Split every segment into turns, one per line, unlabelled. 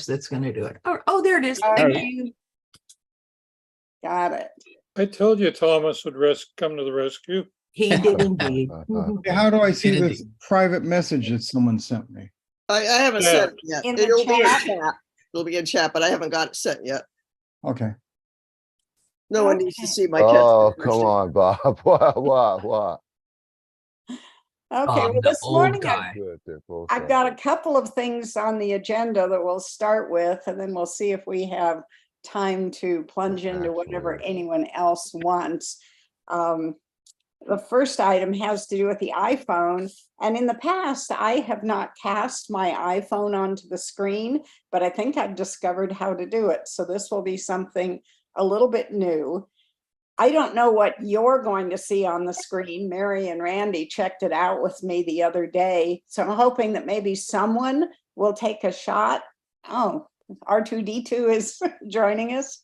much that's going to do it. Oh, there it is.
All
Thank
right.
you.
Got it.
I told you Thomas would come to the rescue.
He did indeed.
How do I see
Indeed.
this private message that someone sent me?
I haven't sent it yet.
In the
It'll be in
chat?
chat. It'll be in chat, but I haven't got it sent yet.
Okay.
No one needs to
Okay.
see my
Oh,
catch.
come on, Bob. What?
Okay, well,
the
this
old
morning
guy.
Good, they're both
I've
right.
got a couple of things on the agenda that we'll start with, and then we'll see if we have time to plunge into whatever
Absolutely.
anyone else wants. The first item has to do with the iPhone. And in the past, I have not cast my iPhone onto the screen, but I think I've discovered how to do it. So this will be something a little bit new. I don't know what you're going to see on the screen. Mary and Randy checked it out with me the other day. So I'm hoping that maybe someone will take a shot. Oh, R2D2 is joining us.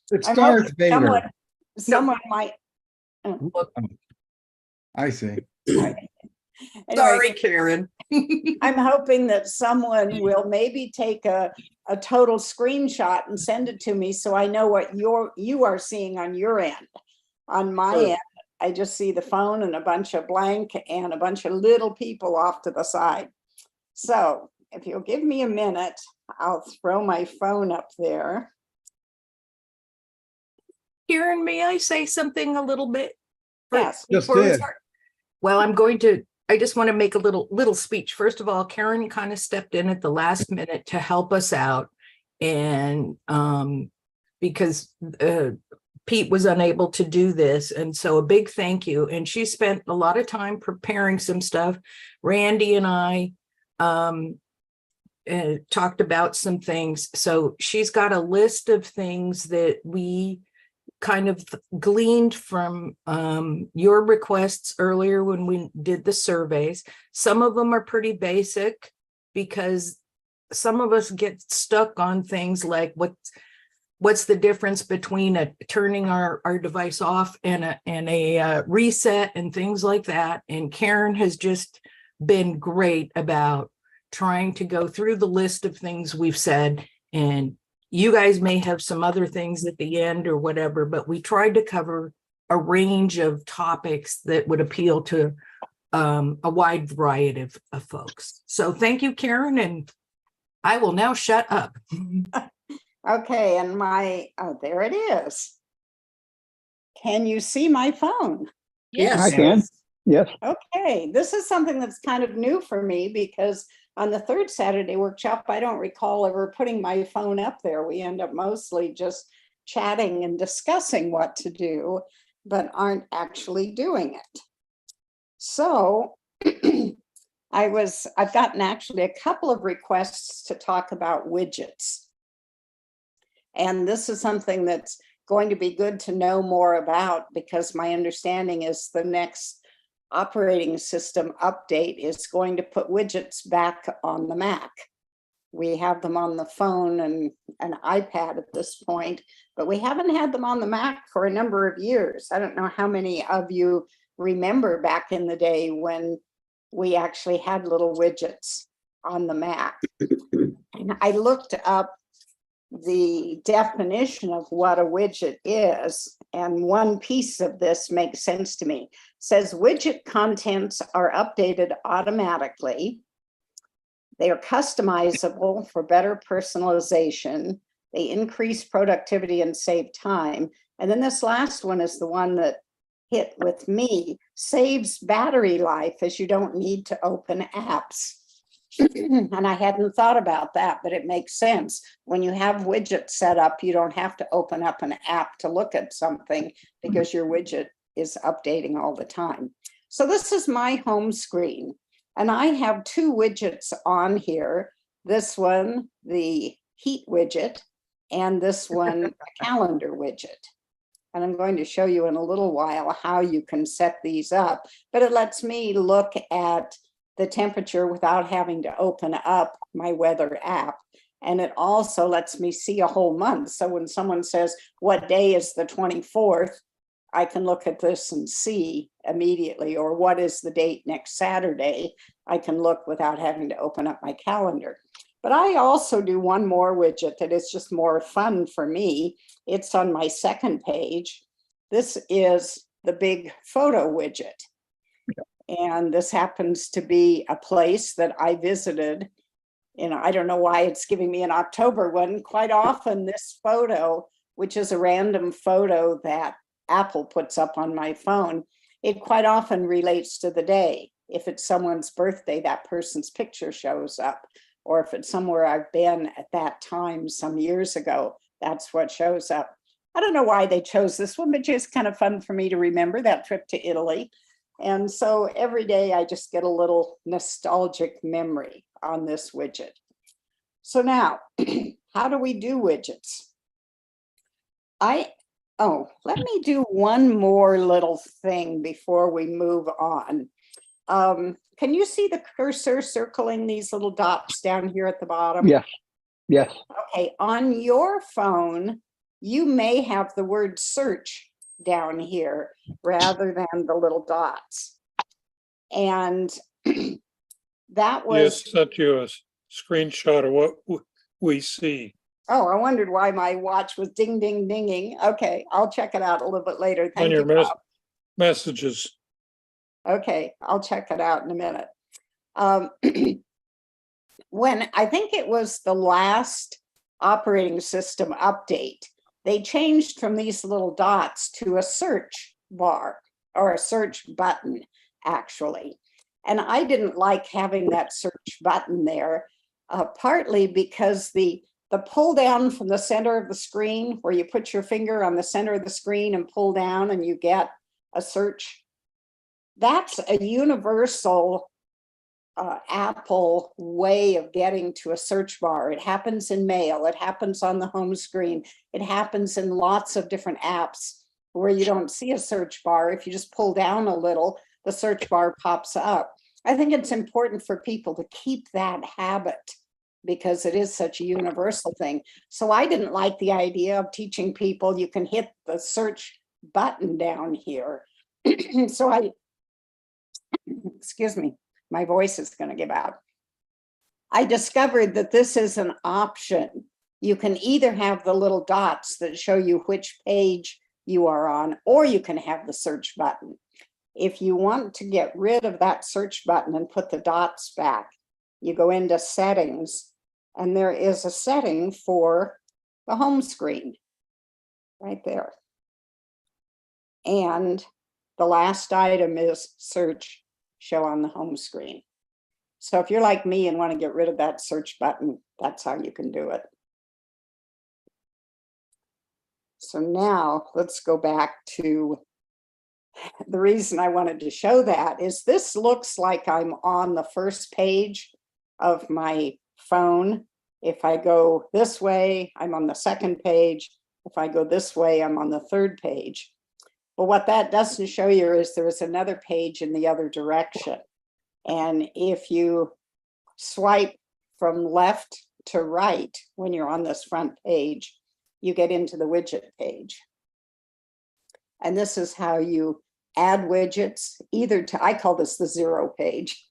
It's
I'm
Darth
hoping
Vader.
someone might.
I see.
Anyway,
Sorry, Karen.
I'm hoping that someone will maybe take a total screenshot and send it to me so I know what you are seeing on your end. On my
Sure.
end, I just see the phone and a bunch of blank and a bunch of little people off to the side. So if you'll give me a minute, I'll throw my phone up there.
Karen, may I say something a little bit?
Yes.
Just
Before we
did.
start? Well, I just want to make a little speech. First of all, Karen kind of stepped in at the last minute to help us out. And because Pete was unable to do this. And so a big thank you. And she spent a lot of time preparing some stuff. Randy and I talked about some things. So she's got a list of things that we kind of gleaned from your requests earlier when we did the surveys. Some of them are pretty basic because some of us get stuck on things like what's the difference between turning our device off and a reset and things like that. And Karen has just been great about trying to go through the list of things we've said, and you guys may have some other things at the end or whatever, but we tried to cover a range of topics that would appeal to a wide variety of folks. So thank you, Karen, and I will now shut up.
Okay, and there it is. Can you see my phone?
Yes.
I can. Yes.
Okay, this is something that's kind of new for me because on the third Saturday workshop, I don't recall ever putting my phone up there. We end up mostly just chatting and discussing what to do, but aren't actually doing it. So I've gotten actually a couple of requests to talk about widgets. And this is something that's going to be good to know more about because my understanding is the next operating system update is going to put widgets back on the Mac. We have them on the phone and an iPad at this point, but we haven't had them on the Mac for a number of years. I don't know how many of you remember back in the day when we actually had little widgets on the Mac. And I looked up the definition of what a widget is, and one piece of this makes sense to me. It says widget contents are updated automatically. They are customizable for better personalization. They increase productivity and save time. And then this last one is the one that hit with me, saves battery life as you don't need to open apps. And I hadn't thought about that, but it makes sense. When you have widgets set up, you don't have to open up an app to look at something because your widget is updating all the time. So this is my home screen, and I have two widgets on here. This one, the heat widget, and this one, a calendar widget. And I'm going to show you in a little while how you can set these up, but it lets me look at the temperature without having to open up my weather app. And it also lets me see a whole month. So when someone says, what day is the 24th? I can look at this and see immediately, or what is the date next Saturday? I can look without having to open up my calendar. But I also do one more widget that is just more fun for me. It's on my second page. This is the big photo widget. And this happens to be a place that I visited. I don't know why it's giving me an October one. Quite often this photo, which is a random photo that Apple puts up on my phone, it quite often relates to the day. If it's someone's birthday, that person's picture shows up. Or if it's somewhere I've been at that time some years ago, that's what shows up. I don't know why they chose this one, but just kind of fun for me to remember that trip to Italy. And so every day I just get a little nostalgic memory on this widget. So now, how do we do widgets? Let me do one more little thing before we move on. Can you see the cursor circling these little dots down here at the bottom?
Yes. Yes.
Okay, on your phone, you may have the word search down here rather than the little dots. And that was.
Yes, sent you a screenshot of what we see.
Oh, I wondered why my watch was ding, ding, dinging. Okay, I'll check it out a little bit later.
On
Thank
your
you, Bob.
messages.
Okay, I'll check it out in a minute. When I think it was the last operating system update, they changed from these little dots to a search bar or a search button, actually. And I didn't like having that search button there, partly because the pull down from the center of the screen, where you put your finger on the center of the screen and pull down and you get a search, that's a universal Apple way of getting to a search bar. It happens in Mail, it happens on the home screen, it happens in lots of different apps where you don't see a search bar. If you just pull down a little, the search bar pops up. I think it's important for people to keep that habit because it is such a universal thing. So I didn't like the idea of teaching people you can hit the search button down here. So excuse me, my voice is going to give out. I discovered that this is an option. You can either have the little dots that show you which page you are on, or you can have the search button. If you want to get rid of that search button and put the dots back, you go into settings, and there is a setting for the home screen right there. And the last item is search, show on the home screen. So if you're like me and want to get rid of that search button, that's how you can do it. So now let's go back to the reason I wanted to show that is this looks like I'm on the first page of my phone. If I go this way, I'm on the second page. If I go this way, I'm on the third page. But what that doesn't show you is there is another page in the other direction. And if you swipe from left to right when you're on this front page, you get into the widget page. And this is how you add widgets, either to, I call this the 0 page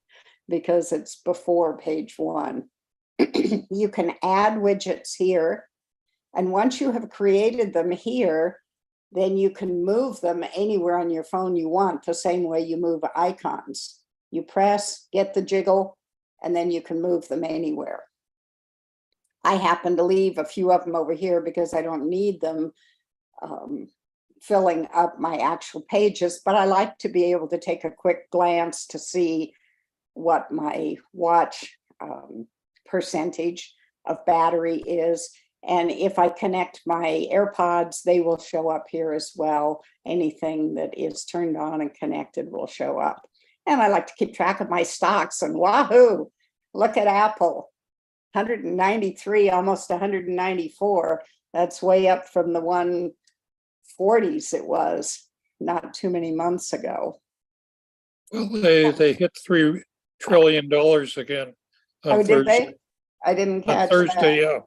because it's before page 1. You can add widgets here. And once you have created them here, then you can move them anywhere on your phone you want, the same way you move icons. You press, get the jiggle, and then you can move them anywhere. I happen to leave a few of them over here because I don't need them filling up my actual pages, but I like to be able to take a quick glance to see what my watch percentage of battery is. And if I connect my AirPods, they will show up here as well. Anything that is turned on and connected will show up. And I like to keep track of my stocks, and wahoo, look at Apple, 193, almost 194. That's way up from the 140s it was not too many months ago.
Well, they hit $3 trillion again on
Did
Thursday.
they? I didn't catch
On Thursday,
that.
yeah.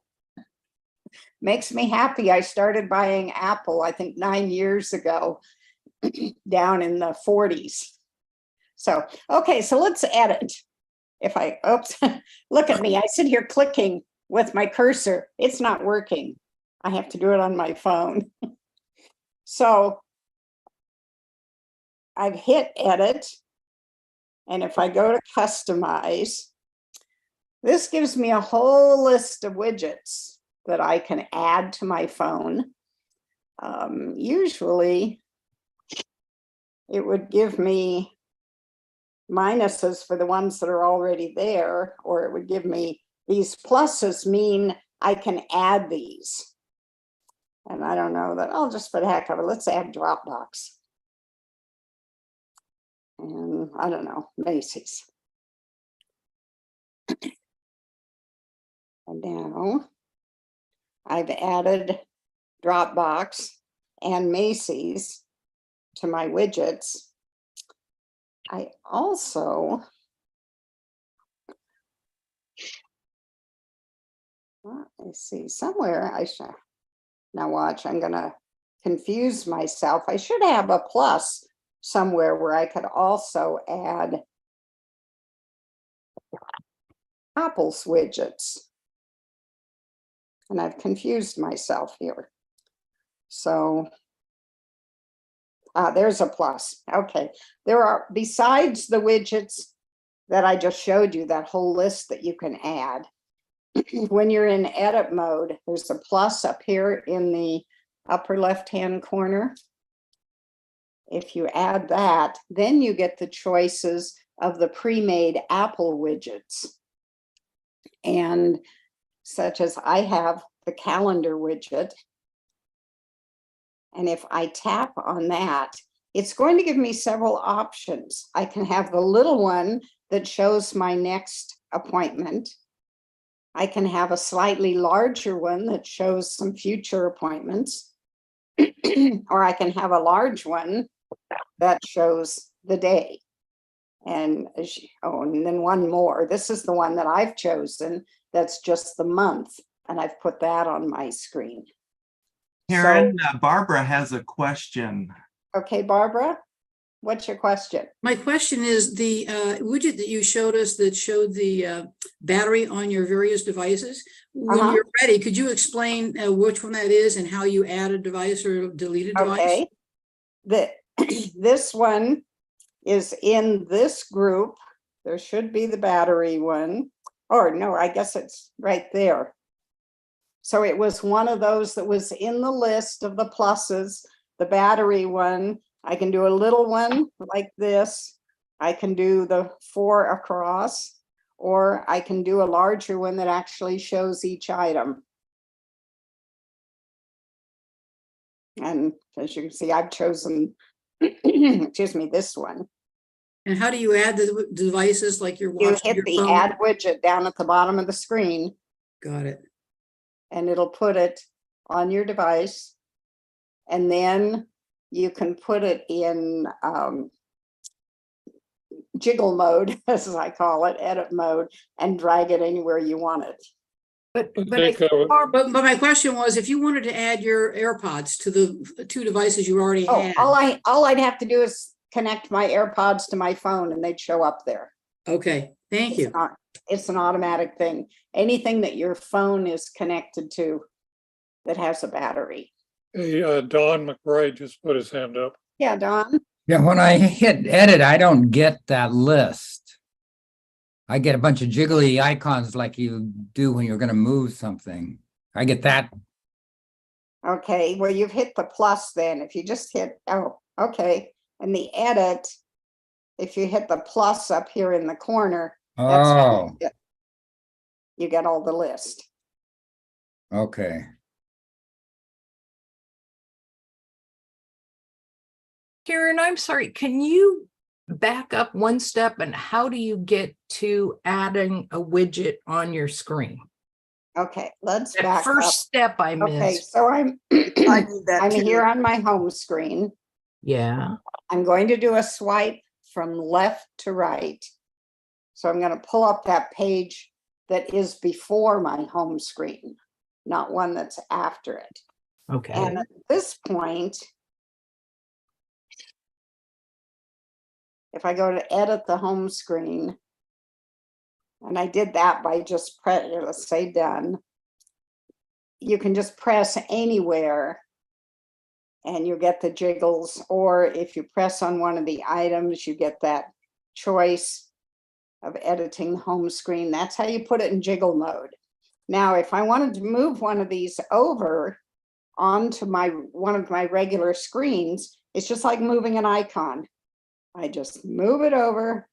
Makes me happy. I started buying Apple, I think 9 years ago, down in the 40s. So, okay, so let's edit. if I, oops, look at me, I sit here clicking with my cursor. It's not working. I have to do it on my phone. So I've hit edit. And if I go to customize, this gives me a whole list of widgets that I can add to my phone. Usually it would give me minuses for the ones that are already there, or it would give me these pluses mean I can add these. And I don't know that, I'll just for the heck of it, let's add Dropbox. And I don't know, Macy's. And now I've added Dropbox and Macy's to my widgets. I also, let me see, somewhere I should, now watch, I'm gonna confuse myself. I should have a plus somewhere where I could also add Apple's widgets. And I've confused myself here. So there's a plus. Okay, there are, besides the widgets that I just showed you, that whole list that you can add, when you're in edit mode, there's a plus up here in the upper left-hand corner. If you add that, then you get the choices of the pre-made Apple widgets. And such as I have the calendar widget. And if I tap on that, it's going to give me several options. I can have the little one that shows my next appointment. I can have a slightly larger one that shows some future appointments. Or I can have a large one that shows the day. And and then one more. This is the one that I've chosen. That's just the month. And I've put that on my screen.
Karen, Barbara has a question.
Okay, Barbara, what's your question?
My question is the widget that you showed us that showed the battery on your various devices. When you're ready, could you explain which one that is and how you add a device or delete a device?
Okay, this one is in this group. There should be the battery one. Or no, I guess it's right there. So it was one of those that was in the list of the pluses, the battery one. I can do a little one like this. I can do the 4 across, or I can do a larger one that actually shows each item. And as you can see, I've chosen, excuse me, this one.
And how do you add the devices like you're
You
watching
hit
your
the
phone?
add widget down at the bottom of the screen,
Got it.
and it'll put it on your device. And then you can put it in jiggle mode, as I call it, edit mode, and drag it anywhere you want it.
But
But my question was, if you wanted to add your AirPods to the 2 devices you already
Oh,
had.
all I'd have to do is connect my AirPods to my phone and they'd show up there.
Okay, thank you.
It's an automatic thing. Anything that your phone is connected to that has a battery.
Hey, Don McBride just put his hand up.
Yeah, Don?
Yeah, when I hit edit, I don't get that list. I get a bunch of jiggly icons like you do when you're going to move something. I get that.
Okay, well, you've hit the plus then. If you just hit, oh, okay. And the edit, if you hit the plus up here in the corner, that's how you get all the list.
Okay.
Karen, I'm sorry, can you back up one step, and how do you get to adding a widget on your screen?
Okay, let's
That
back
first
up.
step I
Okay,
missed.
so I'm
I need that
I'm
too.
here on my home screen.
Yeah,
I'm going to do a swipe from left to right. So I'm going to pull up that page that is before my home screen, not one that's after it.
okay.
And at this point, if I go to edit the home screen, And I did that by just let's say done. You can just press anywhere and you get the jiggles, or if you press on one of the items, you get that choice of editing the home screen. That's how you put it in jiggle mode. Now, if I wanted to move one of these over onto one of my regular screens, it's just like moving an icon. I just move it over,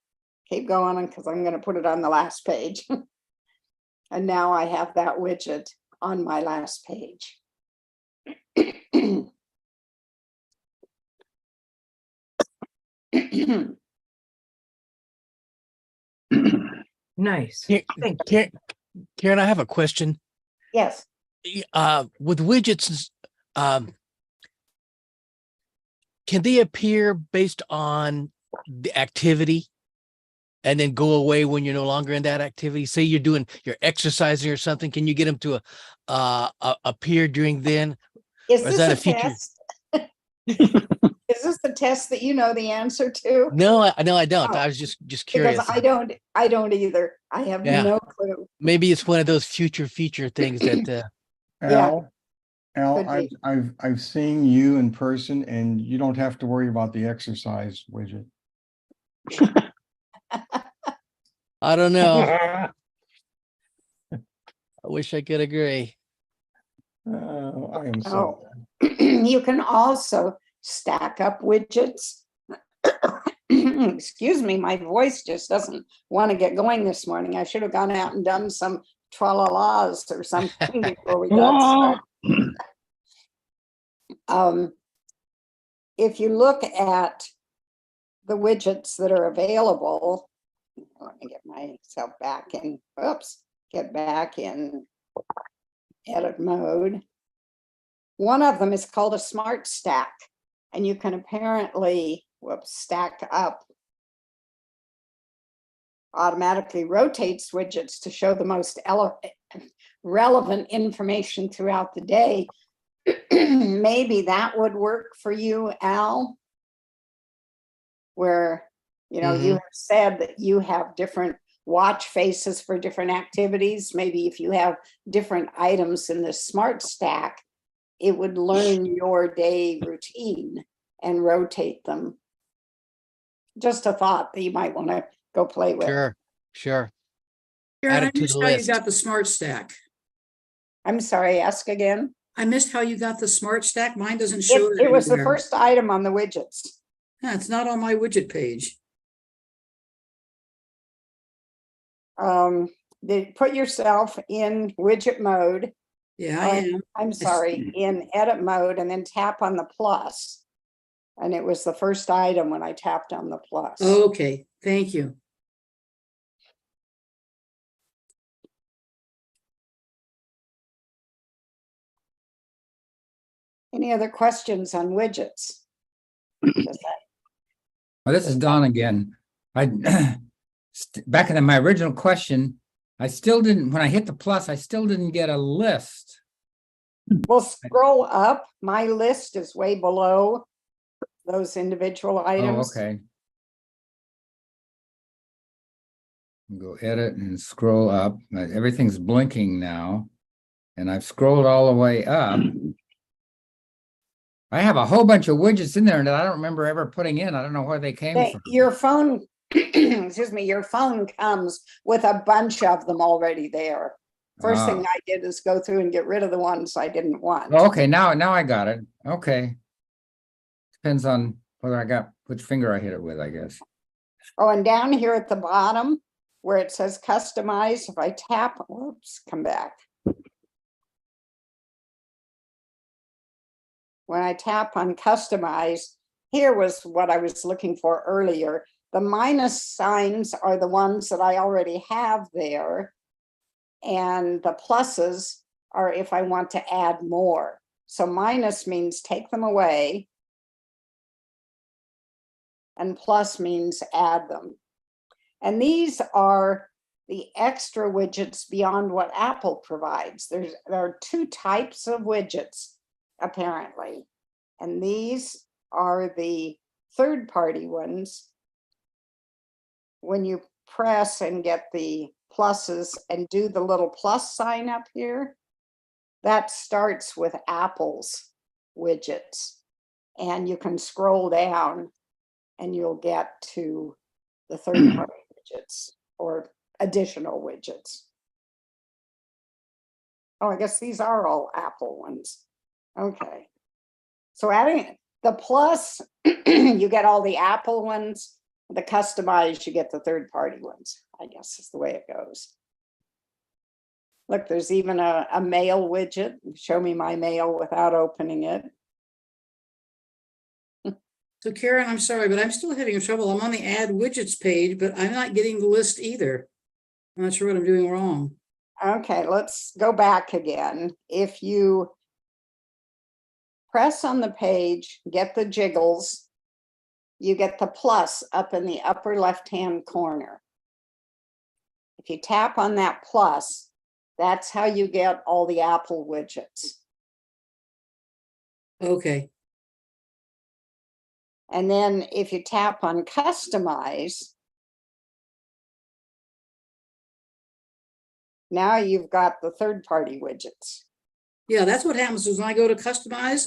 keep going, because I'm going to put it on the last page. And now I have that widget on my last page.
Nice.
Karen,
Thank you.
Karen, I have a question.
Yes.
With widgets, can they appear based on the activity and then go away when you're no longer in that activity? Say you're exercising or something. Can you get them to appear during then?
Is
Or is
this
that
a
a feature?
test? Is this the test that you know the answer to?
No, I don't.
Oh,
I was just curious.
Because I don't either. I have
Yeah.
no clue.
Maybe it's one of those future feature things that
Yeah.
Al,
Could be.
I've seen you in person and you don't have to worry about the exercise widget.
I don't know. I wish I could agree.
I am
Oh,
so.
you can also stack up widgets. Excuse me, my voice just doesn't want to get going this morning. I should have gone out and done some tra-la-las or something before we got started. If you look at the widgets that are available, let me get myself back in, get back in edit mode. One of them is called a smart stack, and you can apparently, stack up. Automatically rotates widgets to show the most relevant information throughout the day. Maybe that would work for you, Al, where you have said that you have different watch faces for different activities. Maybe if you have different items in the smart stack, it would learn your day routine and rotate them. Just a thought that you might want to go play with.
Sure.
Karen,
Add
I
it to
missed
the
how you
list.
got the smart stack.
I'm sorry, ask again.
I missed how you got the smart stack. Mine doesn't show
It was the
anywhere.
first item on the widgets.
Yeah, it's not on my widget page.
Put yourself in widget mode.
Yeah, I am.
I'm sorry, in edit mode, and then tap on the plus. And it was the first item when I tapped on the plus.
Okay, thank you.
Any other questions on widgets?
Well, this is Don again. Back in my original question, I still didn't, when I hit the plus, I still didn't get a list.
Well, scroll up. My list is way below those individual
Oh,
items.
okay. Go edit and scroll up. Everything's blinking now. And I've scrolled all the way up. I have a whole bunch of widgets in there that I don't remember ever putting in. I don't know where they came from.
Your phone, excuse me, your phone comes with a bunch of them already there. First thing I did is go through and get rid of the ones I didn't want.
Oh, okay, now I got it. Okay. Depends on whether I got which finger I hit it with, I guess.
Oh, and down here at the bottom where it says customize, if I tap, whoops, come back. When I tap on customize, here was what I was looking for earlier. The minus signs are the ones that I already have there. And the pluses are if I want to add more. So minus means take them away. And plus means add them. And these are the extra widgets beyond what Apple provides. There are two types of widgets, apparently. And these are the third-party ones. When you press and get the pluses and do the little plus sign up here, that starts with Apple's widgets. And you can scroll down and you'll get to the third-party widgets or additional widgets. Oh, I guess these are all Apple ones. Okay. So adding the plus, you get all the Apple ones. The customized, you get the third-party ones, I guess is the way it goes. Look, there's even a mail widget. Show me my mail without opening it.
So Karen, I'm sorry, but I'm still having trouble. I'm on the add widgets page, but I'm not getting the list either. I'm not sure what I'm doing wrong.
Okay, let's go back again. If you press on the page, get the jiggles, you get the plus up in the upper left-hand corner. If you tap on that plus, that's how you get all the Apple widgets.
Okay.
And then if you tap on customize, now you've got the third-party widgets.
Yeah, that's what happens is when I go to customize,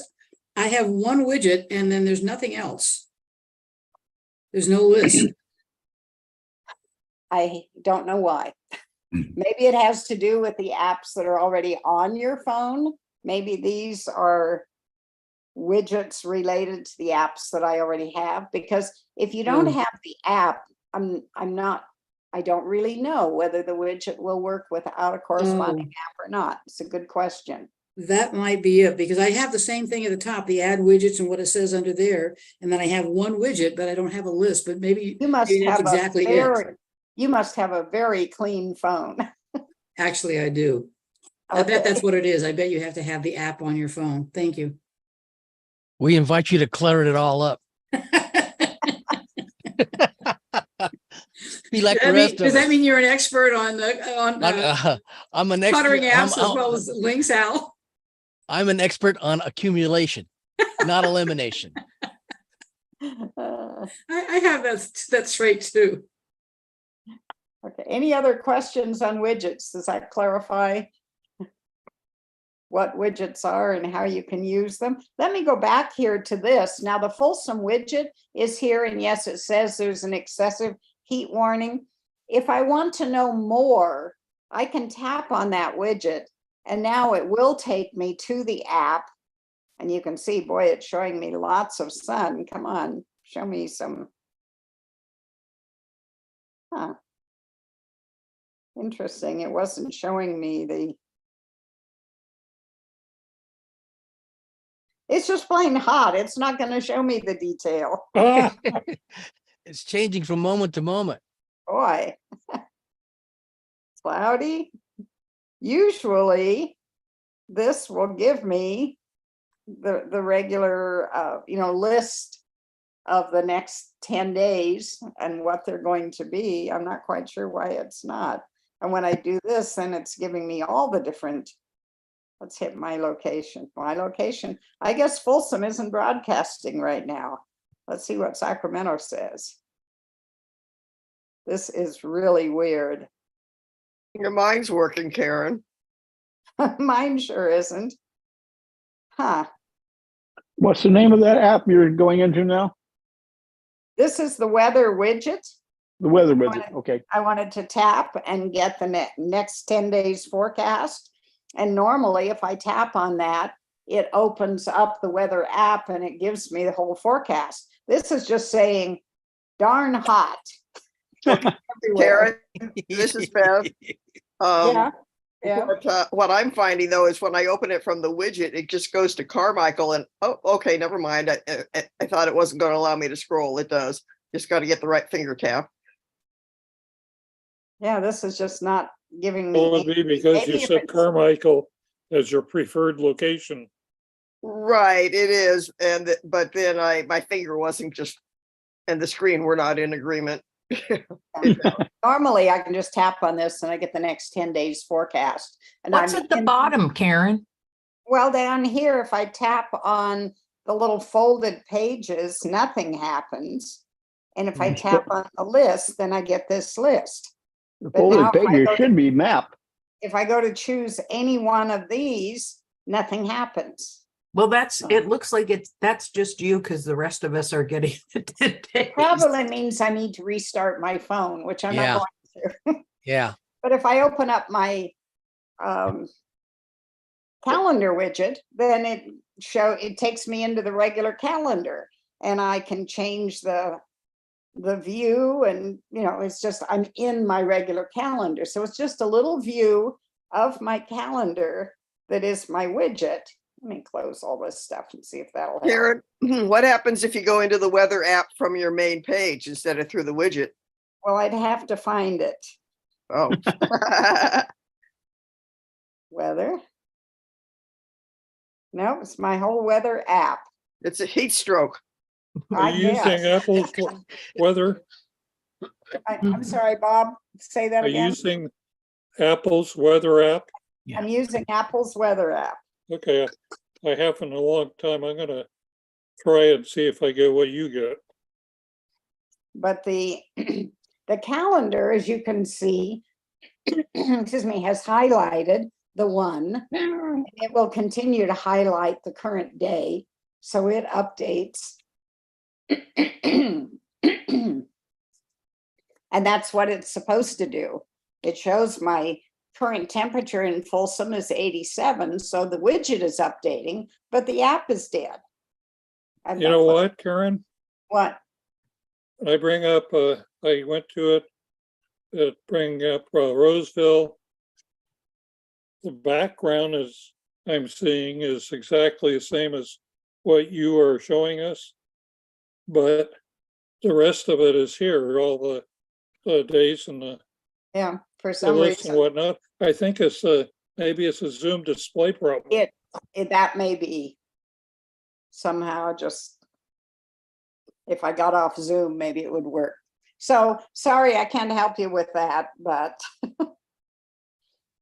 I have one widget and then there's nothing else. There's no list.
I don't know why. Maybe it has to do with the apps that are already on your phone. Maybe these are widgets related to the apps that I already have, because if you don't have the app, I don't really know whether the widget will work without a corresponding app or not. It's a good question.
That might be it, because I have the same thing at the top, the add widgets and what it says under there. And then I have one widget, but I don't have a list, but maybe
You must
maybe that's
have
exactly it.
you must have a very clean phone.
Actually, I do. I bet that's what it is. I bet you have to have the app on your phone. Thank you.
We invite you to clutter it all up. Be like the rest of
Does that
us.
mean you're an expert on
I'm an
cluttering
expert.
apps as well as links, Al?
I'm an expert on accumulation, not elimination.
Okay,
I have that trait too.
any other questions on widgets? Does that clarify what widgets are and how you can use them? Let me go back here to this. Now the Folsom widget is here, and yes, it says there's an excessive heat warning. If I want to know more, I can tap on that widget and now it will take me to the app. And you can see, boy, it's showing me lots of sun. Come on, show me some. Huh. Interesting, it wasn't showing me the. It's just plain hot. It's not going to show me the detail.
Ah,
It's changing from moment to moment.
Boy. Cloudy. Usually this will give me the regular list of the next 10 days and what they're going to be. I'm not quite sure why it's not. And when I do this, then it's giving me all the different. Let's hit my location. My location. I guess Folsom isn't broadcasting right now. Let's see what Sacramento says. This is really weird.
Your mind's working, Karen.
Mine sure isn't. Huh.
What's the name of that app you're going into now?
This is the weather widget.
The weather widget. Okay.
I wanted to tap and get the next 10 days forecast. And normally if I tap on that, it opens up the weather app and it gives me the whole forecast. This is just saying darn hot.
Karen, this is Bev.
Yeah.
What I'm finding though is when I open it from the widget, it just goes to Carmichael and, oh, okay, never mind. I thought it wasn't going to allow me to scroll. It does. Just got to get the right finger tap.
Yeah, this is just not giving me.
Well, it'd be because you set Carmichael as your preferred location.
Right, it is. But then my finger wasn't just, and the screen were not in agreement.
Normally I can just tap on this and I get the next 10 days forecast. And
What's
I'm
at the
in-
bottom, Karen?
Well, down here, if I tap on the little folded pages, nothing happens. And if I tap on the list, then I get this list.
The
But now
folded
if I
pages
go to-
should be map.
If I go to choose any one of these, nothing happens.
Well, it looks like that's just you because the rest of us are getting the 10 days.
Probably means I need to restart my phone, which I'm
Yeah.
not going to.
Yeah.
But if I open up my calendar widget, then it takes me into the regular calendar, and I can change the view, and it's just I'm in my regular calendar. So it's just a little view of my calendar that is my widget. Let me close all this stuff and see if that'll help.
Karen, what happens if you go into the weather app from your main page instead of through the widget?
Well, I'd have to find it.
Oh.
Weather. No, it's my whole weather app.
It's a heat stroke.
Are
I
you using
guess.
Apple's weather?
I'm sorry, Bob, say that
Are you
again.
using Apple's weather app?
I'm using Apple's weather app.
Okay, I haven't in a long time. I'm gonna try and see if I get what you get.
But the calendar, as you can see, excuse me, has highlighted the one. And it will continue to highlight the current day. So it updates. And that's what it's supposed to do. It shows my current temperature in Folsom is 87. So the widget is updating, but the app is dead.
You know what, Karen?
What?
I bring up, I went to it bring up Roseville. The background I'm seeing is exactly the same as what you are showing us, but the rest of it is here, all the days and the
For
the
some
lists and
reason,
whatnot. I think it's maybe it's a Zoom display problem.
that may be somehow just, if I got off Zoom, maybe it would work. So sorry, I can't help you with that, but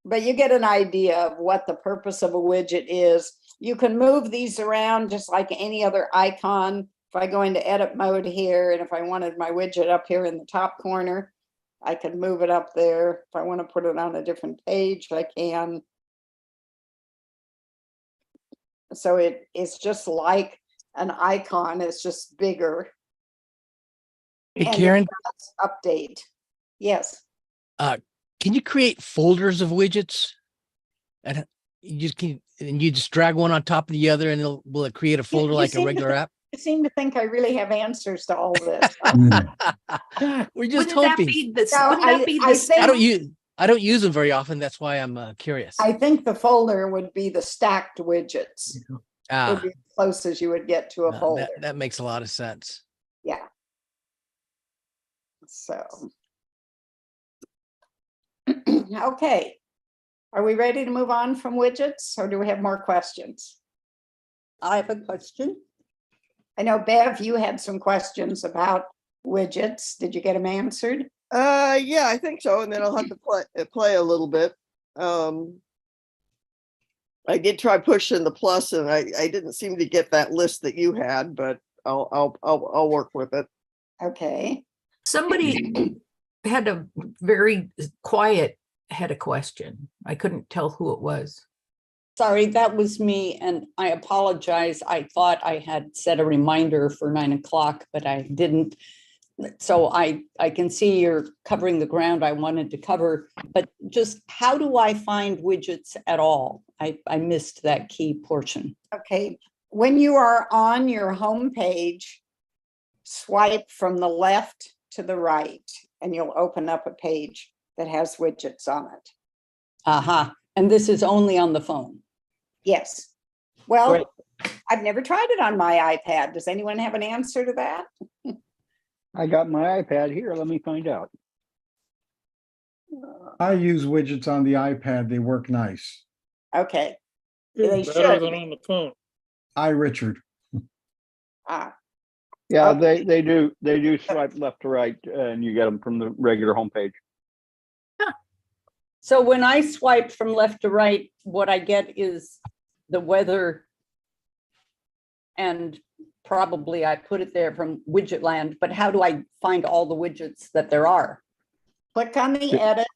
but you get an idea of what the purpose of a widget is. You can move these around just like any other icon. If I go into edit mode here, and if I wanted my widget up here in the top corner, I could move it up there. If I want to put it on a different page, I can. So it's just like an icon, it's just bigger.
Hey,
And it
Karen,
does update. Yes.
can you create folders of widgets? And you just drag one on top of the other, and will it create a folder
you
like a
seem to
regular app?
I seem to think I really have answers to all this.
We're just
Wouldn't that
hoping.
be the,
No,
wouldn't that be
I
the
think-
I don't use them very often. That's why I'm curious.
I think the folder would be the stacked widgets. Would be as close as you would get to a folder.
That makes a lot of sense.
Yeah. So. Okay. Are we ready to move on from widgets, or do we have more questions?
I have a question.
I know, Bev, you had some questions about widgets. Did you get them answered?
Yeah, I think so. And then I'll have to play a little bit. I did try pushing the plus, and I didn't seem to get that list that you had, but I'll work with it.
Okay.
somebody had a very quiet, had a question. I couldn't tell who it was.
Sorry, that was me, and I apologize. I thought I had set a reminder for 9 o'clock, but I didn't. So I can see you're covering the ground I wanted to cover, but just how do I find widgets at all? I missed that key portion.
Okay. When you are on your home page, swipe from the left to the right, and you'll open up a page that has widgets on it.
Aha. And this is only on the phone.
Yes. Well,
Great.
I've never tried it on my iPad. Does anyone have an answer to that?
I got my iPad here. Let me find out.
I use widgets on the iPad. They work nice.
Okay. They
Better
should.
than on the phone.
Hi, Richard.
Yeah,
Okay.
they do swipe left to right, and you get them from the regular homepage.
So when I swipe from left to right, what I get is the weather, and probably I put it there from widget land, but how do I find all the widgets that there are?
Click on the edit.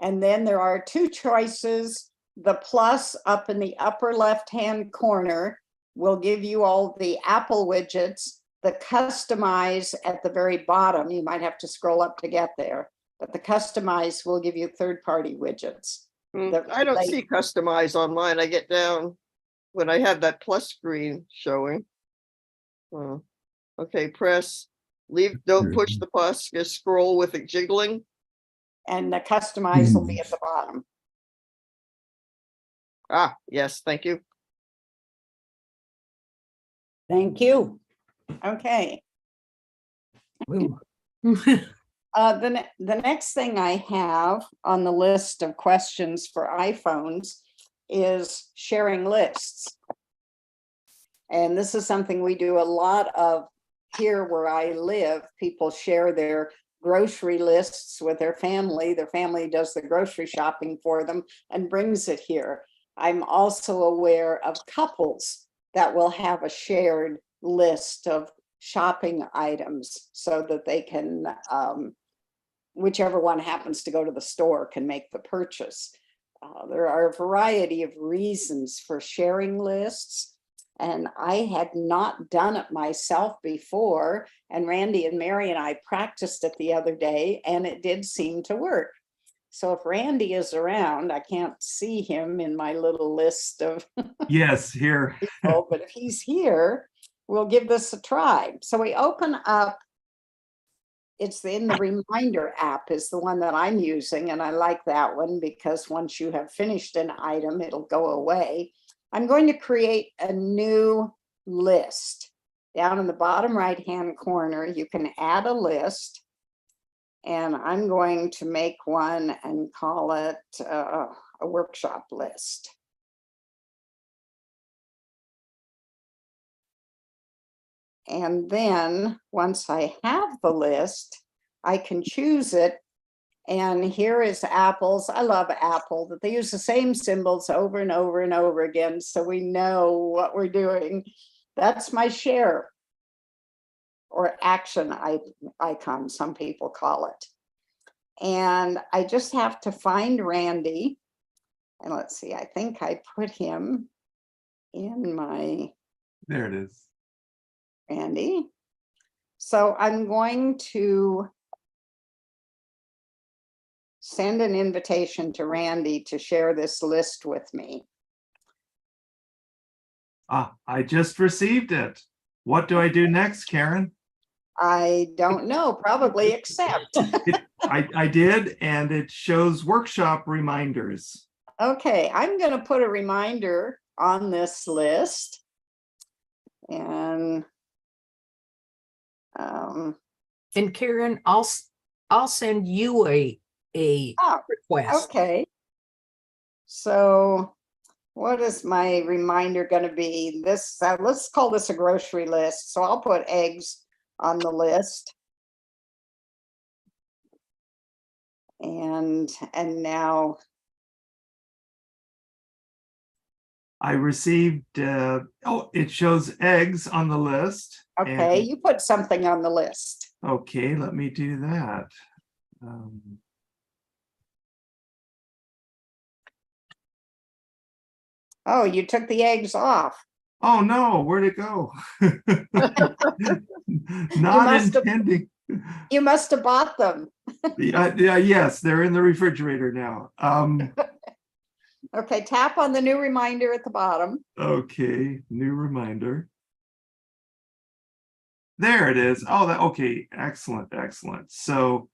And then there are two choices. The plus up in the upper left-hand corner will give you all the Apple widgets. The customize at the very bottom, you might have to scroll up to get there, but the customize will give you third-party widgets.
I don't see customize on mine. I get down when I have that plus screen showing. Oh, okay, press, leave, don't push the plus, just scroll with it jiggling.
And the customize will be at the bottom.
Ah, yes, thank you.
Thank you.
Okay.
Ooh.
The next thing I have on the list of questions for iPhones is sharing lists. And this is something we do a lot of here where I live. People share their grocery lists with their family. Their family does the grocery shopping for them and brings it here. I'm also aware of couples that will have a shared list of shopping items so that they can, whichever one happens to go to the store can make the purchase. There are a variety of reasons for sharing lists, and I had not done it myself before, and Randy and Mary and I practiced it the other day, and it did seem to work. So if Randy is around, I can't see him in my little list of
Yes, here.
people, but if he's here, we'll give this a try. So we open up, it's in the reminder app is the one that I'm using, and I like that one because once you have finished an item, it'll go away. I'm going to create a new list. Down in the bottom right-hand corner, you can add a list. And I'm going to make one and call it a workshop list. And then once I have the list, I can choose it. And here is Apple's. I love Apple, that they use the same symbols over and over and over again, so we know what we're doing. That's my share, or action icon, some people call it. And I just have to find Randy. And let's see, I think I put him in my
There it is.
Randy. So I'm going to send an invitation to Randy to share this list with me.
Ah, I just received it. What do I do next, Karen?
I don't know, probably accept.
I did, and it shows workshop reminders.
Okay, I'm going to put a reminder on this list. And
And Karen, I'll send you a request.
okay. So what is my reminder going to be? This, let's call this a grocery list. So I'll put eggs on the list. And now
I received, oh, it shows eggs on the list.
okay,
and-
you put something on the list.
Okay, let me do that.
Oh, you took the eggs off.
Oh no, where'd it go? Not intending.
You must have bought them.
Yeah, yes, they're in the refrigerator now.
Okay, tap on the new reminder at the bottom.
Okay, new reminder. There it is. Oh, that okay, excellent, excellent. So,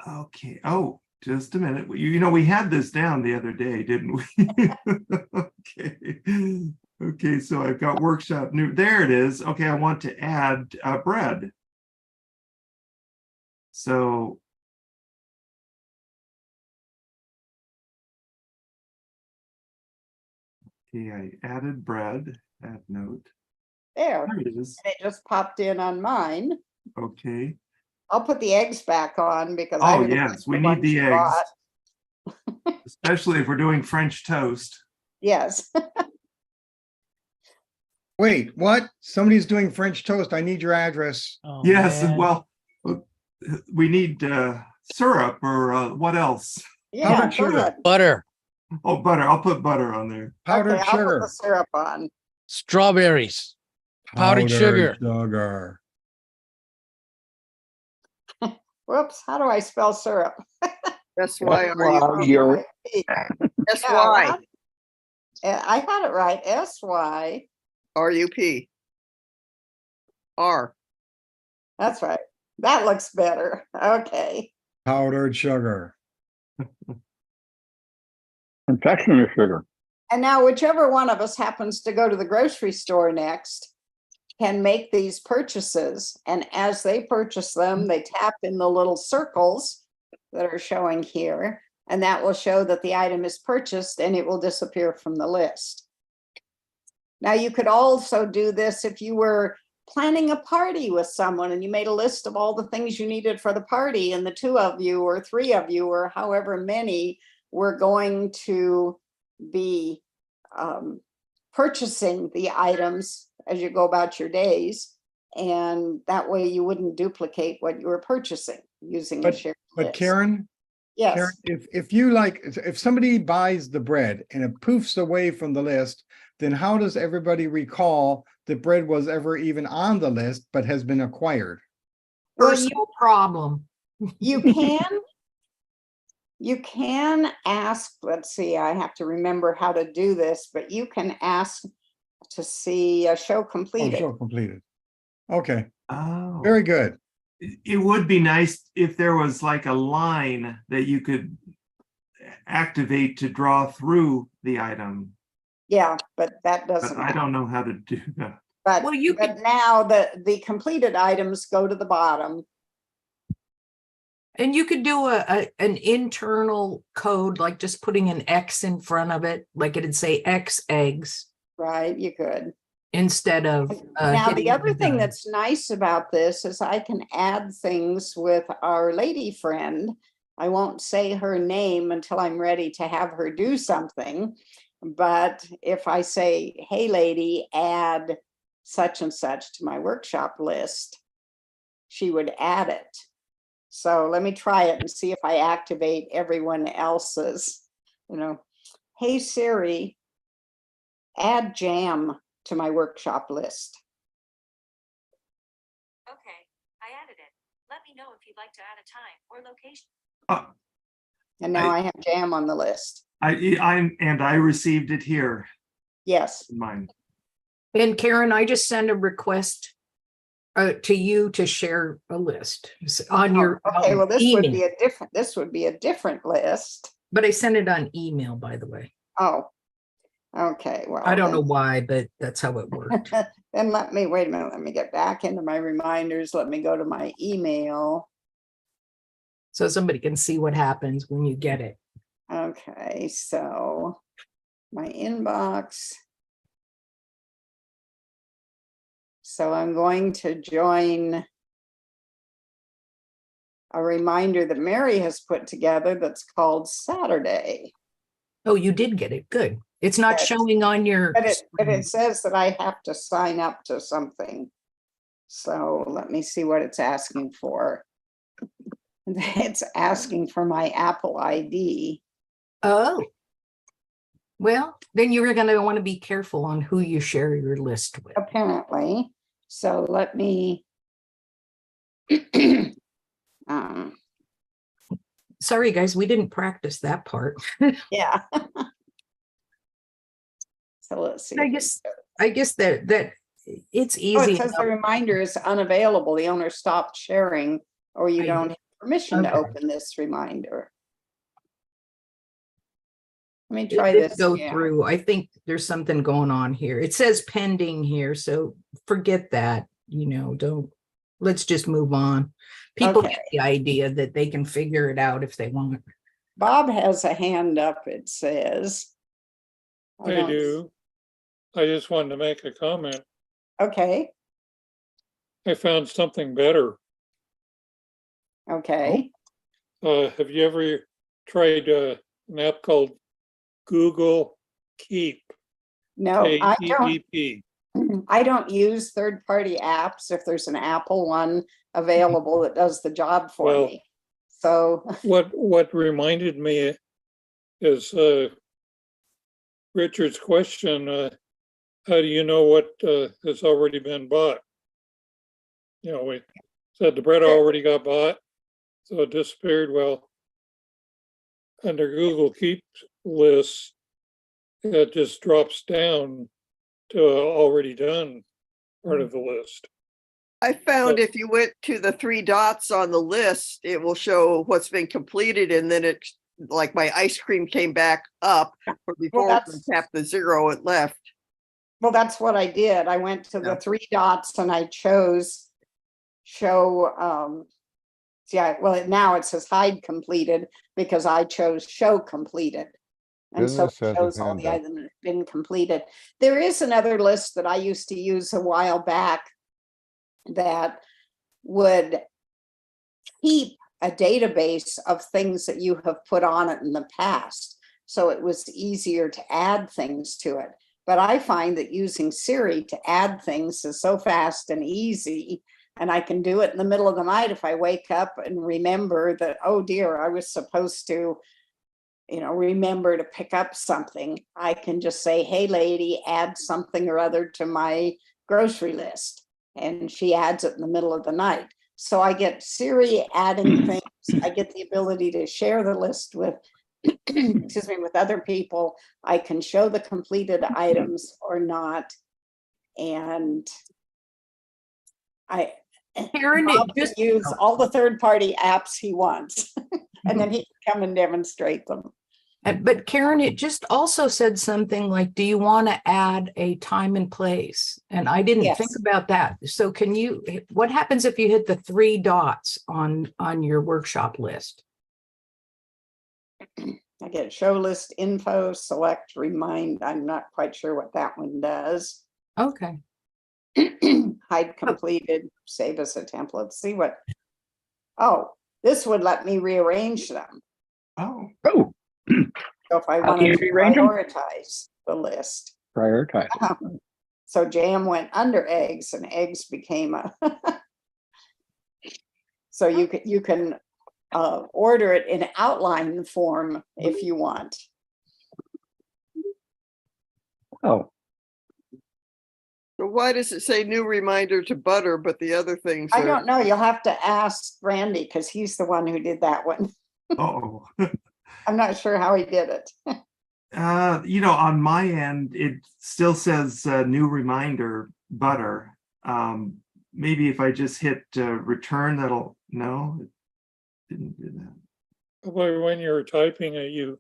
okay. Oh, just a minute. You know, we had this down the other day, didn't we? Okay. Okay, so I've got workshop new. There it is. Okay, I want to add bread. So okay, I added bread, add note.
There,
There it is.
and it just popped in on mine.
Okay.
I'll put the eggs back on because I
Oh,
didn't
yes,
like
we
the
need
ones
the
you
eggs.
bought.
Especially if we're doing French toast.
Yes.
Wait, what? Somebody's doing French toast. I need your address.
Oh,
Yes,
man.
well, we need syrup or what else?
Yeah,
Powdered
go
sugar.
ahead.
Butter,
Oh, butter. I'll put butter on there.
Powdered
Okay, I'll put
sugar.
the syrup on.
strawberries, powdered sugar.
Sugar.
Whoops, how do I spell syrup?
SYRUP. SY.
I had it right, SY.
RUP. R.
That's right. That looks better. Okay.
Powdered sugar.
Confectioner sugar.
And now whichever one of us happens to go to the grocery store next can make these purchases. And as they purchase them, they tap in the little circles that are showing here. And that will show that the item is purchased and it will disappear from the list. Now you could also do this if you were planning a party with someone and you made a list of all the things you needed for the party, and the 2 of you or 3 of you or however many were going to be purchasing the items as you go about your days. And that way you wouldn't duplicate what you were purchasing using a shared
But
list.
Karen,
Yes,
Karen, if you like, if somebody buys the bread and it poofs away from the list, then how does everybody recall that bread was ever even on the list but has been acquired?
well,
Personal problem.
you can ask, let's see, I have to remember how to do this, but you can ask to see a show
Oh,
completed.
show completed. Okay,
Oh,
very good.
it would be nice if there was like a line that you could activate to draw through the item,
Yeah, but that
but
doesn't.
I don't know how to do that.
But,
Well, you
but now the completed items go to the bottom.
And you could do an internal code, like just putting an X in front of it, like it'd say X eggs
Right, you could.
instead of.
Now,
hitting
the other thing
done.
that's nice about this is I can add things with our lady friend. I won't say her name until I'm ready to have her do something. But if I say, hey, lady, add such and such to my workshop list, she would add it. So let me try it and see if I activate everyone else's, hey, Siri, add jam to my workshop list.
Okay, I added it. Let me know if you'd like to add a time or location.
And now I have jam on the list.
I received it here
Yes.
in mine.
And Karen, I just sent a request to you to share a list on your
Okay, well, this would
email.
be a different list.
But I sent it on email, by the way.
Oh, okay, well.
I don't know why, but that's how it worked.
Then wait a minute, let me get back into my reminders. Let me go to my email.
So somebody can see what happens when you get it.
Okay, so my inbox. So I'm going to join a reminder that Mary has put together that's called Saturday.
Oh, you did get it. Good. It's not
Yes.
showing on your.
But it
screen.
says that I have to sign up to something. So let me see what it's asking for. It's asking for my Apple ID.
Oh. Well, then you're going to want to be careful on who you share your list with.
Apparently. So let me.
Sorry, guys, we didn't practice that part.
Yeah. So let's see.
I guess that it's
Oh,
easy.
it says the reminder is unavailable. The owner stopped sharing, or you
I-
don't have permission to
okay.
open this reminder. Let me
It
try
did
this.
go
again.
through. I think there's something going on here. It says pending here, so forget that. Let's just move on. People
Okay.
get the idea that they can figure it out if they want.
Bob has a hand up, it says.
I
don't-
do. I just wanted to make a comment.
Okay,
I found something better.
okay.
Have you ever tried an app called Google Keep?
No, I don't.
KEEP.
I don't use third-party apps if there's an Apple one available that does the job for
Well,
me. So,
What reminded me is Richard's question, how do you know what has already been bought? You know, we said the bread already got bought, so it disappeared. Well, under Google Keep lists, it just drops down to already done part of the list.
I found
So-
if you went to the 3 dots on the list, it will show what's been completed, and then it, like my ice cream came back up, or before I
that's-
tapped the 0, it left.
well, that's what I did. I went to the
Yeah.
3 dots and I chose show, well, now it says hide completed because I chose show completed. And so
Business
it
has a
shows all the
hand up.
items that have been completed. There is another list that I used to use a while back that would keep a database of things that you have put on it in the past. So it was easier to add things to it. But I find that using Siri to add things is so fast and easy. And I can do it in the middle of the night if I wake up and remember that, oh dear, I was supposed to, remember to pick up something. I can just say, hey lady, add something or other to my grocery list. And she adds it in the middle of the night. So I get Siri adding things. I get the ability to share the list with, excuse me, with other people. I can show the completed items or not. And
Karen,
Bob
it
can
just,
use all the third-party apps he wants, and then he can come and demonstrate them.
but Karen, it just also said something like, do you want to add a time and place? And I didn't think
Yes.
about that. So what happens if you hit the 3 dots on your workshop list?
I get show list info, select, remind. I'm not quite sure what that one does.
Okay.
Hide completed, save as a template, see what, this would let me rearrange them.
Oh,
Oh,
So if I
How
wanted
can
to
you rearrange 'em?
prioritize the list.
prioritize.
So jam went under eggs and eggs became a. So you can order it in outline form if you want.
Oh,
So why does it say new reminder to butter, but the other things
I
are?
don't know, you'll have to ask Randy because he's the one who did that one.
oh.
I'm not sure how he did it.
On my end, it still says new reminder butter. Maybe if I just hit return, no, it didn't do that.
But when you were typing it, you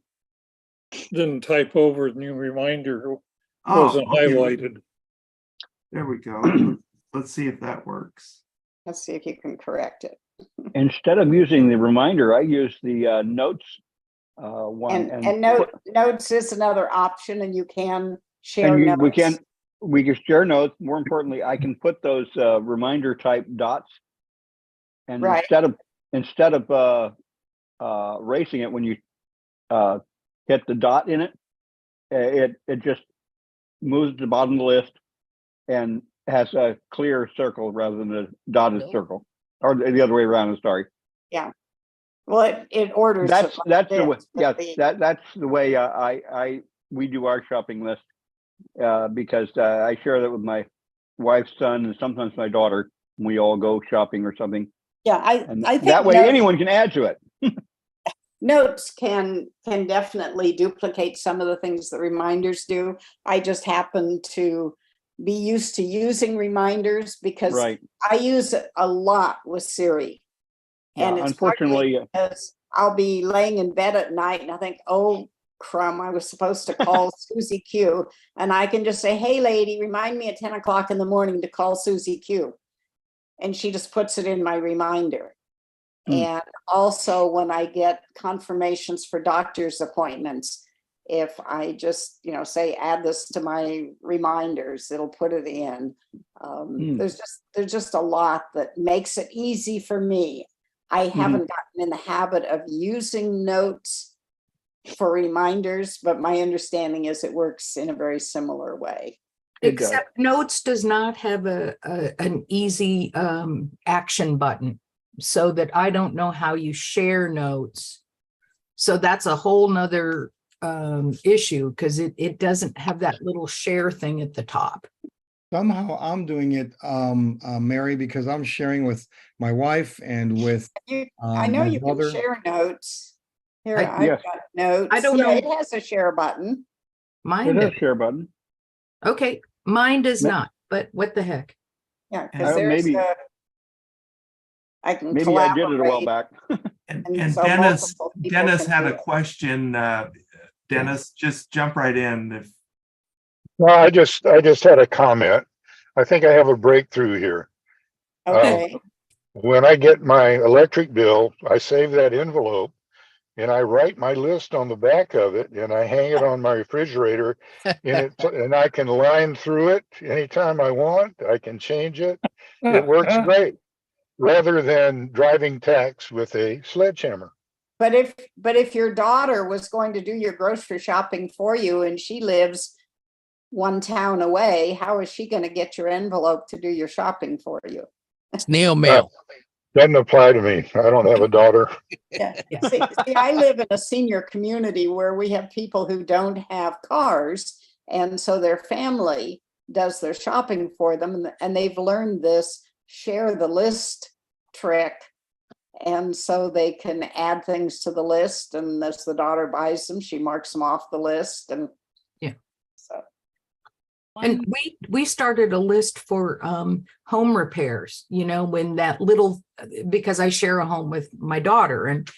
didn't type over the new reminder, wasn't
okay.
highlighted.
There we go. Let's see if that works.
Let's see if you can correct it.
instead of using the reminder, I use the notes one.
And notes is another option, and you can share
and
notes.
we can share notes. More importantly, I can put those reminder type dots. And
Right.
instead of erasing it when you hit the dot in it, it just moves to the bottom of the list and has a clear circle rather than a dotted circle, or the other way around. I'm sorry.
Yeah. Well, it orders.
That's the way.
this, but
Yeah, that's the way we do our shopping list, because I share that with my wife's son and sometimes my daughter. We all go shopping or something.
Yeah,
And
I think
that way anyone can add to it.
notes can definitely duplicate some of the things that reminders do. I just happen to be used to using reminders because
Right.
I use it a lot with Siri. And
Yeah,
it's partly
unfortunately,
because I'll be laying in bed at night and I think, oh crumb, I was supposed to call Susie Q. And I can just say, hey lady, remind me at 10 o'clock in the morning to call Susie Q. And she just puts it in my reminder. And also when I get confirmations for doctor's appointments, if I just, say, add this to my reminders, it'll put it in. There's just a lot that makes it easy for me. I haven't gotten in the habit of using notes for reminders, but my understanding is it works in a very similar way.
It does.
Except Notes does not have an easy action button, so that I don't know how you share Notes. So that's a whole nother issue, because it doesn't have that little share thing at the top.
Somehow I'm doing it, Mary, because I'm sharing with my wife and with
I know
my
you can
brother.
share notes. Here,
I-
I've
Yes.
got notes.
I don't
Yeah,
know.
it has a share button.
Mine
It has
does.
a share button.
Okay, mine does
Ma-
not, but what the heck?
Yeah, because there's
Maybe,
I can
maybe I did it a while
collaborate.
back.
And
And
so
Dennis,
multiple people
Dennis
can
had
do
a
it.
question. Dennis, just jump right in. If
Well, I just had a comment. I think I have a breakthrough here.
Okay,
When I get my electric bill, I save that envelope and I write my list on the back of it and I hang it on my refrigerator and I can line through it anytime I want. I can change it. It works great rather than driving tacks with a sledgehammer.
but if your daughter was going to do your grocery shopping for you and she lives one town away, how is she going to get your envelope to do your shopping for you?
Snail mail.
Doesn't apply to me. I don't have a daughter.
Yeah. See, I live in a senior community where we have people who don't have cars, and so their family does their shopping for them, and they've learned this share the list trick. And so they can add things to the list, and as the daughter buys them, she marks them off the list. And
Yeah.
So
And we started a list for home repairs, when that little, because I share a home with my daughter, and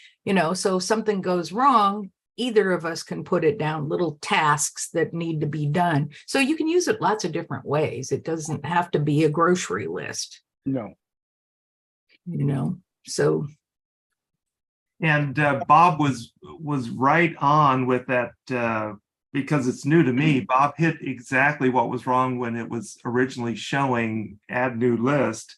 so something goes wrong, either of us can put it down, little tasks that need to be done. So you can use it lots of different ways. It doesn't have to be a grocery list,
No.
so.
And Bob was right on with that, because it's new to me. Bob hit exactly what was wrong when it was originally showing add new list.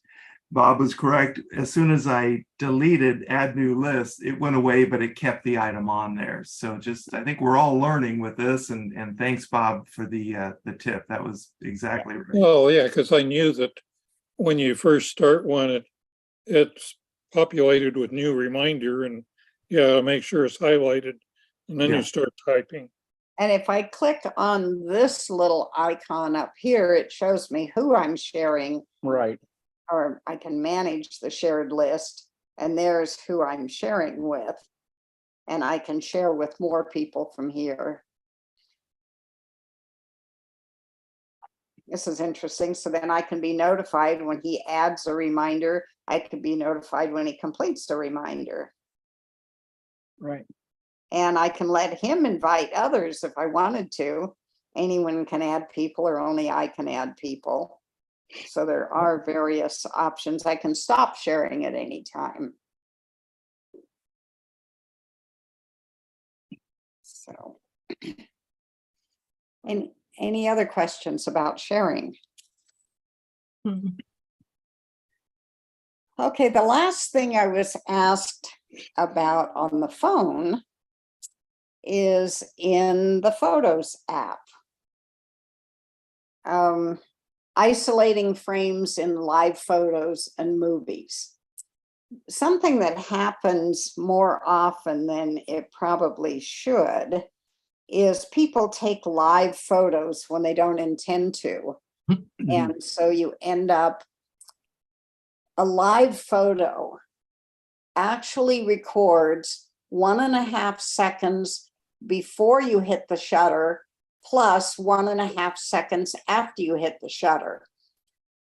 Bob was correct. As soon as I deleted add new list, it went away, but it kept the item on there. So I think we're all learning with this, and thanks, Bob, for the tip. That was exactly right.
Oh, yeah, because I knew that when you first start one, it's populated with new reminder, and make sure it's highlighted, and then
Yeah.
you start typing.
and if I click on this little icon up here, it shows me who I'm sharing,
Right.
or I can manage the shared list, and there's who I'm sharing with. And I can share with more people from here. This is interesting. So then I can be notified when he adds a reminder. I could be notified when he completes the reminder.
Right.
And I can let him invite others if I wanted to. Anyone can add people, or only I can add people. So there are various options. I can stop sharing at any time. So, and any other questions about sharing?
Mhm.
Okay, the last thing I was asked about on the phone is in the Photos app. Isolating frames in live photos and movies. Something that happens more often than it probably should is people take live photos when they don't intend to. And so you end up, a live photo actually records 1.5 seconds before you hit the shutter, plus 1.5 seconds after you hit the shutter.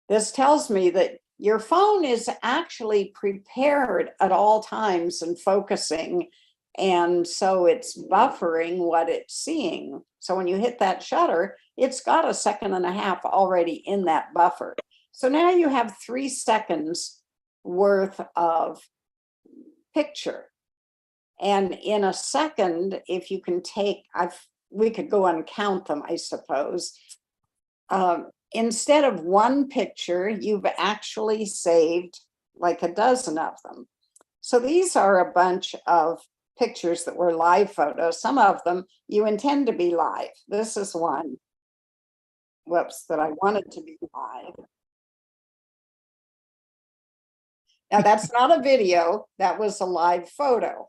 This tells me that your phone is actually prepared at all times and focusing. And so it's buffering what it's seeing. So when you hit that shutter, it's got 1.5 seconds already in that buffer. So now you have 3 seconds worth of picture. And in a second, if you can take, we could go and count them, I suppose. Instead of one picture, you've actually saved like 12 of them. So these are a bunch of pictures that were live photos. Some of them you intend to be live. This is one. whoops, that I wanted to be live. Now, that's not a video, that was a live photo.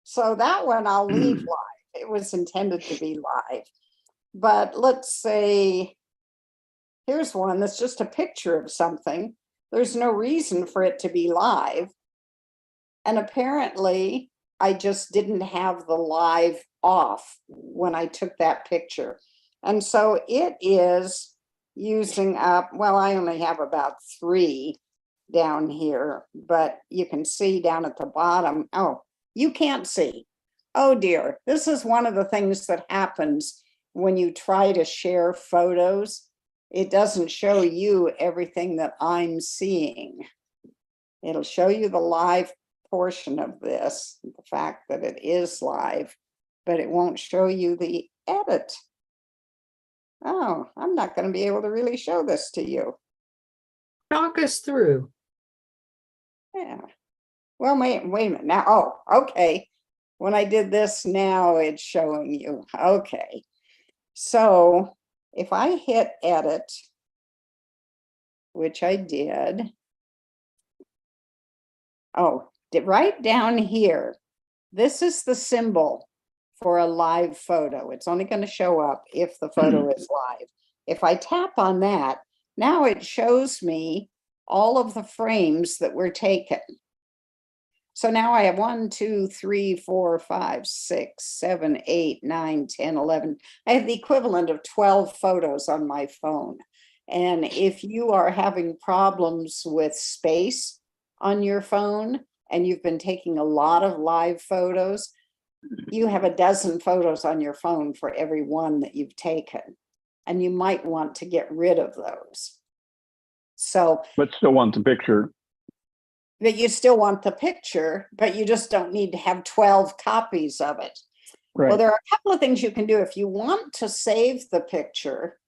So that one I'll leave live. It was intended to be live. But let's say, here's one that's just a picture of something. There's no reason for it to be live. And apparently, I just didn't have the live off when I took that picture. And so it is using up, well, I only have about 3 down here, but you can see down at the bottom. Oh, you can't see. Oh dear, this is one of the things that happens when you try to share photos. It doesn't show you everything that I'm seeing. It'll show you the live portion of this, the fact that it is live, but it won't show you the edit. Oh, I'm not going to be able to really show this to you.
Talk us through.
Yeah. Well, wait a minute now. Oh, okay. When I did this, now it's showing you. Okay. So if I hit edit, which I did. Oh, right down here. This is the symbol for a live photo. It's only going to show up if the photo is live. If I tap on that, now it shows me all of the frames that were taken. So now I have 1, 2, 3, 4, 5, 6, 7, 8, 9, 10, 11. I have the equivalent of 12 photos on my phone. And if you are having problems with space on your phone and you've been taking a lot of live photos, you have a dozen photos on your phone for every one that you've taken. And you might want to get rid of those. So,
But still want the picture.
that you still want the picture, but you just don't need to have 12 copies of it.
Right.
Well, there are a couple of things you can do. If you want to save the picture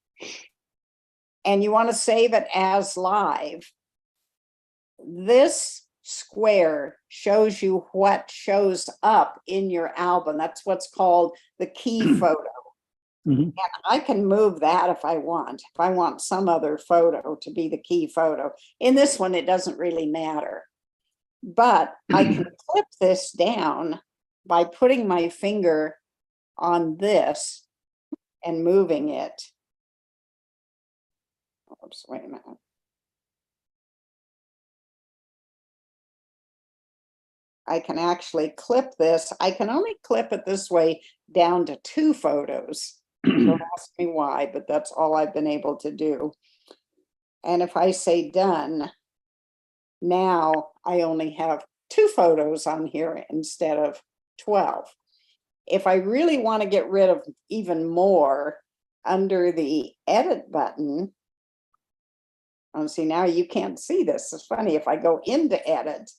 and you want to save it as live, this square shows you what shows up in your album. That's what's called the key photo.
Mhm.
And I can move that if I want. If I want some other photo to be the key photo. In this one, it doesn't really matter. But I can clip this down by putting my finger on this and moving it. Oops, wait a minute. I can actually clip this. I can only clip it this way down to 2 photos. Don't ask me why, but that's all I've been able to do. And if I say done, now I only have 2 photos on here instead of 12. If I really want to get rid of even more, under the edit button, see, now you can't see this. It's funny, if I go into edit,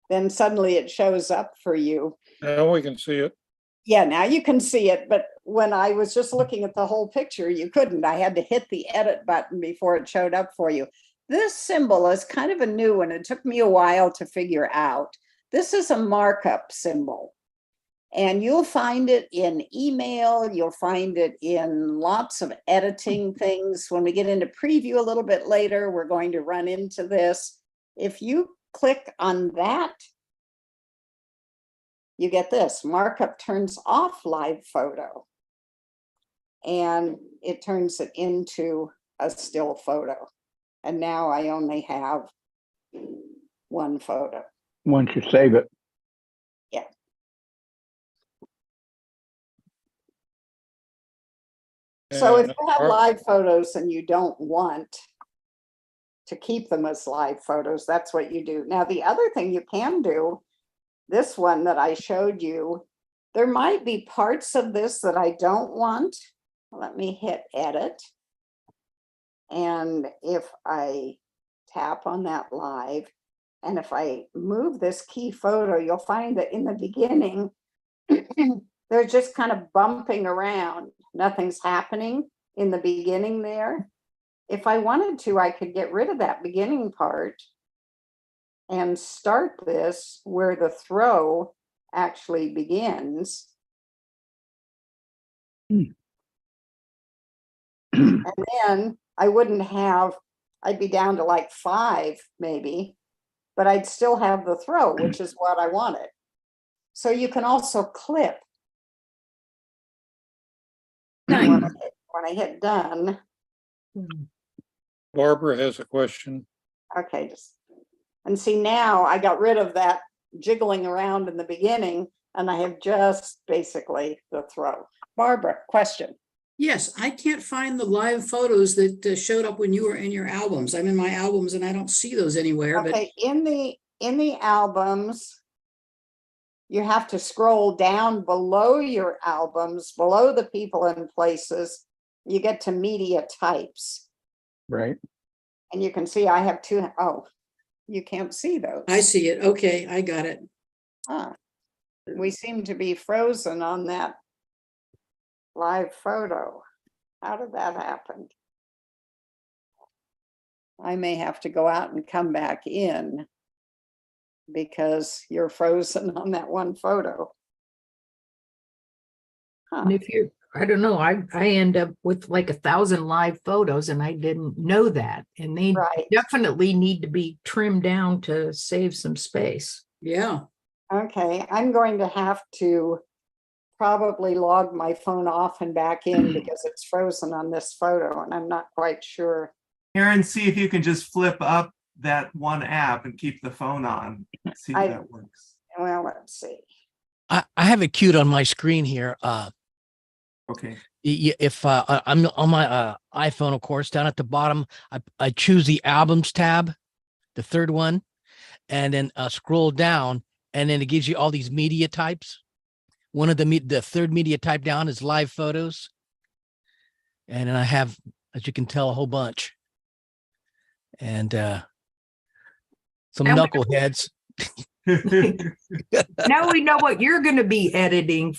then suddenly it shows up for you.
Now we can see it.
Yeah, now you can see it, but when I was just looking at the whole picture, you couldn't. I had to hit the edit button before it showed up for you. This symbol is kind of a new one. It took me a while to figure out. This is a markup symbol. And you'll find it in email. You'll find it in lots of editing things. When we get into preview a little bit later, we're going to run into this. If you click on that, you get this. Markup turns off live photo. And it turns it into a still photo. And now I only have 1 photo.
Once you save it.
Yeah. So if
And
you have live photos and you don't want to keep them as live photos, that's what you do. Now, the other thing you can do, this one that I showed you, there might be parts of this that I don't want. Let me hit edit. And if I tap on that live, and if I move this key photo, you'll find that in the beginning, they're just kind of bumping around. Nothing's happening in the beginning there. If I wanted to, I could get rid of that beginning part and start this where the throw actually begins. And then I wouldn't have, I'd be down to like 5 maybe, but I'd still have the throw, which is what I wanted. So you can also clip. And when I hit done,
Barbara has a question.
okay, and see now I got rid of that jiggling around in the beginning and I have just basically the throw. Barbara, question.
Yes, I can't find the live photos that showed up when you were in your albums. I'm in my albums and I don't see those anywhere, but
Okay, in the albums, you have to scroll down below your albums, below the people and places, you get to media types.
Right.
And you can see I have 2, oh, you can't see those.
I see it. Okay, I got it.
Ah, we seem to be frozen on that live photo. How did that happen? I may have to go out and come back in because you're frozen on that one photo.
And if you're, I don't know, I end up with like 1,000 live photos and I didn't know that. And they
Right.
definitely need to be trimmed down to save some space.
Yeah.
Okay, I'm going to have to probably log my phone off and back in because it's frozen on this photo and I'm not quite sure.
Aaron, see if you can just flip up that one app and keep the phone on. See if that works.
Well, let's see.
I have it queued on my screen here.
Okay.
If I'm on my iPhone, of course, down at the bottom, I choose the albums tab, the third one, and then scroll down, and then it gives you all these media types. One of the third media type down is live photos. And then I have, as you can tell, a whole bunch. And some knuckleheads.
Now we know what you're going to be editing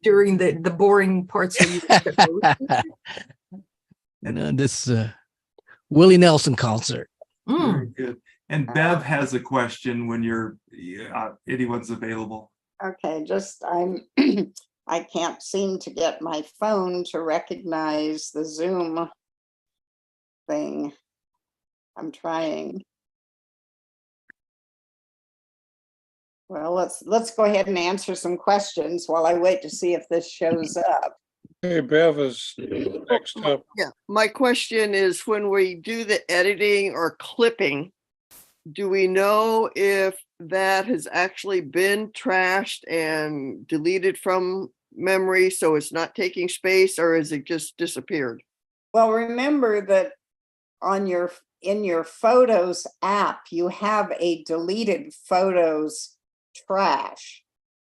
during the boring parts of your show.
And this Willie Nelson concert.
Very good. And Bev has a question when anyone's available.
Okay, just I can't seem to get my phone to recognize the Zoom thing. I'm trying. Well, let's go ahead and answer some questions while I wait to see if this shows up.
Hey, Bev is next up.
Yeah, my question is when we do the editing or clipping, do we know if that has actually been trashed and deleted from memory so it's not taking space, or is it just disappeared?
Well, remember that in your Photos app, you have a deleted photos trash.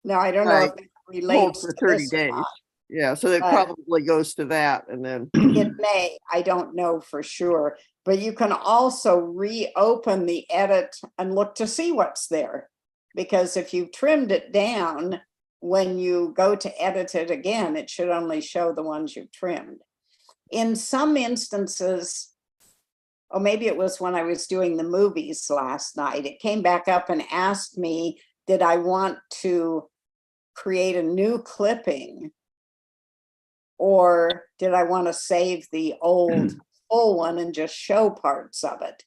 Now, I don't know if it relates
for
to
30
this or
days.
not.
Yeah, so it probably goes to that, and then
It may, I don't know for sure, but you can also reopen the edit and look to see what's there. Because if you've trimmed it down, when you go to edit it again, it should only show the ones you've trimmed. In some instances, or maybe it was when I was doing the movies last night, it came back up and asked me, did I want to create a new clipping? Or did I want to save the old full one and just show parts of it?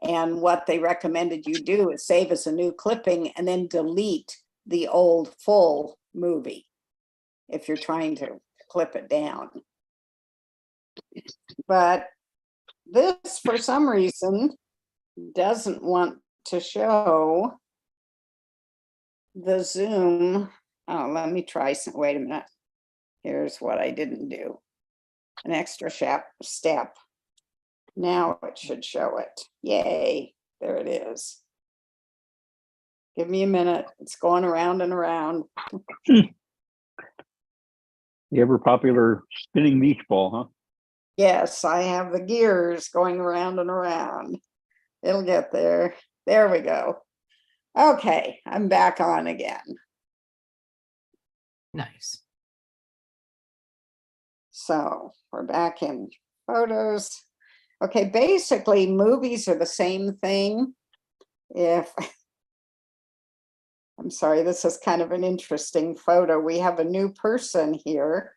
And what they recommended you do is save as a new clipping and then delete the old full movie if you're trying to clip it down. But this, for some reason, doesn't want to show the Zoom. Oh, let me try some, wait a minute. Here's what I didn't do. An extra step. Now it should show it. Yay, there it is. Give me a minute. It's going around and around.
The ever popular spinning beach ball, huh?
Yes, I have the gears going around and around. It'll get there. There we go. Okay, I'm back on again.
Nice.
So we're back in photos. Okay, basically movies are the same thing. I'm sorry, this is kind of an interesting photo. We have a new person here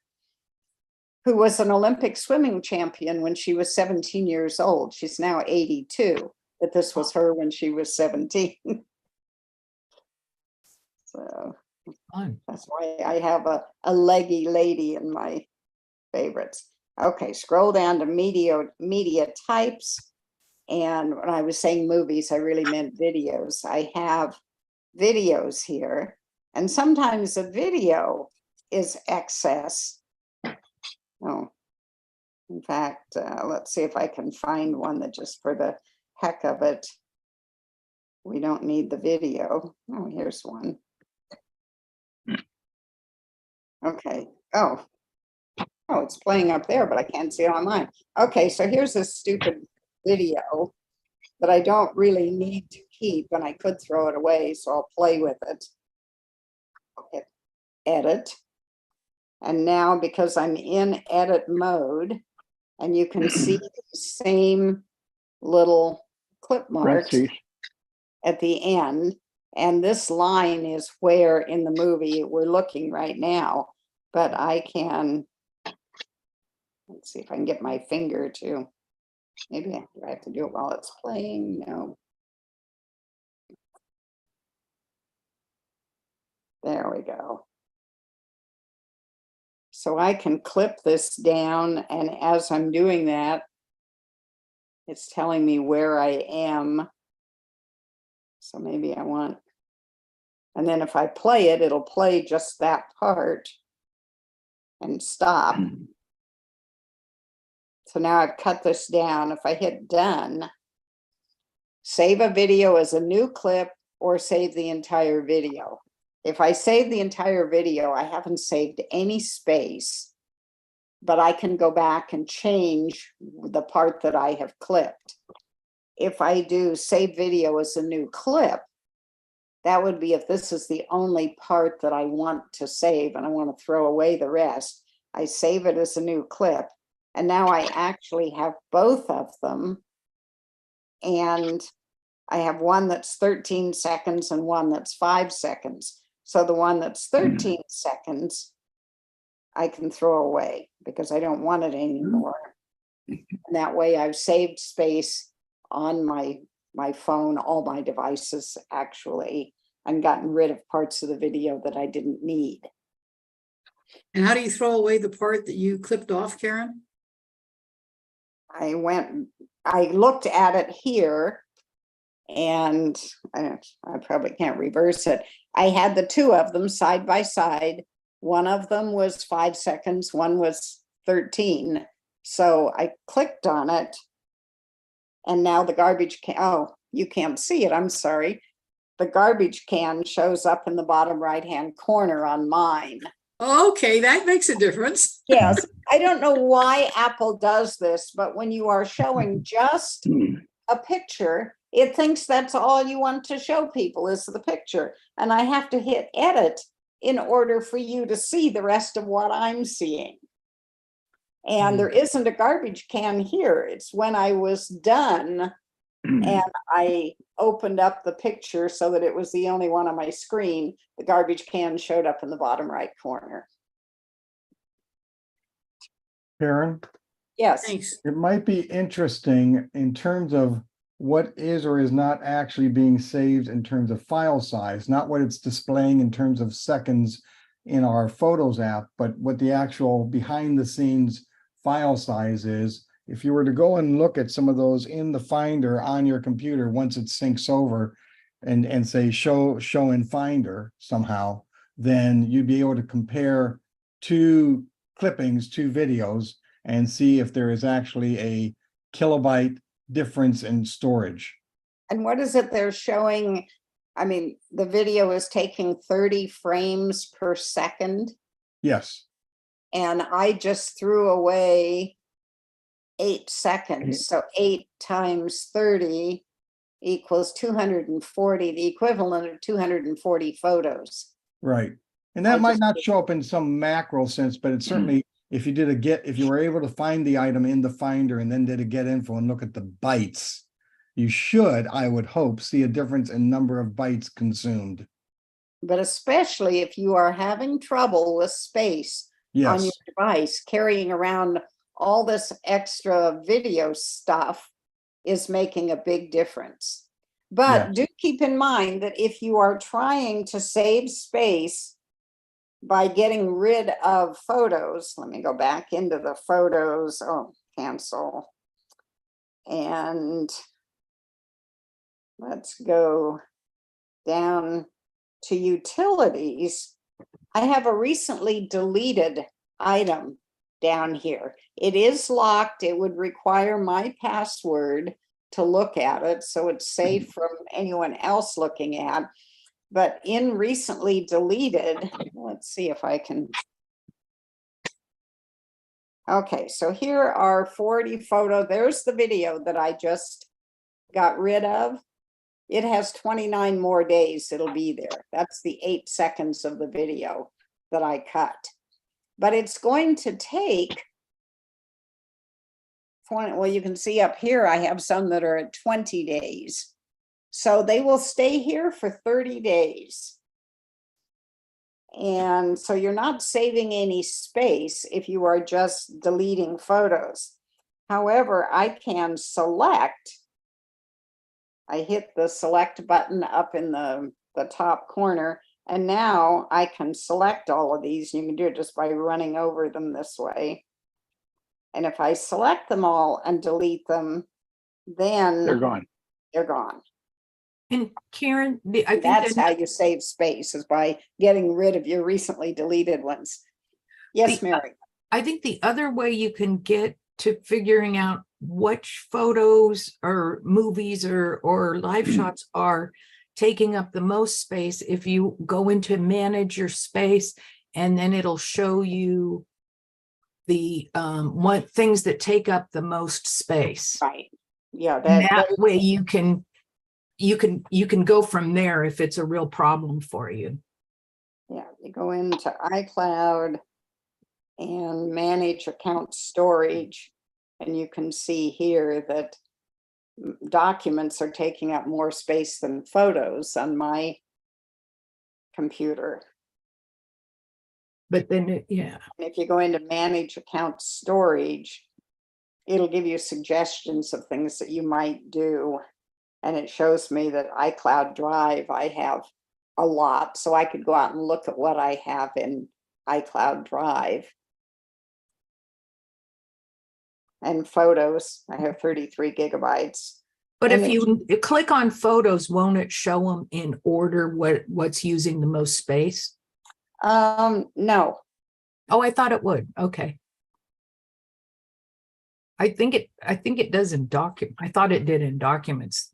who was an Olympic swimming champion when she was 17 years old. She's now 82, but this was her when she was 17. So
Fun.
that's why I have a leggy lady in my favorites. Okay, scroll down to media types. And when I was saying movies, I really meant videos. I have videos here. And sometimes a video is excess. Oh, in fact, let's see if I can find one that just for the heck of it, we don't need the video. Oh, here's one. Okay. Oh, it's playing up there, but I can't see it online. Okay, so here's a stupid video that I don't really need to keep, and I could throw it away, so I'll play with it. Okay, edit. And now, because I'm in edit mode, and you can see the same little clip marks
Parentheses.
at the end, and this line is where in the movie we're looking right now, but I can, let's see if I can get my finger to, maybe I have to do it while it's playing. No. There we go. So I can clip this down, and as I'm doing that, it's telling me where I am. So maybe I want, and then if I play it, it'll play just that part and stop. So now I've cut this down. If I hit done, save a video as a new clip or save the entire video. If I save the entire video, I haven't saved any space, but I can go back and change the part that I have clipped. If I do save video as a new clip, that would be if this is the only part that I want to save and I want to throw away the rest. I save it as a new clip, and now I actually have both of them. And I have one that's 13 seconds and one that's 5 seconds. So the one that's 13 seconds, I can throw away because I don't want it anymore. And that way I've saved space on my phone, all my devices actually, and gotten rid of parts of the video that I didn't need.
And how do you throw away the part that you clipped off, Karen?
I looked at it here, and I probably can't reverse it. I had the two of them side by side. One of them was 5 seconds, one was 13. So I clicked on it, and now the garbage can, oh, you can't see it, I'm sorry. The garbage can shows up in the bottom right-hand corner on mine.
Okay, that makes a difference.
Yes, I don't know why Apple does this, but when you are showing just a picture, it thinks that's all you want to show people is the picture. And I have to hit edit in order for you to see the rest of what I'm seeing. And there isn't a garbage can here. It's when I was done and I opened up the picture so that it was the only one on my screen, the garbage can showed up in the bottom right corner.
Karen,
Yes.
Thanks.
it might be interesting in terms of what is or is not actually being saved in terms of file size, not what it's displaying in terms of seconds in our Photos app, but what the actual behind the scenes file size is. If you were to go and look at some of those in the Finder on your computer, once it syncs over and say show in Finder somehow, then you'd be able to compare two clippings, two videos, and see if there is actually a kilobyte difference in storage.
And what is it they're showing? I mean, the video is taking 30 frames per second.
Yes.
And I just threw away 8 seconds. So 8 times 30 equals 240, the equivalent of 240 photos.
Right. And that might not show up in some macro sense, but it certainly, if you did if you were able to find the item in the Finder and then did a get info and look at the bytes, you should, I would hope, see a difference in number of bytes consumed.
But especially if you are having trouble with space on your
Yes,
device, carrying around all this extra video stuff is making a big difference. But
Yes.
do keep in mind that if you are trying to save space by getting rid of photos, let me go back into the photos, oh, cancel. And let's go down to utilities. I have a recently deleted item down here. It is locked. It would require my password to look at it, so it's safe from anyone else looking at. But in recently deleted, let's see if I can. Okay, so here are 40 photos. There's the video that I just got rid of. It has 29 more days it'll be there. That's the 8 seconds of the video that I cut. But it's going to take 20, well, you can see up here, I have some that are at 20 days. So they will stay here for 30 days. And so you're not saving any space if you are just deleting photos. However, I can select, I hit the select button up in the top corner, and now I can select all of these. You can do it just by running over them this way. And if I select them all and delete them, then
They're gone.
they're gone.
And Karen, I think
That's
that
how you save space, is by getting rid of your recently deleted ones. Yes, Mary.
I think the other way you can get to figuring out which photos or movies or live shots are taking up the most space, if you go into manage your space, and then it'll show you the what things that take up the most space.
Right. Yeah,
And that way you can go from there if it's a real problem for you.
yeah, you go into iCloud and manage account storage, and you can see here that documents are taking up more space than photos on my computer.
But then, yeah.
And if you go into manage account storage, it'll give you suggestions of things that you might do. And it shows me that iCloud Drive, I have a lot, so I could go out and look at what I have in iCloud Drive. And photos, I have 33 gigabytes.
But
And
if you click on photos, won't it show them in order what's using the most space?
No.
Oh, I thought it would. Okay. I think it does in document. I thought it did in documents.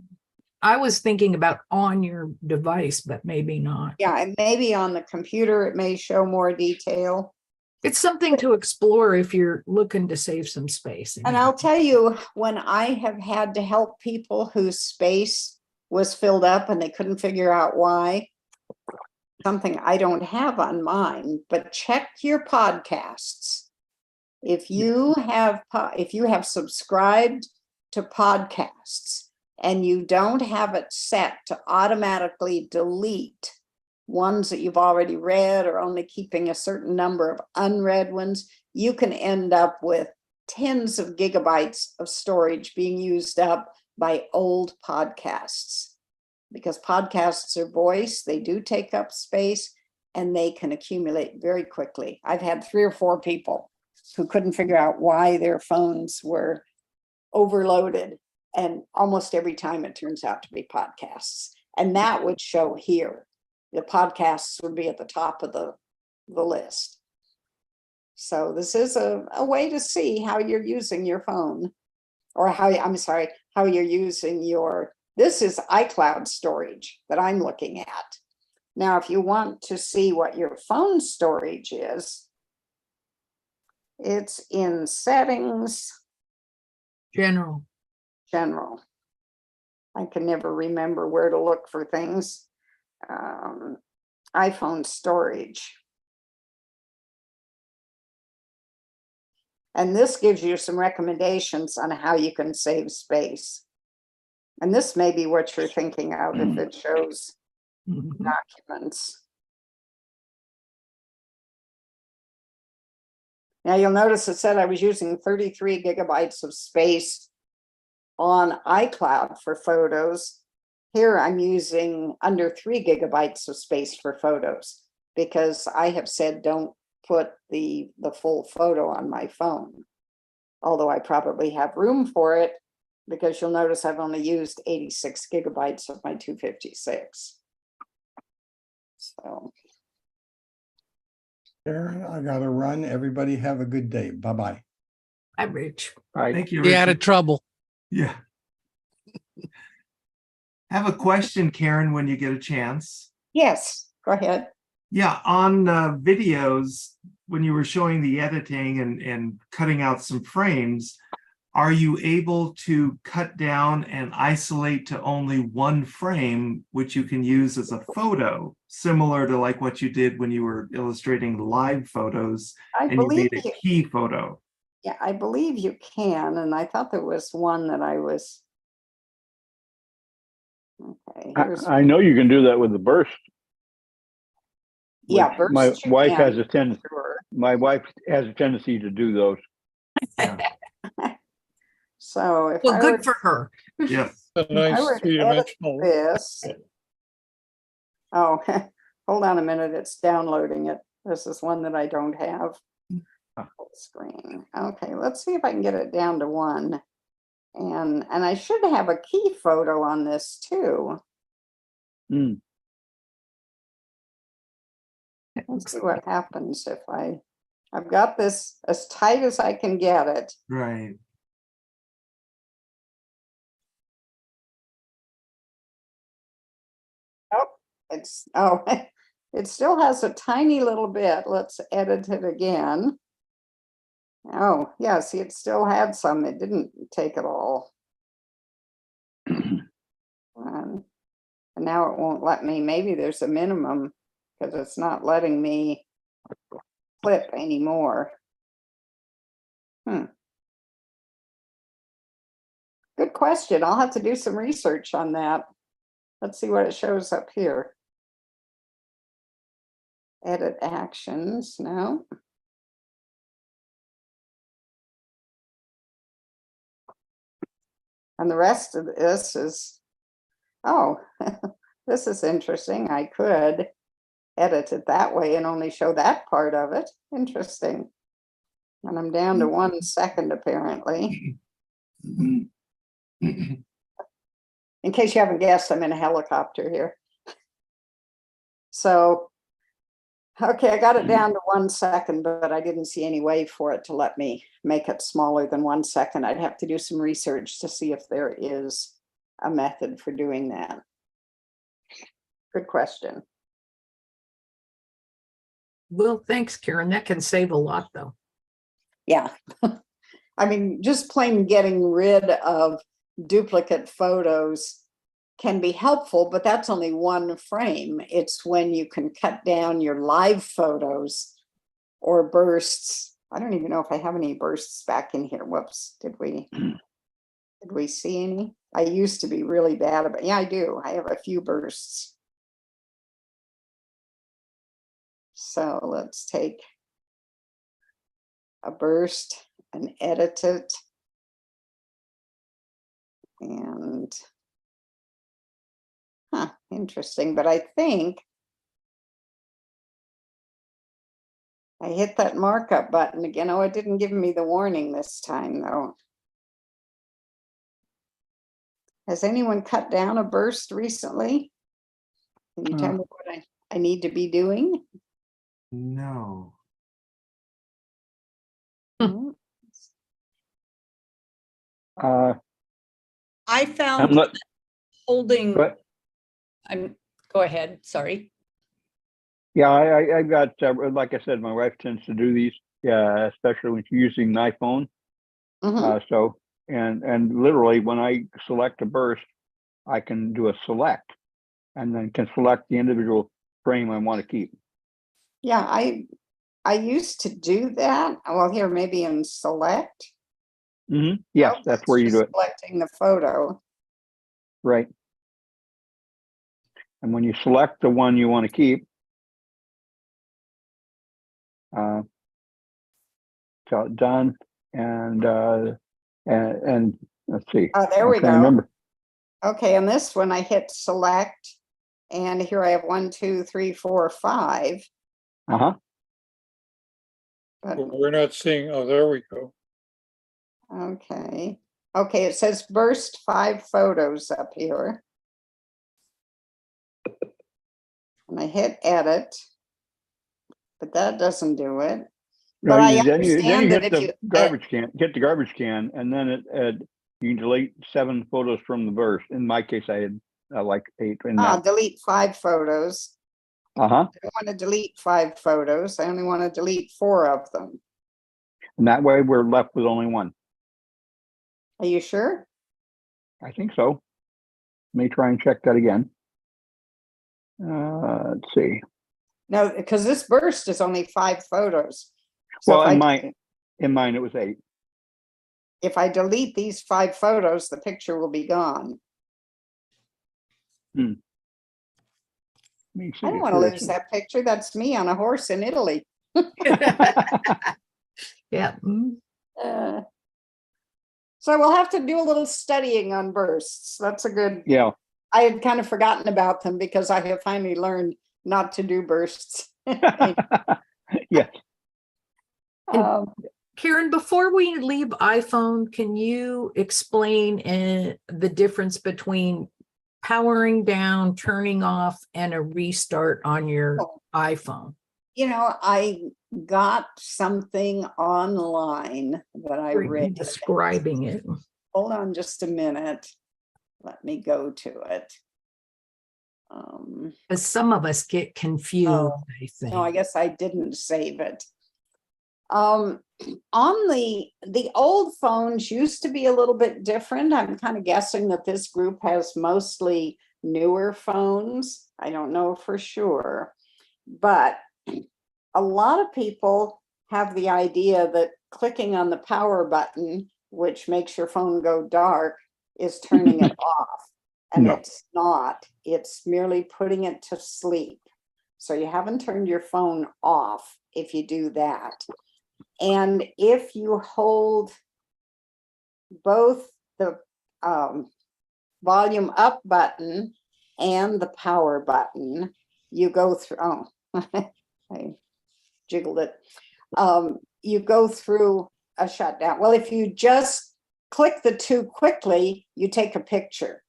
I was thinking about on your device, but maybe not.
Yeah, and maybe on the computer, it may show more detail.
It's something to explore if you're looking to save some space.
And I'll tell you, when I have had to help people whose space was filled up and they couldn't figure out why, something I don't have on mine, but check your podcasts. If you have subscribed to podcasts and you don't have it set to automatically delete ones that you've already read, or only keeping a certain number of unread ones, you can end up with tens of gigabytes of storage being used up by old podcasts. Because podcasts are voice, they do take up space, and they can accumulate very quickly. I've had 3 or 4 people who couldn't figure out why their phones were overloaded. And almost every time it turns out to be podcasts. And that would show here. The podcasts would be at the top of the list. So this is a way to see how you're using your phone, or how you're using your, this is iCloud storage that I'm looking at. Now, if you want to see what your phone storage is, it's in settings.
General.
I can never remember where to look for things. iPhone storage. And this gives you some recommendations on how you can save space. And this may be what you're thinking of if it shows documents. Now you'll notice it said I was using 33 gigabytes of space on iCloud for photos. Here I'm using under 3 gigabytes of space for photos because I have said don't put the full photo on my phone. Although I probably have room for it because you'll notice I've only used 86 gigabytes of my 256. So.
Karen, I gotta run. Everybody have a good day. Bye-bye.
Hi, Rich.
Right.
Thank you,
Stay out of
Richard.
trouble.
Yeah. Have a question, Karen, when you get a chance.
Yes, go ahead.
Yeah, on videos, when you were showing the editing and cutting out some frames, are you able to cut down and isolate to only one frame, which you can use as a photo, similar to like what you did when you were illustrating live photos
I
and you
believe
made a
you.
key photo?
Yeah, I believe you can, and I thought there was one that I was. Okay, here's,
I know you can do that with the burst.
yeah,
which my
bursts you
wife
can,
has a tendency.
sure.
My wife has a tendency to do those.
So if
Well,
I were,
good for her.
Yes.
A
if I
nice
were to edit
three-dimensional.
this. Oh, hold on a minute, it's downloading it. This is one that I don't have. Full screen. Okay, let's see if I can get it down to one. And I should have a key photo on this too.
Mm.
Let's see what happens if I've got this as tight as I can get it.
Right.
Oh, it still has a tiny little bit. Let's edit it again. Oh, yeah, see, it still had some. It didn't take it all. And now it won't let me. Maybe there's a minimum because it's not letting me clip anymore. Good question. I'll have to do some research on that. Let's see what it shows up here. Edit actions, no. And the rest of this is, oh, this is interesting. I could edit it that way and only show that part of it. Interesting. And I'm down to 1 second apparently. In case you haven't guessed, I'm in a helicopter here. So, okay, I got it down to 1 second, but I didn't see any way for it to let me make it smaller than 1 second. I'd have to do some research to see if there is a method for doing that. Good question.
Well, thanks, Karen. That can save a lot, though.
Yeah. I mean, just plain getting rid of duplicate photos can be helpful, but that's only one frame. It's when you can cut down your live photos or bursts. I don't even know if I have any bursts back in here. Whoops, did we see any? I used to be really bad about, yeah, I do. I have a few bursts. So let's take a burst and edit it. And interesting, but I think I hit that markup button again. Oh, it didn't give me the warning this time though. Has anyone cut down a burst recently? Can you tell me what I need to be doing?
No.
I
I'm
found
not,
holding,
but
go ahead, sorry.
yeah, I've got, like I said, my wife tends to do these, yeah, especially when she's using my phone. So, and literally when I select a burst, I can do a select and then can select the individual frame I want to keep.
Yeah, I used to do that. Well, here, maybe in select.
Yes,
Oh,
that's where you do
just
it.
selecting the photo.
Right. And when you select the one you want to keep, done. And let's see.
Oh, there
I'm
we
trying to
go.
remember.
Okay, on this one, I hit select, and here I have 1, 2, 3, 4, 5.
Uh-huh.
But
We're not seeing, oh, there we go.
okay, okay, it says burst 5 photos up here. And I hit edit, but that doesn't do it. But I
Then you
understand that
hit
if
the
you
garbage can, and then you can delete 7 photos from the burst. In my case, I had like 8 in that.
delete 5 photos.
Uh-huh.
I don't want to delete 5 photos. I only want to delete 4 of them.
And that way we're left with only 1.
Are you sure?
I think so. Let me try and check that again. Let's see.
No, because this burst is only 5 photos. So
Well,
if
in mine it was 8.
if I delete these 5 photos, the picture will be gone.
Let me see
I don't
if
want to
there's
lose that picture. That's me on a horse in Italy.
Yeah.
So we'll have to do a little studying on bursts. That's a good.
Yeah.
I had kind of forgotten about them because I have finally learned not to do bursts.
Yes.
Karen, before we leave iPhone, can you explain the difference between powering down, turning off, and a restart on your iPhone?
You know, I got something online that I read.
Describing it.
Hold on just a minute. Let me go to it.
As some of us get confused, I think.
No, I guess I didn't save it. On the old phones used to be a little bit different. I'm kind of guessing that this group has mostly newer phones. I don't know for sure, but a lot of people have the idea that clicking on the power button, which makes your phone go dark, is turning it off. And
No.
It's not. It's merely putting it to sleep. So you haven't turned your phone off if you do that. And if you hold both the volume up button and the power button, you go through, I jiggled it. You go through a shutdown. Well, if you just click the 2 quickly, you take a picture.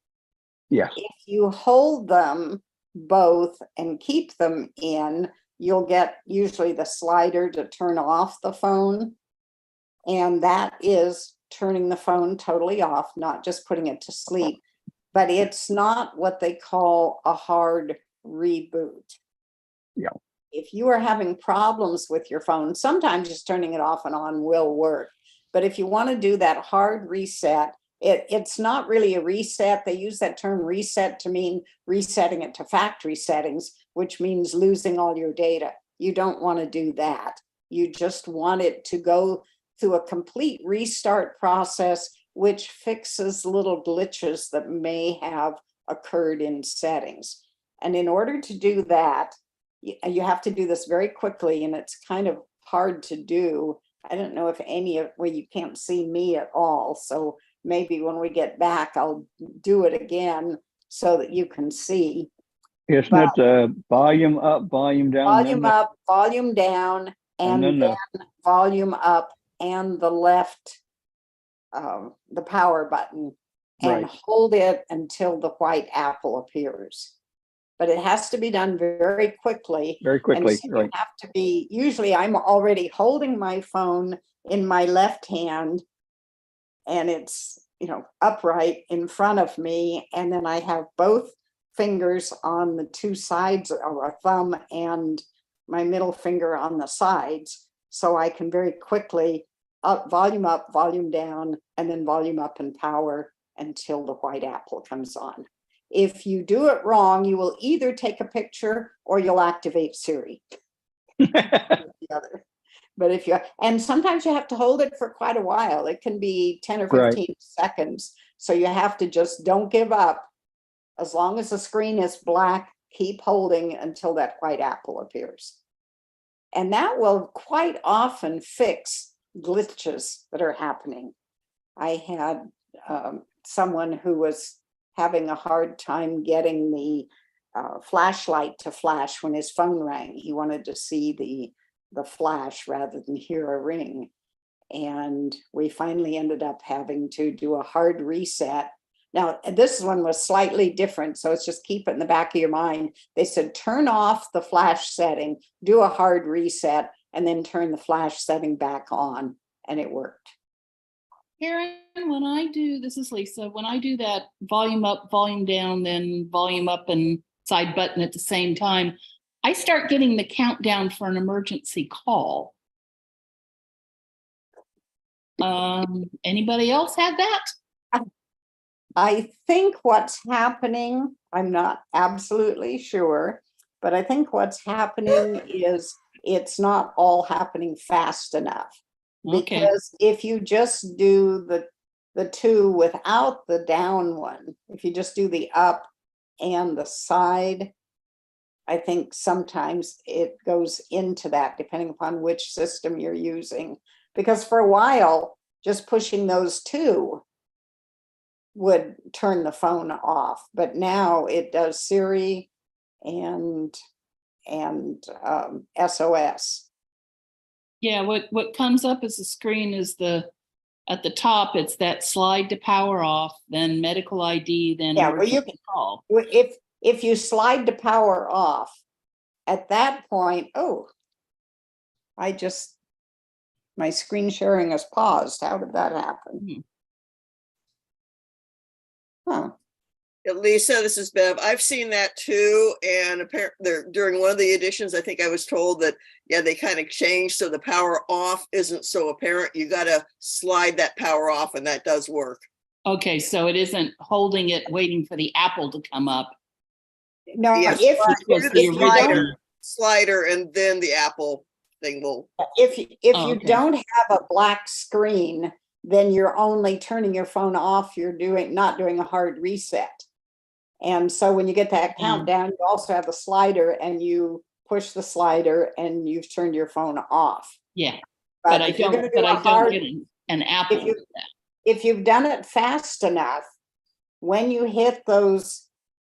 Yes.
If you hold them both and keep them in, you'll get usually the slider to turn off the phone. And that is turning the phone totally off, not just putting it to sleep. But it's not what they call a hard reboot.
Yeah.
If you are having problems with your phone, sometimes just turning it off and on will work. But if you want to do that hard reset, it's not really a reset. They use that term reset to mean resetting it to factory settings, which means losing all your data. You don't want to do that. You just want it to go through a complete restart process, which fixes little glitches that may have occurred in settings. And in order to do that, you have to do this very quickly, and it's kind of hard to do. I don't know if you can't see me at all. So maybe when we get back, I'll do it again so that you can see.
Isn't it the volume up, volume down?
Volume up, volume down, and then volume up and the left, the power button, and hold it until the white apple appears. But it has to be done very quickly.
Very quickly,
and so you have to be, usually I'm already holding my phone in my left hand, and it's, upright in front of me. And then I have both fingers on the 2 sides, or a thumb and my middle finger on the sides. So I can very quickly up, volume down, and then volume up and power until the white apple comes on. If you do it wrong, you will either take a picture or you'll activate Siri. But if and sometimes you have to hold it for quite a while. It can be 10 or 15 seconds. So you have to just don't give up. As long as the screen is black, keep holding until that white apple appears. And that will quite often fix glitches that are happening. I had someone who was having a hard time getting the flashlight to flash when his phone rang. He wanted to see the flash rather than hear a ring. And we finally ended up having to do a hard reset. Now, this one was slightly different, so it's just keep it in the back of your mind. They said, turn off the flash setting, do a hard reset, and then turn the flash setting back on, and it worked.
Karen, when I do, this is Lisa, when I do that volume up, volume down, then volume up and side button at the same time, I start getting the countdown for an emergency call. Anybody else had that?
I think what's happening, I'm not absolutely sure, but I think what's happening is it's not all happening fast enough.
Okay.
Because if you just do the two without the down one, if you just do the up and the side, I think sometimes it goes into that depending upon which system you're using. Because for a while, just pushing those two would turn the phone off, but now it does Siri and SOS.
Yeah, what comes up as a screen is at the top, it's that slide to power off, then medical ID, then
Yeah, well, you
emergency call.
if you slide to power off, at that point, oh, my screen sharing has paused. How did that happen? Huh.
Lisa, this is Bev. I've seen that too. And apparently during one of the editions, I think I was told that, yeah, they kind of changed. So the power off isn't so apparent. You got to slide that power off and that does work.
Okay, so it isn't holding it, waiting for the Apple to come up.
No,
Yes,
if
the slider and then the Apple thing will.
If
Oh,
you
okay.
don't have a black screen, then you're only turning your phone off. You're not doing a hard reset. And so when you get that countdown, you also have the slider and you push the slider and you've turned your phone off.
Yeah, but I
if you're
don't,
gonna
but
do a
I don't
hard-
get an Apple with that.
If you've done it fast enough, when you hit those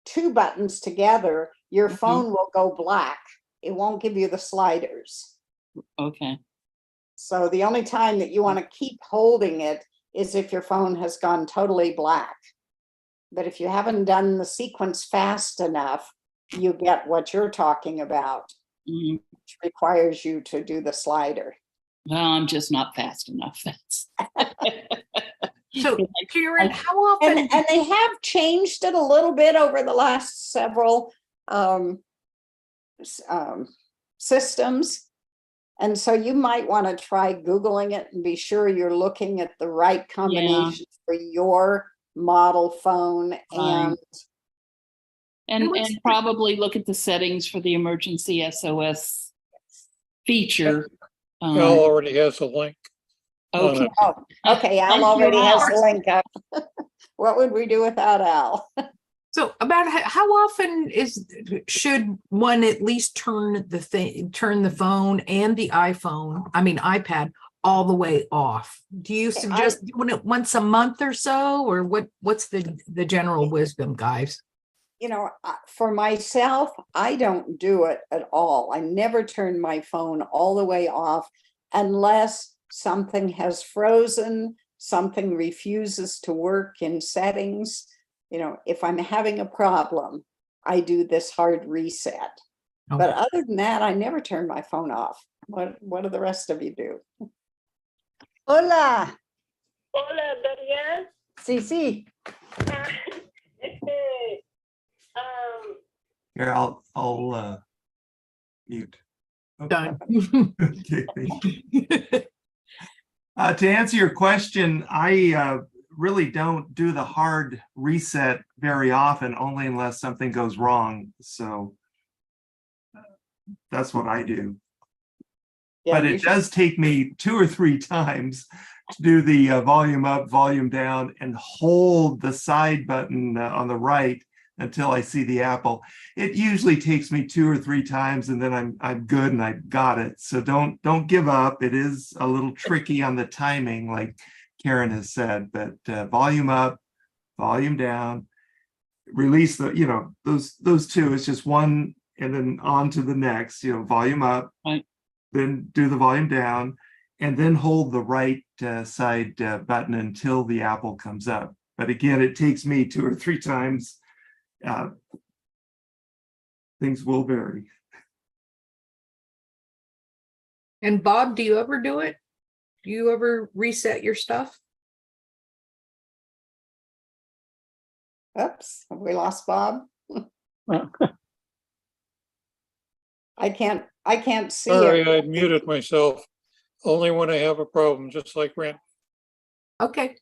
two buttons together, your phone will go black. It won't give you the sliders.
Okay.
So the only time that you want to keep holding it is if your phone has gone totally black. But if you haven't done the sequence fast enough, you get what you're talking about, which requires you to do the slider.
Well, I'm just not fast enough. That's
So, Karen, how often?
And they have changed it a little bit over the last several systems. And so you might want to try Googling it and be sure you're looking at the right combination for your model phone and
probably look at the settings for the emergency SOS feature.
Al already has a link.
Okay.
Okay, Al already has the link up. What would we do without Al?
So about how often should one at least turn the phone and the iPad all the way off? Do you suggest doing it once a month or so, or what's the general wisdom, guys?
You know, for myself, I don't do it at all. I never turn my phone all the way off unless something has frozen, something refuses to work in settings. You know, if I'm having a problem, I do this hard reset. Okay. But other than that, I never turn my phone off. What do the rest of you do? Hola.
Hola, Dorian.
Sí, sí.
Here, I'll mute. Okay.
Done.
Okay, thank you. To answer your question, I really don't do the hard reset very often, only unless something goes wrong. So that's what I do. Yeah, but it does take me 2 or 3 times to do the volume up, volume down, and hold the side button on the right until I see the apple. It usually takes me 2 or 3 times and then I'm good and I got it. So don't give up. It is a little tricky on the timing, like Karen has said, but volume up, volume down, release the, those two. It's just one and then on to the next, volume up,
Right.
then do the volume down, and then hold the right side button until the apple comes up. But again, it takes me 2 or 3 times. Things will vary.
And Bob, do you ever do it? Do you ever reset your stuff?
Oops, have we lost Bob? I can't see
Sorry,
it.
I muted myself. Only when I have a problem, just like Rand.
Okay.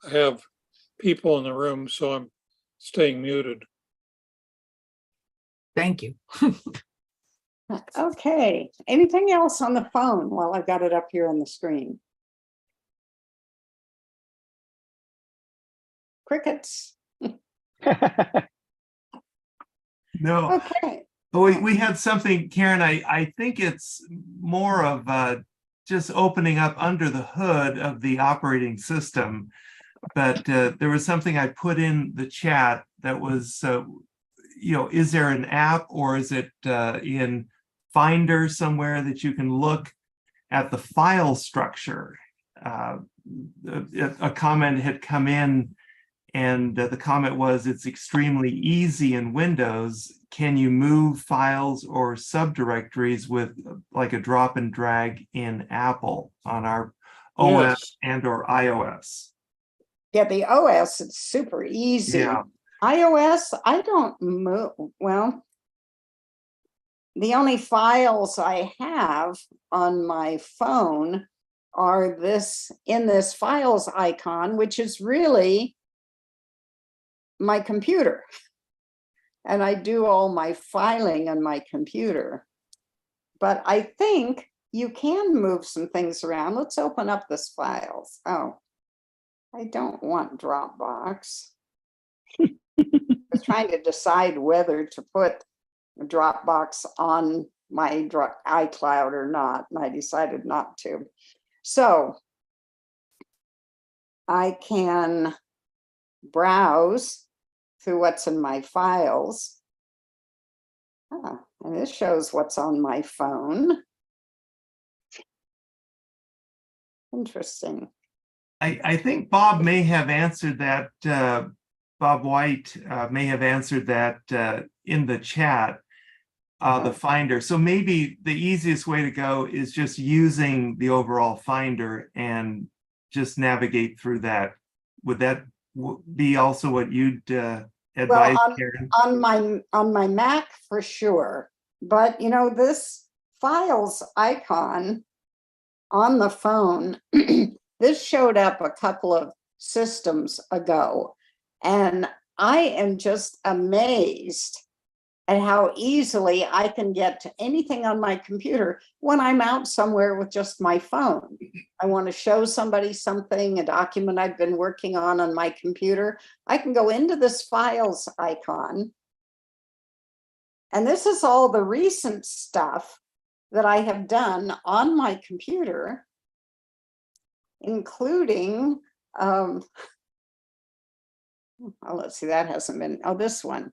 I have people in the room, so I'm staying muted.
Thank you.
Okay, anything else on the phone while I've got it up here on the screen? Crickets.
No.
Okay.
Oh, we had something, Karen. I think it's more of just opening up under the hood of the operating system. But there was something I put in the chat that was, is there an app or is it in Finder somewhere that you can look at the file structure? A comment had come in and the comment was, it's extremely easy in Windows. Can you move files or subdirectories with like a drop and drag in Apple on our OS and or iOS?
Yeah, the OS, it's super easy.
Yeah.
iOS, I don't move. Well, the only files I have on my phone are in this files icon, which is really my computer. And I do all my filing on my computer. But I think you can move some things around. Let's open up this files. Oh, I don't want Dropbox. I was trying to decide whether to put Dropbox on my iCloud or not, and I decided not to. So I can browse through what's in my files. And this shows what's on my phone. Interesting.
I think Bob may have answered that. Bob White may have answered that in the chat, the Finder. So maybe the easiest way to go is just using the overall Finder and just navigate through that. Would that be also what you'd advise,
well,
Karen?
on my Mac for sure. But this files icon on the phone, this showed up a couple of systems ago, and I am just amazed at how easily I can get to anything on my computer when I'm out somewhere with just my phone. I want to show somebody something, a document I've been working on my computer. I can go into this files icon. And this is all the recent stuff that I have done on my computer, including, let's see, that hasn't been, this one.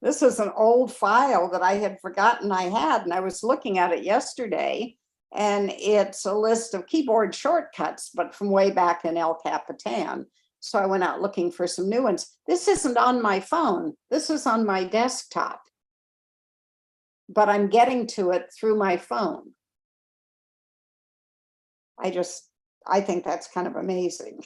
This is an old file that I had forgotten I had, and I was looking at it yesterday, and it's a list of keyboard shortcuts, but from way back in El Capitan. So I went out looking for some new ones. This isn't on my phone. This is on my desktop, but I'm getting to it through my phone. I think that's kind of amazing.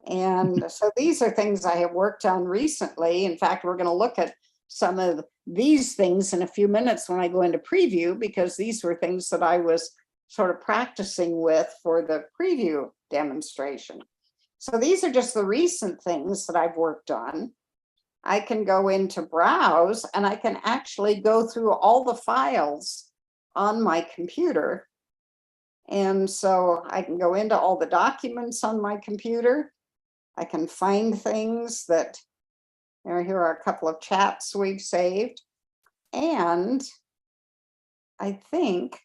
And so these are things I have worked on recently. In fact, we're going to look at some of these things in a few minutes when I go into preview, because these were things that I was sort of practicing with for the preview demonstration. So these are just the recent things that I've worked on. I can go into browse and I can actually go through all the files on my computer. And so I can go into all the documents on my computer. I can find things that, here are a couple of chats we've saved. And I think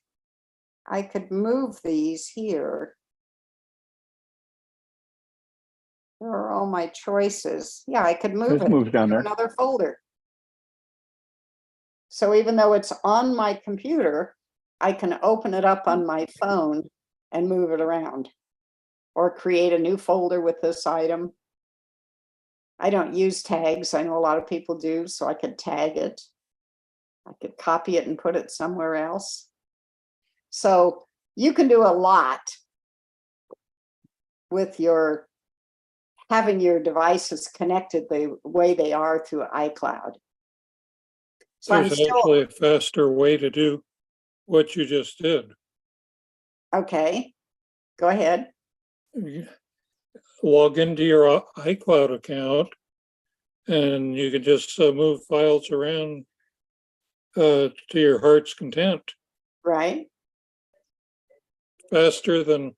I could move these here. There are all my choices. Yeah, I could move
Just
it
moves down
to
there.
another folder. So even though it's on my computer, I can open it up on my phone and move it around or create a new folder with this item. I don't use tags. I know a lot of people do, so I could tag it. I could copy it and put it somewhere else. So you can do a lot with your having your devices connected the way they are through iCloud. So I'm
There's
still,
actually a faster way to do what you just did.
okay, go ahead.
You log into your iCloud account and you can just move files around to your heart's content
Right.
faster than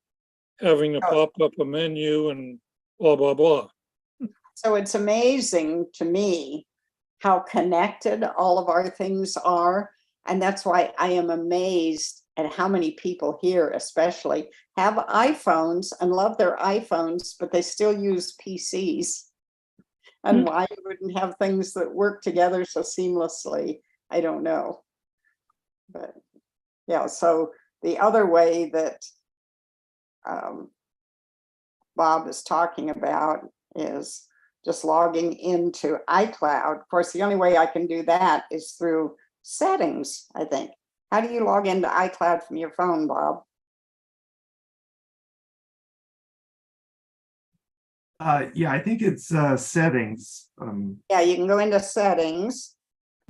having to
Oh.
pop up a menu and blah, blah, blah.
So it's amazing to me how connected all of our things are. And that's why I am amazed at how many people here, especially, have iPhones and love their iPhones, but they still use PCs. And why you wouldn't have things that work together so seamlessly, I don't know. But yeah, so the other way that Bob is talking about is just logging into iCloud. Of course, the only way I can do that is through settings, I think. How do you log into iCloud from your phone, Bob?
Yeah, I think it's settings.
Yeah, you can go into settings,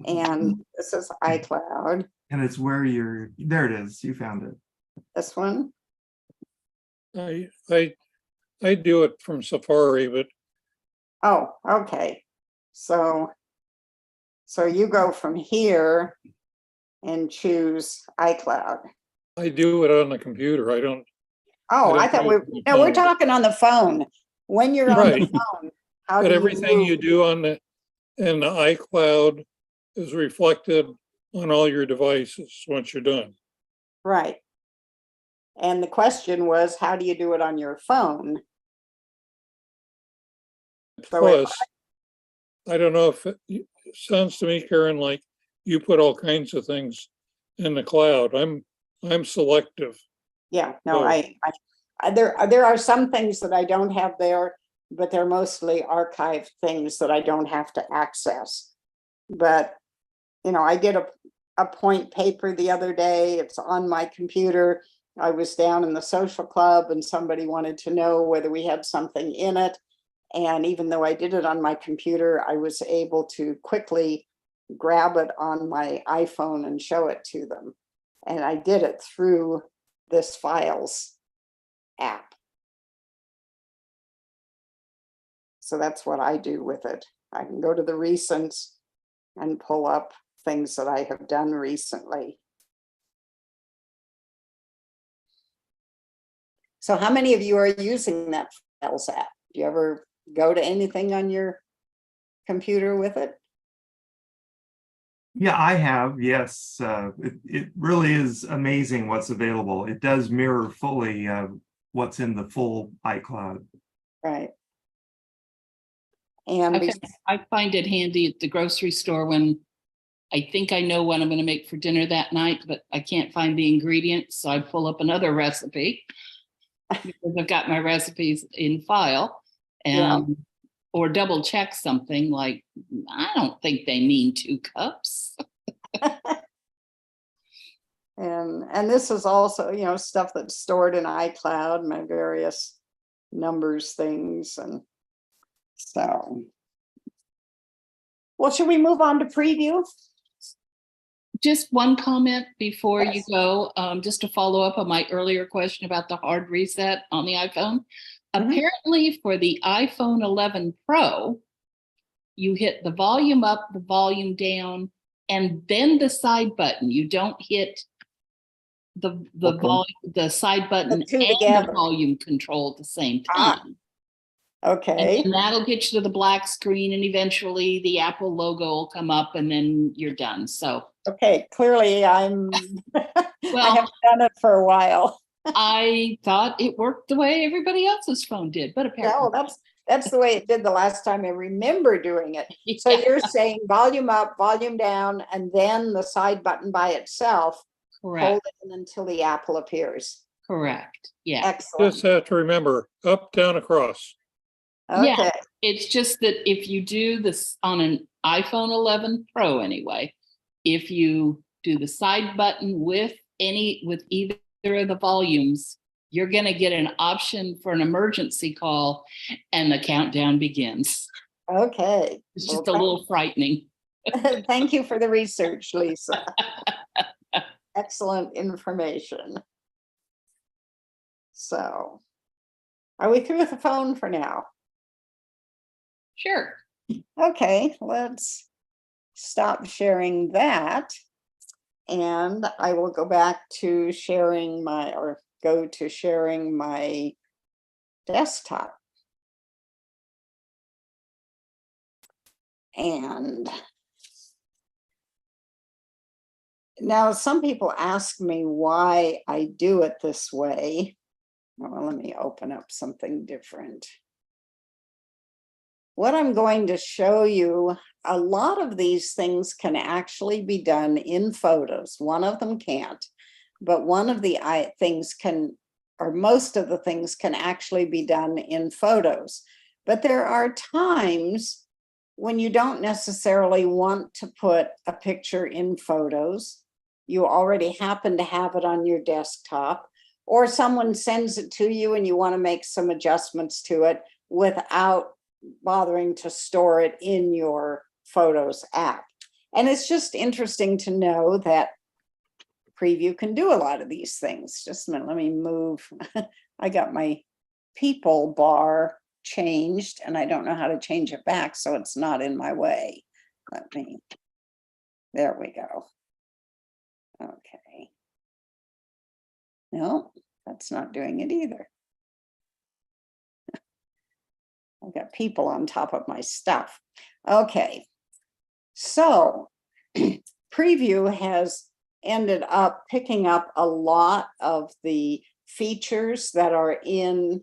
and this is iCloud.
And it's where you're, there it is, you found it.
This one.
I do it from Safari, but
Oh, okay. So you go from here and choose iCloud.
I do it on the computer. I don't.
Oh, I
don't
thought
do
we,
it on the
no, we're
phone.
talking on the phone. When you're on the
Right.
phone, how
But
do you
everything
move?
you do on the in the iCloud is reflected on all your devices once you're done.
Right. And the question was, how do you do it on your phone? So if
Plus, I don't know if it sounds to me, Karen, like you put all kinds of things in the cloud. I'm selective.
Yeah, no,
Oh.
there are some things that I don't have there, but they're mostly archived things that I don't have to access. But, I did a point paper the other day. It's on my computer. I was down in the social club and somebody wanted to know whether we had something in it. And even though I did it on my computer, I was able to quickly grab it on my iPhone and show it to them. And I did it through this Files app. So that's what I do with it. I can go to the recents and pull up things that I have done recently. So how many of you are using that Files app? Do you ever go to anything on your computer with it?
Yeah, I have, yes. It really is amazing what's available. It does mirror fully what's in the full iCloud.
Right. And
I find it handy at the grocery store when I think I know what I'm going to make for dinner that night, but I can't find the ingredients. So I pull up another recipe because I've got my recipes in file and or double check something like, I don't think they mean 2 cups.
and this is also, stuff that's stored in iCloud, my various numbers things. And so, well, should we move on to preview?
Just one comment before you
Yes.
go, just to follow up on my earlier question about the hard reset on the iPhone. Apparently for the iPhone 11 Pro, you hit the volume up, the volume down, and then the side button. You don't hit the volume, the side button
The two
and
together.
the volume control at the same time.
Okay,
And that'll get you to the black screen, and eventually the Apple logo will come up, and then you're done. So,
okay, clearly I
well,
haven't done it for a while.
I thought it worked the way everybody else's phone did, but apparently.
No, that's the way it did the last time I remember doing it. So
Yeah.
you're saying volume up, volume down, and then the side button by itself. Hold
Correct,
it in until the apple appears.
correct. Yeah.
Excellent.
Just have to remember, up, down, across.
Yeah.
Okay,
It's just that if you do this on an iPhone 11 Pro anyway, if you do the side button with either of the volumes, you're going to get an option for an emergency call and the countdown begins.
okay.
It's just
Well,
a little frightening.
thank you for the research, Lisa. Excellent information. So, are we through with the phone for now?
Sure.
Okay, let's stop sharing that. And I will go back to sharing go to sharing my desktop. And now some people ask me why I do it this way. Well, let me open up something different. What I'm going to show you, a lot of these things can actually be done in photos. One of them can't, but one of the things can, or most of the things can actually be done in photos. But there are times when you don't necessarily want to put a picture in photos. You already happen to have it on your desktop, or someone sends it to you and you want to make some adjustments to it without bothering to store it in your Photos app. And it's just interesting to know that Preview can do a lot of these things. Just a minute, let me move. I got my people bar changed and I don't know how to change it back so it's not in my way. There we go. Okay. No, that's not doing it either. I've got people on top of my stuff. Okay, so Preview has ended up picking up a lot of the features that are in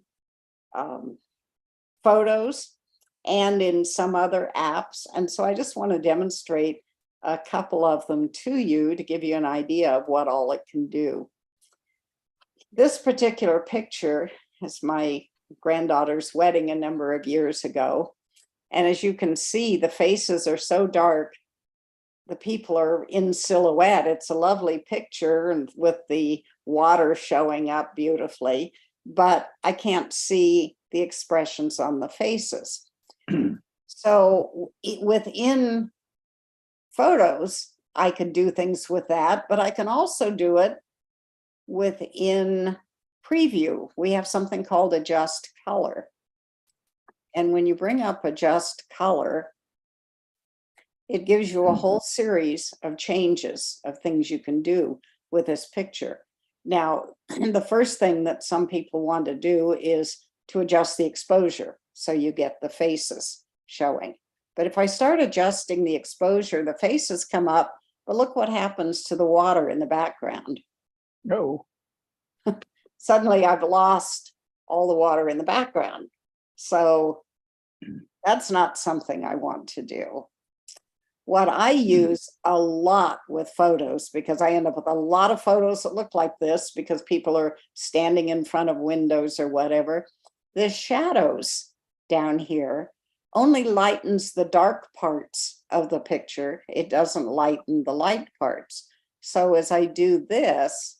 Photos and in some other apps. And so I just want to demonstrate a couple of them to you to give you an idea of what all it can do. This particular picture is my granddaughter's wedding a number of years ago. And as you can see, the faces are so dark. The people are in silhouette. It's a lovely picture and with the water showing up beautifully, but I can't see the expressions on the faces. So within Photos, I could do things with that, but I can also do it within Preview. We have something called Adjust Color. And when you bring up Adjust Color, it gives you a whole series of changes of things you can do with this picture. Now, the first thing that some people want to do is to adjust the exposure so you get the faces showing. But if I start adjusting the exposure, the faces come up, but look what happens to the water in the background.
No.
Suddenly I've lost all the water in the background. So that's not something I want to do. What I use a lot with photos, because I end up with a lot of photos that look like this because people are standing in front of windows or whatever, the shadows down here only lightens the dark parts of the picture. It doesn't lighten the light parts. So as I do this,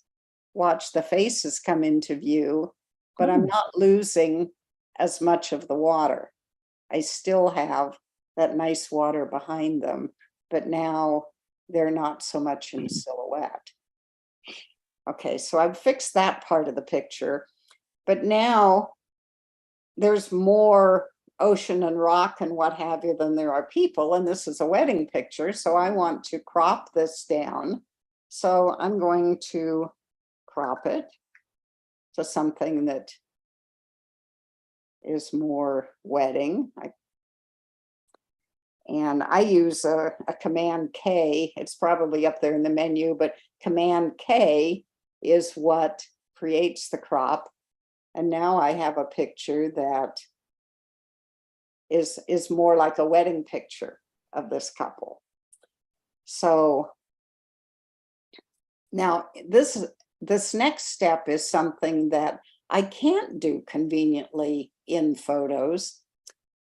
watch the faces come into view, but I'm not losing as much of the water. I still have that nice water behind them, but now they're not so much in silhouette. Okay, so I've fixed that part of the picture, but now there's more ocean and rock and what have you than there are people, and this is a wedding picture, so I want to crop this down. So I'm going to crop it to something that is more wedding. And I use a Command K. It's probably up there in the menu, but Command K is what creates the crop. And now I have a picture that is more like a wedding picture of this couple. So now this next step is something that I can't do conveniently in photos.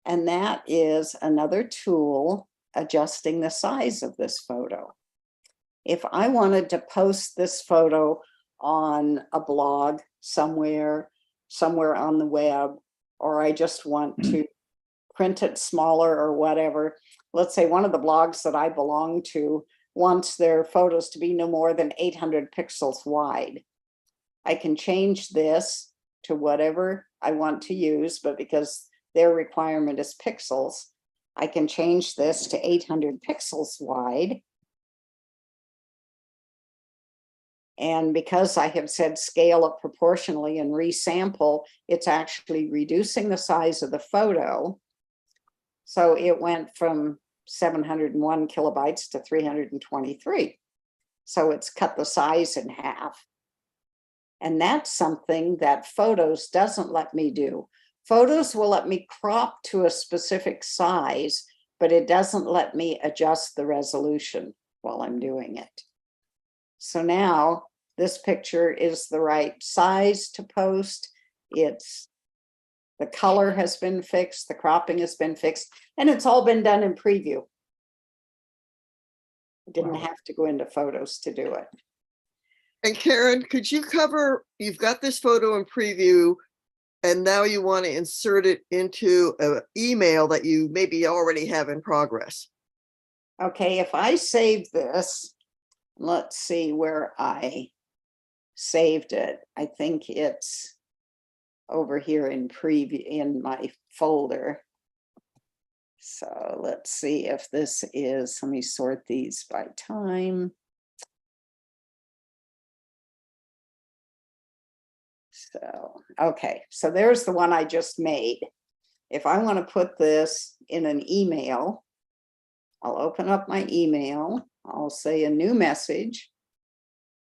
And that is another tool adjusting the size of this photo. If I wanted to post this photo on a blog somewhere on the web, or I just want to print it smaller or whatever, let's say one of the blogs that I belong to wants their photos to be no more than 800 pixels wide. I can change this to whatever I want to use, but because their requirement is pixels, I can change this to 800 pixels wide. And because I have said scale it proportionally and resample, it's actually reducing the size of the photo. So it went from 701 kilobytes to 323. So it's cut the size in half. And that's something that Photos doesn't let me do. Photos will let me crop to a specific size, but it doesn't let me adjust the resolution while I'm doing it. So now this picture is the right size to post. The color has been fixed, the cropping has been fixed, and it's all been done in preview. I didn't have to go into Photos to do it.
And Karen, could you cover, you've got this photo in preview, and now you want to insert it into an email that you maybe already have in progress.
Okay, if I save this, let's see where I saved it. I think it's over here in preview in my folder. So let's see if this is, let me sort these by time. So, okay, so there's the one I just made. If I want to put this in an email, I'll open up my email. I'll say a new message,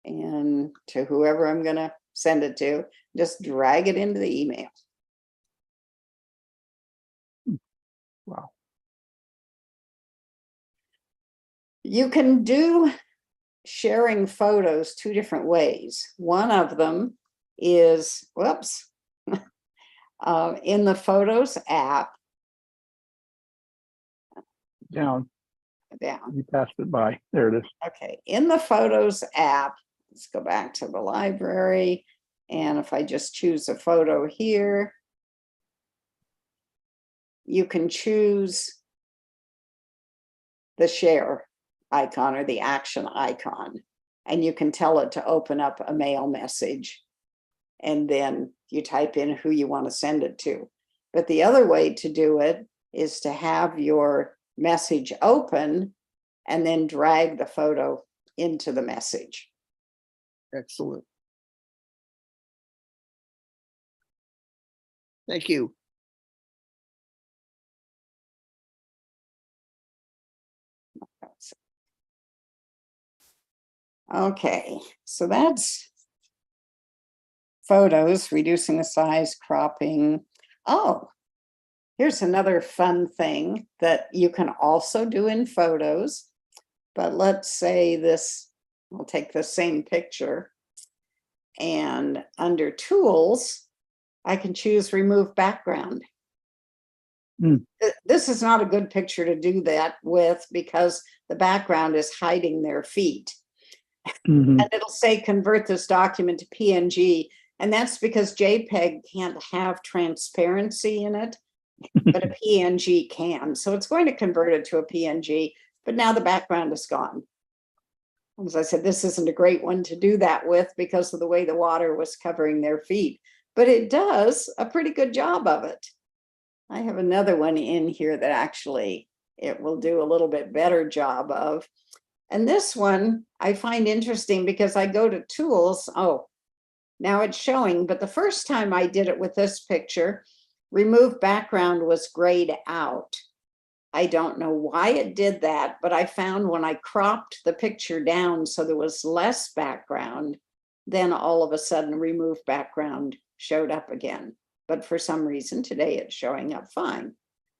and to whoever I'm going to send it to, just drag it into the email.
Wow.
You can do sharing photos two different ways. One of them is, whoops, in the Photos app.
Down.
Down.
You passed it by. There it is.
Okay, in the Photos app, let's go back to the library. And if I just choose a photo here, you can choose the share icon or the action icon, and you can tell it to open up a mail message. And then you type in who you want to send it to. But the other way to do it is to have your message open and then drag the photo into the message.
Excellent. Thank you.
Okay, so that's Photos, reducing the size, cropping. Oh, here's another fun thing that you can also do in Photos. But let's say this, I'll take the same picture, and under Tools, I can choose Remove Background. This is not a good picture to do that with because the background is hiding their feet. And it'll say convert this document to PNG. And that's because JPEG can't have transparency in it, but a PNG can. So it's going to convert it to a PNG, but now the background is gone. As I said, this isn't a great one to do that with because of the way the water was covering their feet, but it does a pretty good job of it. I have another one in here that actually it will do a little bit better job of. And this one I find interesting because I go to Tools. Oh, now it's showing, but the first time I did it with this picture, remove background was grayed out. I don't know why it did that, but I found when I cropped the picture down so there was less background, then all of a sudden remove background showed up again. But for some reason today it's showing up fine.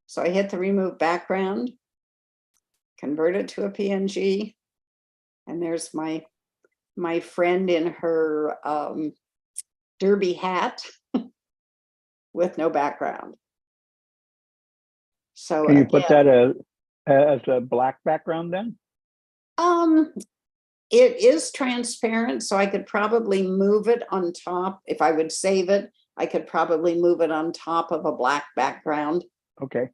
So I hit the remove background, convert it to a PNG, and there's my friend in her derby hat with no background. So
Can you put
again,
that as a black background then?
it is transparent, so I could probably move it on top. If I would save it, I could probably move it on top of a black background
Okay.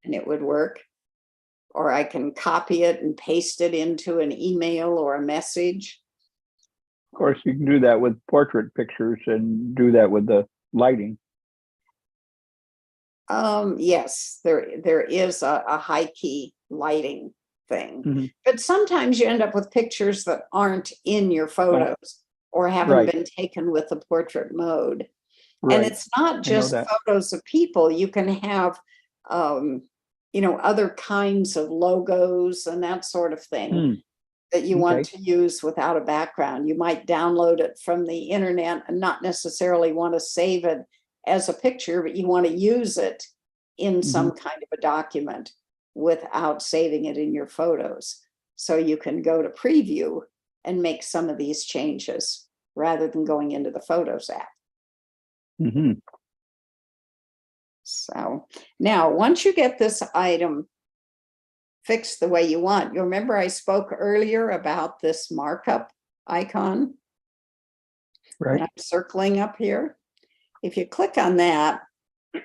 and it would work. Or I can copy it and paste it into an email or a message.
Of course, you can do that with portrait pictures and do that with the lighting.
Yes, there is a high key lighting thing,
Mhm.
but sometimes you end up with pictures that aren't in your photos or haven't
Right.
been taken with the portrait mode.
Right.
And it's not just
that.
photos of people. You can have, other kinds of logos and that sort of thing that you want
Okay.
to use without a background. You might download it from the internet and not necessarily want to save it as a picture, but you want to use it in some kind of a document without saving it in your photos. So you can go to preview and make some of these changes rather than going into the Photos app.
Mm-hmm.
So now, once you get this item fixed the way you want, you remember I spoke earlier about this markup icon
Right.
that I'm circling up here. If you click on that,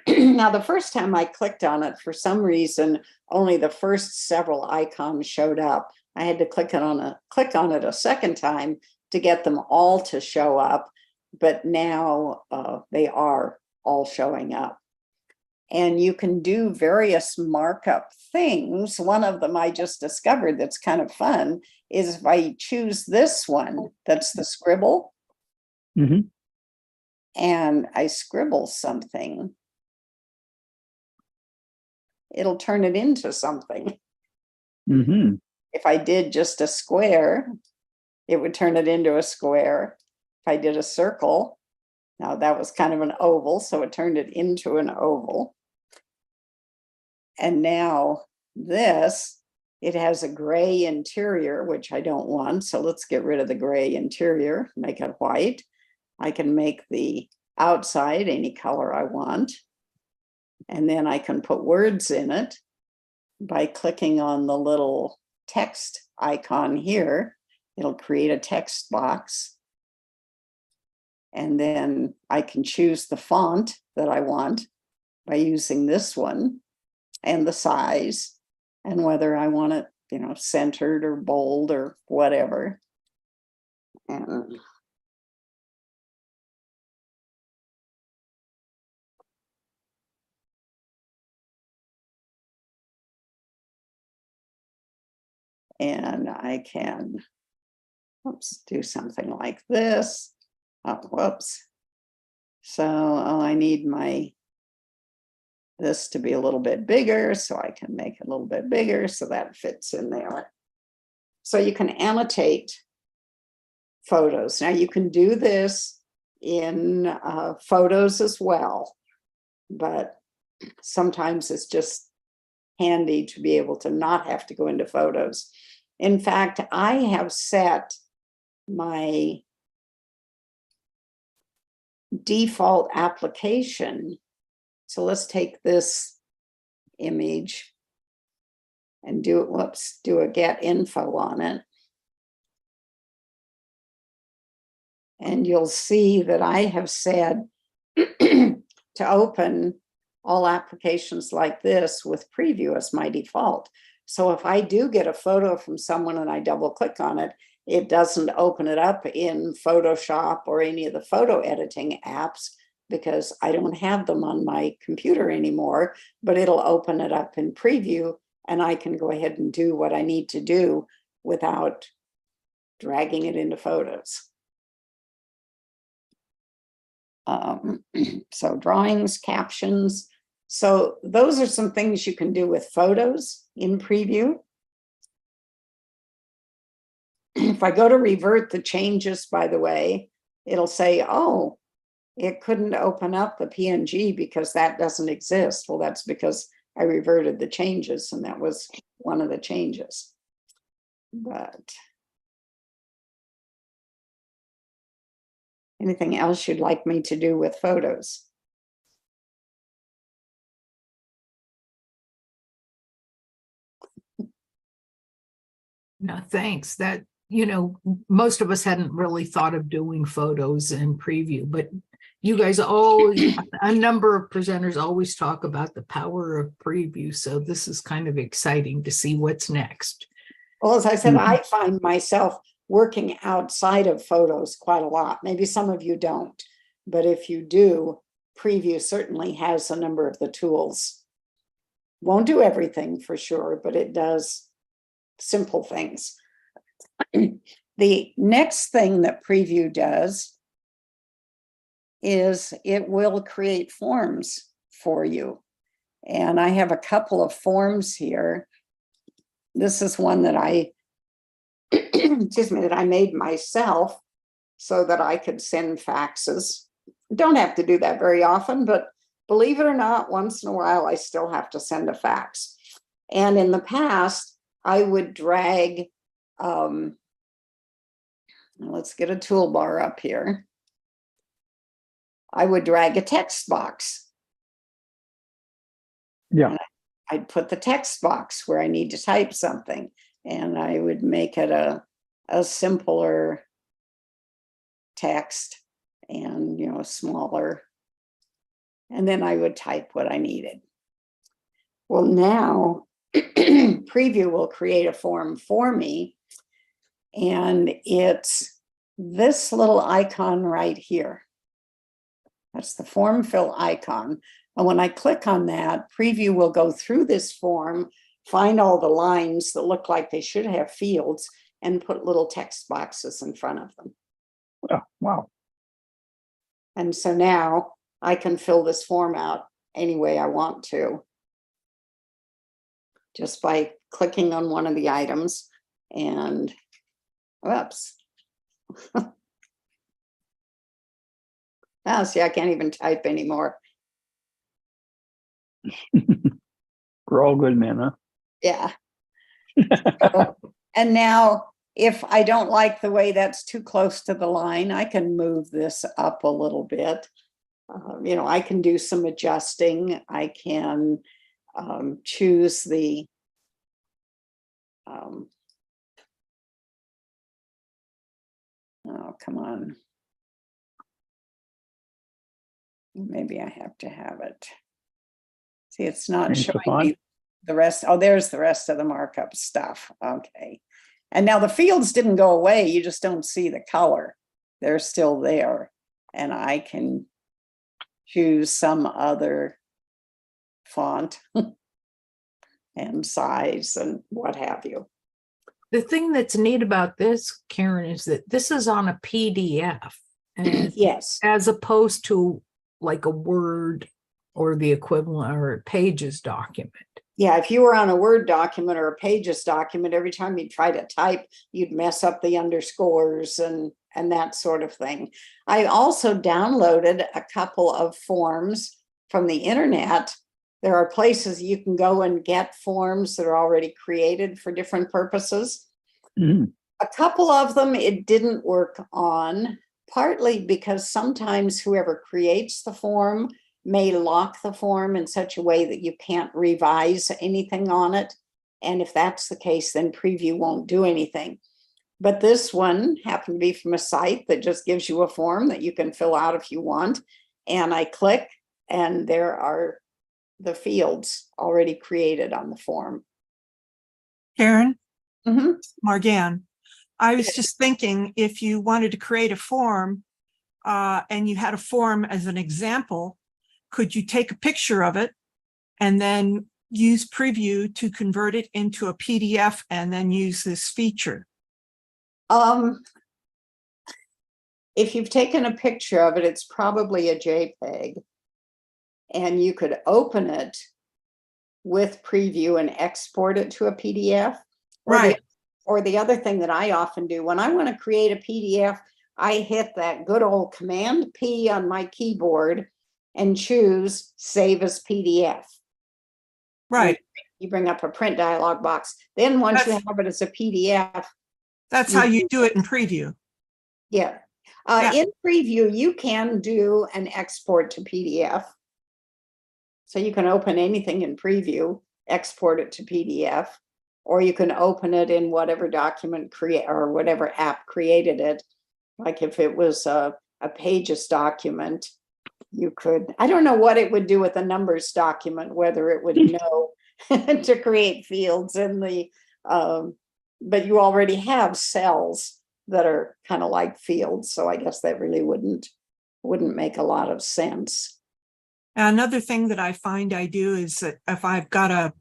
now the first time I clicked on it, for some reason, only the first several icons showed up. I had to click on it a second time to get them all to show up, but now they are all showing up. And you can do various markup things. One of them I just discovered that's kind of fun is if I choose this one, that's the scribble,
Mm-hmm.
and I scribble something, it'll turn it into something.
Mm-hmm.
If I did just a square, it would turn it into a square. If I did a circle, now that was kind of an oval, so it turned it into an oval. And now this, it has a gray interior, which I don't want. So let's get rid of the gray interior, make it white. I can make the outside any color I want. And then I can put words in it by clicking on the little text icon here. It'll create a text box. And then I can choose the font that I want by using this one and the size and whether I want it, centered or bold or whatever. And I can, do something like this. Oh, whoops. So I need this to be a little bit bigger, so I can make it a little bit bigger so that fits in there. So you can annotate photos. Now you can do this in photos as well, but sometimes it's just handy to be able to not have to go into photos. In fact, I have set my default application. So let's take this image and do a get info on it. And you'll see that I have said to open all applications like this with preview as my default. So if I do get a photo from someone and I double click on it, it doesn't open it up in Photoshop or any of the photo editing apps because I don't have them on my computer anymore, but it'll open it up in preview and I can go ahead and do what I need to do without dragging it into photos. So drawings, captions, So those are some things you can do with photos in preview. If I go to revert the changes, by the way, it'll say, oh, it couldn't open up the PNG because that doesn't exist. Well, that's because I reverted the changes, and that was one of the changes. But anything else you'd like me to do with photos?
No, thanks. That, most of us hadn't really thought of doing photos in preview, but you guys always, a number of presenters always talk about the power of preview. So this is kind of exciting to see what's next.
Well, as I said, I find myself working outside of photos quite a lot. Maybe some of you don't, but if you do, preview certainly has a number of the tools. Won't do everything for sure, but it does simple things. The next thing that preview does is it will create forms for you. And I have a couple of forms here. This is one that I, excuse me, that I made myself so that I could send faxes. Don't have to do that very often, but believe it or not, once in a while, I still have to send a fax. And in the past, I would drag, let's get a toolbar up here. I would drag a text box.
Yeah.
I'd put the text box where I need to type something, and I would make it a simpler text and, smaller. And then I would type what I needed. Well, now preview will create a form for me, and it's this little icon right here. That's the form fill icon. And when I click on that, preview will go through this form, find all the lines that look like they should have fields, and put little text boxes in front of them.
Oh, wow.
And so now I can fill this form out any way I want to, just by clicking on one of the items and, whoops. Oh, see, I can't even type anymore.
We're all good men, huh?
Yeah. So, and now, if I don't like the way that's too close to the line, I can move this up a little bit. I can do some adjusting. I can choose the oh, come on. Maybe I have to have it. See, it's not showing me the rest. Oh, there's the rest of the markup stuff. Okay. And now the fields didn't go away. You just don't see the color. They're still there. And I can choose some other font and size and what have you.
The thing that's neat about this, Karen, is that this is on a PDF. And
yes.
As opposed to like a Word or the equivalent or a Pages document.
Yeah, if you were on a Word document or a Pages document, every time you try to type, you'd mess up the underscores and that sort of thing. I also downloaded a couple of forms from the internet. There are places you can go and get forms that are already created for different purposes.
Mm-hmm.
A couple of them it didn't work on, partly because sometimes whoever creates the form may lock the form in such a way that you can't revise anything on it. And if that's the case, then preview won't do anything. But this one happened to be from a site that just gives you a form that you can fill out if you want. And I click, and there are the fields already created on the form.
Karen,
Mm-hmm.
Margan, I was just thinking, if you wanted to create a form and you had a form as an example, could you take a picture of it and then use preview to convert it into a PDF and then use this feature?
If you've taken a picture of it, it's probably a JPEG. and you could open it with preview and export it to a PDF.
Right.
Or the other thing that I often do, when I want to create a PDF, I hit that good old Command P on my keyboard and choose Save as PDF.
Right.
You bring up a print dialog box. Then once you have it as a PDF.
That's how you do it in preview.
Yeah. In preview, you can do an export to PDF. So you can open anything in preview, export it to PDF, or you can open it in whatever document or whatever app created it. Like if it was a Pages document, you could, I don't know what it would do with a numbers document, whether it would know to create fields in the, but you already have cells that are kind of like fields. So I guess that really wouldn't make a lot of sense.
Another thing that I find I do is that if I've got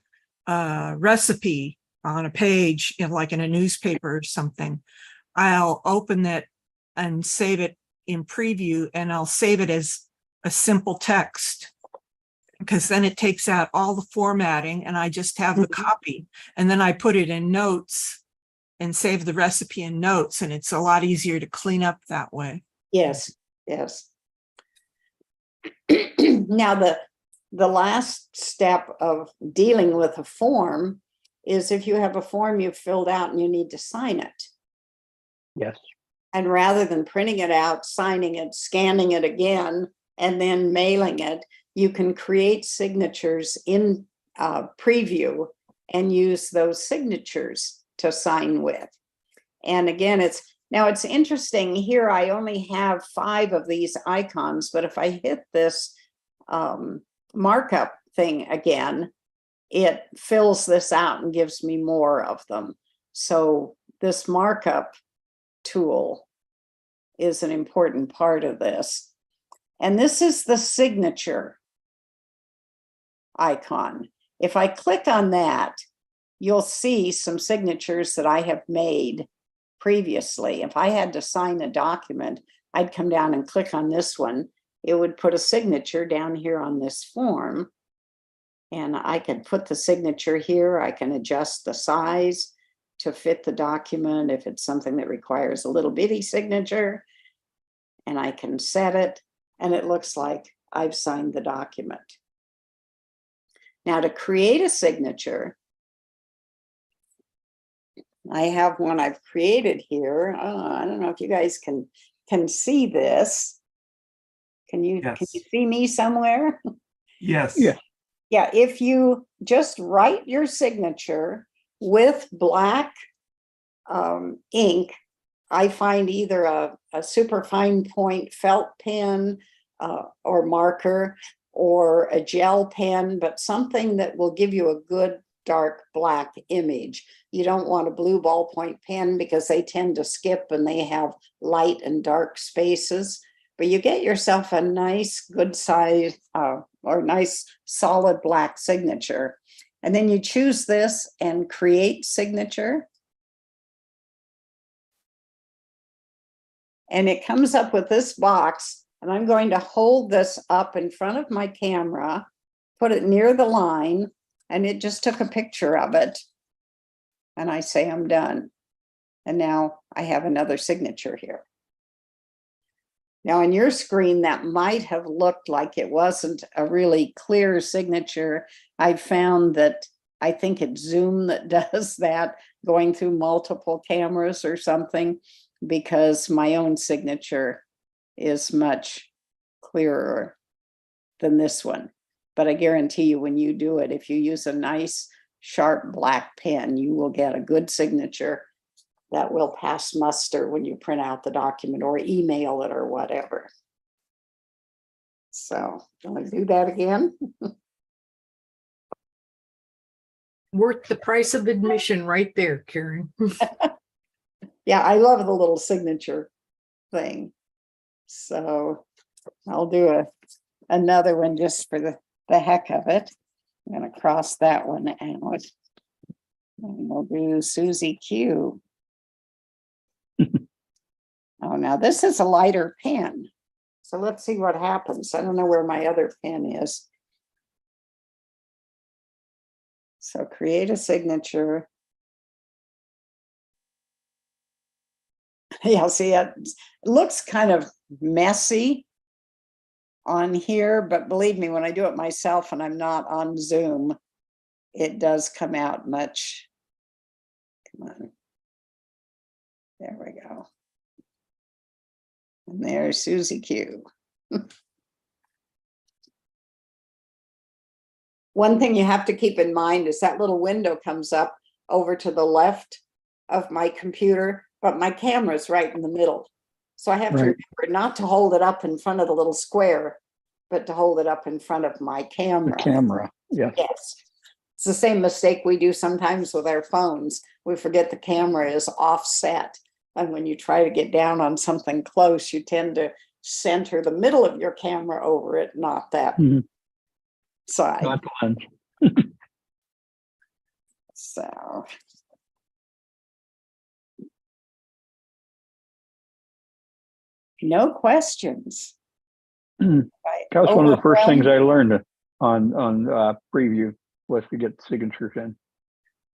a recipe on a page, like in a newspaper or something, I'll open it and save it in preview, and I'll save it as a simple text, because then it takes out all the formatting and I just have the copy, and then I put it in notes and save the recipe in notes, and it's a lot easier to clean up that way.
Yes, yes. Now, the last step of dealing with a form is if you have a form you've filled out and you need to sign it.
Yes.
And rather than printing it out, signing it, scanning it again, and then mailing it, you can create signatures in preview and use those signatures to sign with. And again, it's interesting here. I only have 5 of these icons, but if I hit this markup thing again, it fills this out and gives me more of them. So this markup tool is an important part of this. And this is the signature icon. If I click on that, you'll see some signatures that I have made previously. If I had to sign a document, I'd come down and click on this one. It would put a signature down here on this form. And I can put the signature here. I can adjust the size to fit the document if it's something that requires a little bitty signature. And I can set it, and it looks like I've signed the document. Now, to create a signature, I have one I've created here. I don't know if you guys can see this. Can you see me somewhere?
Yes.
Yeah.
Yeah, if you just write your signature with black ink, I find either a super fine point felt pen or marker, or a gel pen, but something that will give you a good dark black image. You don't want a blue ballpoint pen because they tend to skip and they have light and dark spaces. But you get yourself a nice good size or nice solid black signature. And then you choose this and create signature. And it comes up with this box, and I'm going to hold this up in front of my camera, put it near the line, and it just took a picture of it. And I say I'm done. And now I have another signature here. Now on your screen, that might have looked like it wasn't a really clear signature. I found that I think it's Zoom that does that, going through multiple cameras or something, because my own signature is much clearer than this one. But I guarantee you, when you do it, if you use a nice sharp black pen, you will get a good signature that will pass muster when you print out the document or email it or whatever. So, want to do that again?
Worth the price of admission right there, Karen.
Yeah, I love the little signature thing. So I'll do another one just for the heck of it. I'm going to cross that one out. And we'll do Susie Q. Oh, now this is a lighter pen. So let's see what happens. I don't know where my other pen is. So create a signature. Yeah, see, it looks kind of messy on here, but believe me, when I do it myself and I'm not on Zoom, it does come out much. Come on. There we go. And there's Susie Q. One thing you have to keep in mind is that little window comes up over to the left of my computer, but my camera's right in the middle. So I have to
Right.
remember not to hold it up in front of the little square, but to hold it up in front of my
The
camera.
camera, yes.
Yes. It's the same mistake we do sometimes with our phones. We forget the camera is offset. And when you try to get down on something close, you tend to center the middle of your camera over it, not that
Mhm.
side.
Not the lens.
So. No questions.
Mm.
Right.
That was one of the first things I
Overwhelmed.
learned on preview was to get signatures in.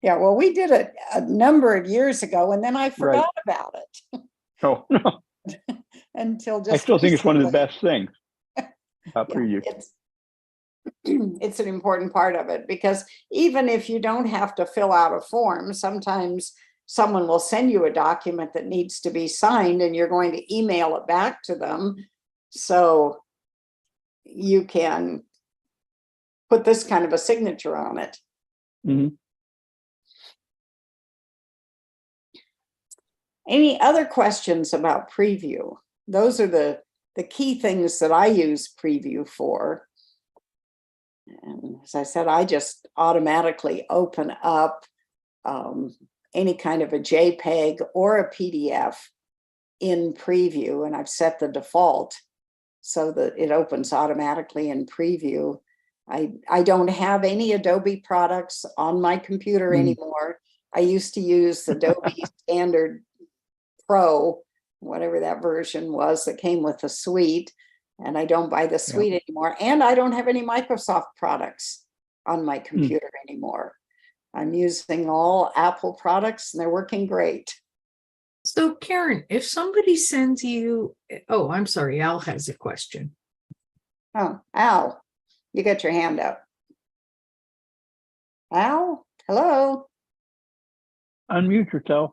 Yeah, well, we did it a number of years ago and then I
Right.
forgot about it
Oh, no,
until just
I still think it's one of the
recently.
best things about
Yeah,
preview.
it's an important part of it because even if you don't have to fill out a form, sometimes someone will send you a document that needs to be signed and you're going to email it back to them. So you can put this kind of a signature on it.
Mhm.
Any other questions about preview? Those are the key things that I use preview for. And as I said, I just automatically open up any kind of a JPEG or a PDF in preview, and I've set the default so that it opens automatically in preview. I don't have any Adobe products on my computer anymore. I used to use Adobe Standard Pro, whatever that version was that came with the suite, and I don't buy the suite anymore. And I don't have any Microsoft products on my computer anymore. I'm using all Apple products and they're working great.
So Karen, if somebody sends you, oh, I'm sorry, Al has a question.
Oh, Al, you got your hand up. Al, hello.
Unmute yourself.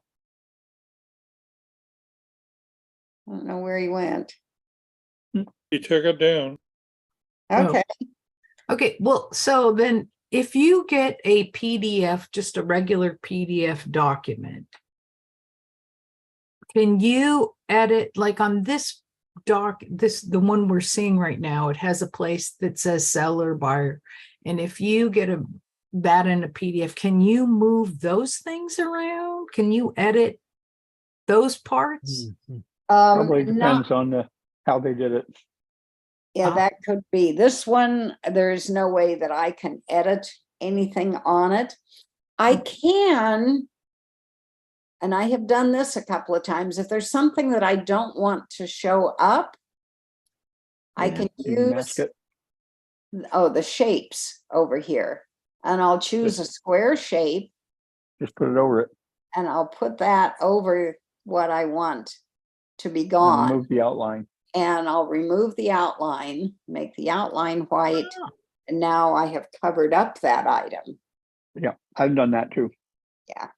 I don't know where he went.
He took it down.
Okay.
Okay, well, so then if you get a PDF, just a regular PDF document, can you edit, like on this the one we're seeing right now, it has a place that says seller, buyer. And if you get that in a PDF, can you move those things around? Can you edit those parts?
Probably
Not,
depends on how they did it.
yeah, that could be. This one, there's no way that I can edit anything on it. I can, and I have done this a couple of times, if there's something that I don't want to show up, I can
You can mask
use,
it.
oh, the shapes over here. And I'll choose a square shape
Just put it over it
and I'll put that over what I want to be
and
gone.
remove the outline.
And I'll remove the outline, make the outline white. And now I have covered up that item.
Yeah, I've done that too.
Yeah.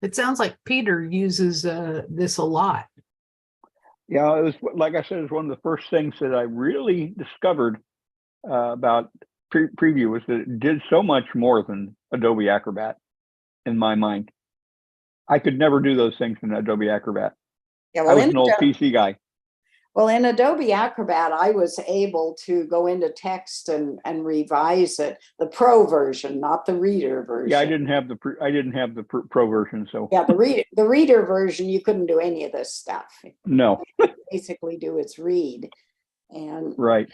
It sounds like Peter uses this a lot.
Yeah, it was, like I said, it was one of the first things that I really discovered about preview was that it did so much more than Adobe Acrobat in my mind. I could never do those things in Adobe Acrobat.
Yeah,
I
well,
was an old PC guy.
Well, in Adobe Acrobat, I was able to go into text and revise it, the pro version, not the reader version.
Yeah, I didn't have the pro version, so
Yeah, the reader version, you couldn't do any of this stuff.
no.
Basically do its read. And
Right.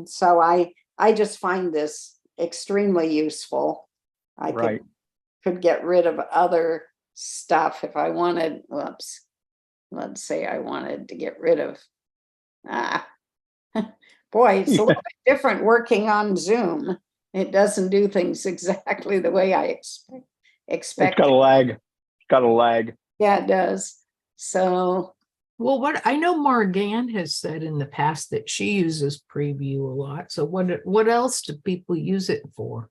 so I just find this extremely useful. I could get rid of other stuff if I wanted. Whoops. Let's say I wanted to get rid of, boy, it's a little bit different working on Zoom. It doesn't do things exactly the way I
It's
expect.
got a lag. It's got a lag.
Yeah, it does. So,
Well, what I know Margan has said in the past that she uses preview a lot. So what else do people use it for?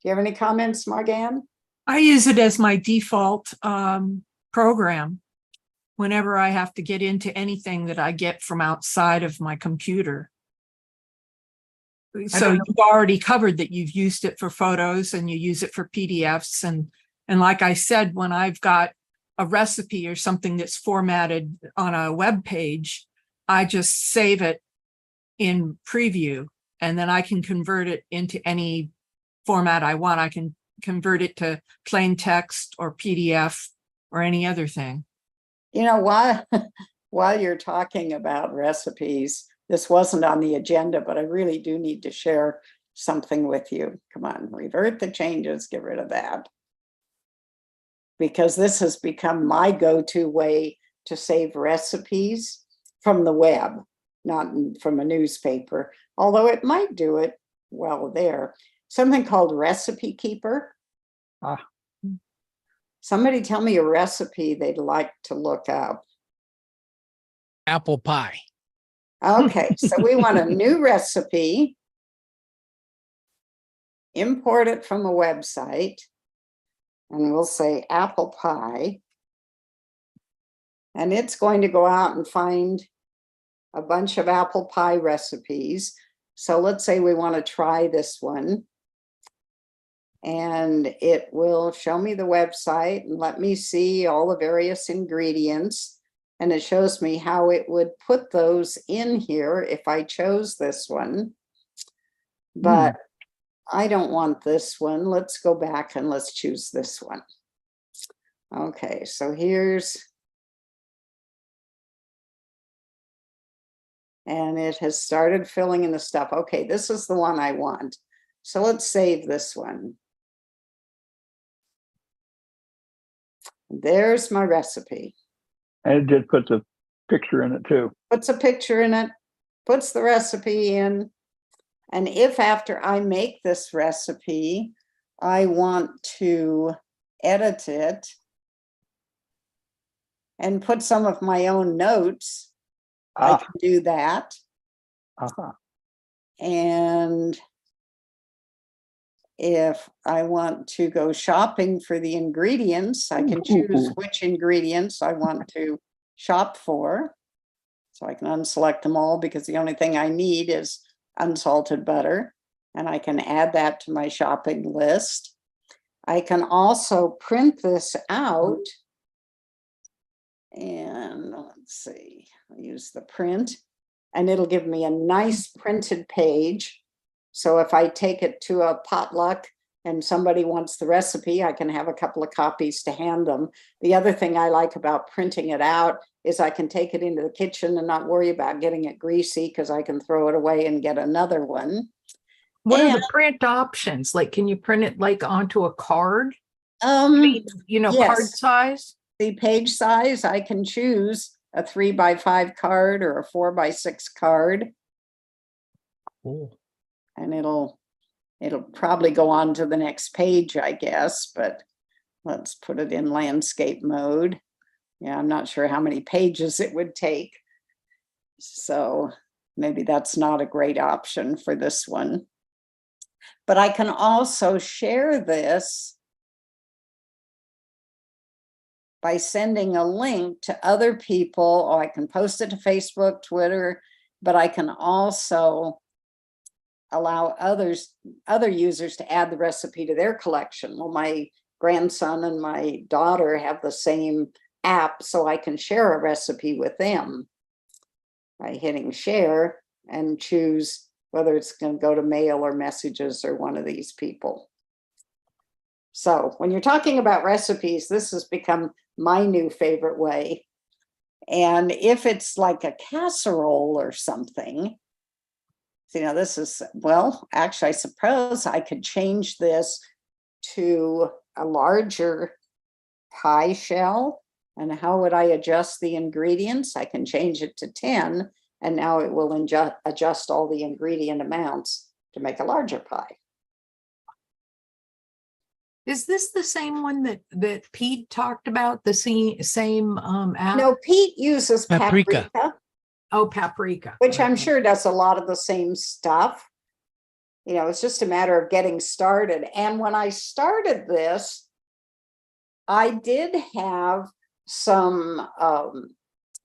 do you have any comments, Margan?
I use it as my default program whenever I have to get into anything that I get from outside of my computer. So you've already covered that you've used it for photos and you use it for PDFs. And like I said, when I've got a recipe or something that's formatted on a web page, I just save it in preview and then I can convert it into any format I want. I can convert it to plain text or PDF or any other thing.
You know, while you're talking about recipes, this wasn't on the agenda, but I really do need to share something with you. Come on, revert the changes, get rid of that. Because this has become my go-to way to save recipes from the web, not from a newspaper, although it might do it well there. Something called Recipe Keeper. Somebody tell me a recipe they'd like to look up.
Apple pie.
Okay, so we want a new recipe, import it from a website, and we'll say apple pie. And it's going to go out and find a bunch of apple pie recipes. So let's say we want to try this one. And it will show me the website and let me see all the various ingredients. And it shows me how it would put those in here if I chose this one. But I don't want this one. Let's go back and let's choose this one. Okay, so here's, and it has started filling in the stuff. Okay, this is the one I want. So let's save this one. There's my recipe.
And it just puts a picture in it too.
Puts a picture in it, puts the recipe in. And if after I make this recipe, I want to edit it and put some of my own notes, I can do that. And if I want to go shopping for the ingredients, I can choose which ingredients I want to shop for. So I can unselect them all because the only thing I need is unsalted butter, and I can add that to my shopping list. I can also print this out, and let's see, I'll use the print, and it'll give me a nice printed page. So if I take it to a potluck and somebody wants the recipe, I can have a couple of copies to hand them. The other thing I like about printing it out is I can take it into the kitchen and not worry about getting it greasy because I can throw it away and get another one.
What are the print options? Like, can you print it like onto a card?
Yes.
Card size?
The page size, I can choose a 3x5 card or a 4x6 card.
Cool.
And it'll probably go on to the next page, I guess, but let's put it in landscape mode. Yeah, I'm not sure how many pages it would take. So maybe that's not a great option for this one. But I can also share this by sending a link to other people, or I can post it to Facebook, Twitter, but I can also allow other users to add the recipe to their collection. Well, my grandson and my daughter have the same app, so I can share a recipe with them by hitting share and choose whether it's going to go to mail or messages or one of these people. So when you're talking about recipes, this has become my new favorite way. And if it's like a casserole or something, this is, well, actually, I suppose I could change this to a larger pie shell. And how would I adjust the ingredients? I can change it to 10, and now it will adjust all the ingredient amounts. to make a larger pie.
Is this the same one that Pete talked about, the same app?
No, Pete uses
Paprika.
paprika,
Oh, paprika.
which I'm
Okay.
sure does a lot of the same stuff. You know, it's just a matter of getting started. And when I started this, I did have some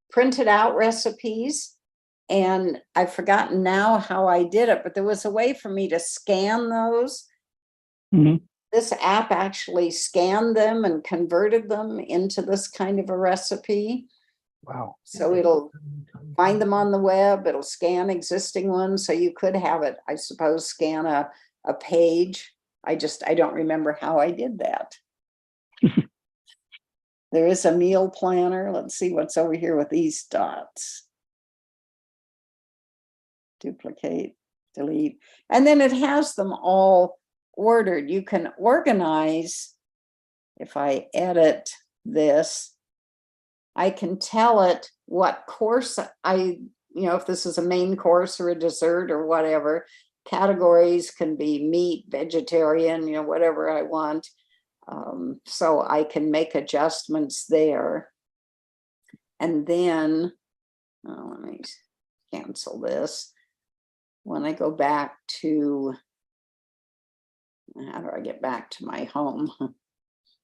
printed out recipes, and I've forgotten now how I did it, but there was a way for me to scan those.
Mhm.
This app actually scanned them and converted them into this kind of a recipe.
Wow.
So it'll find them on the web, it'll scan existing ones. So you could have it, I suppose, scan a page. I don't remember how I did that. There is a meal planner. Let's see what's over here with these dots. Duplicate, delete. And then it has them all ordered. You can organize. If I edit this, I can tell it what course if this is a main course or a dessert or whatever. Categories can be meat, vegetarian, whatever I want. So I can make adjustments there. And then, let me cancel this. When I go back to, how do I get back to my home?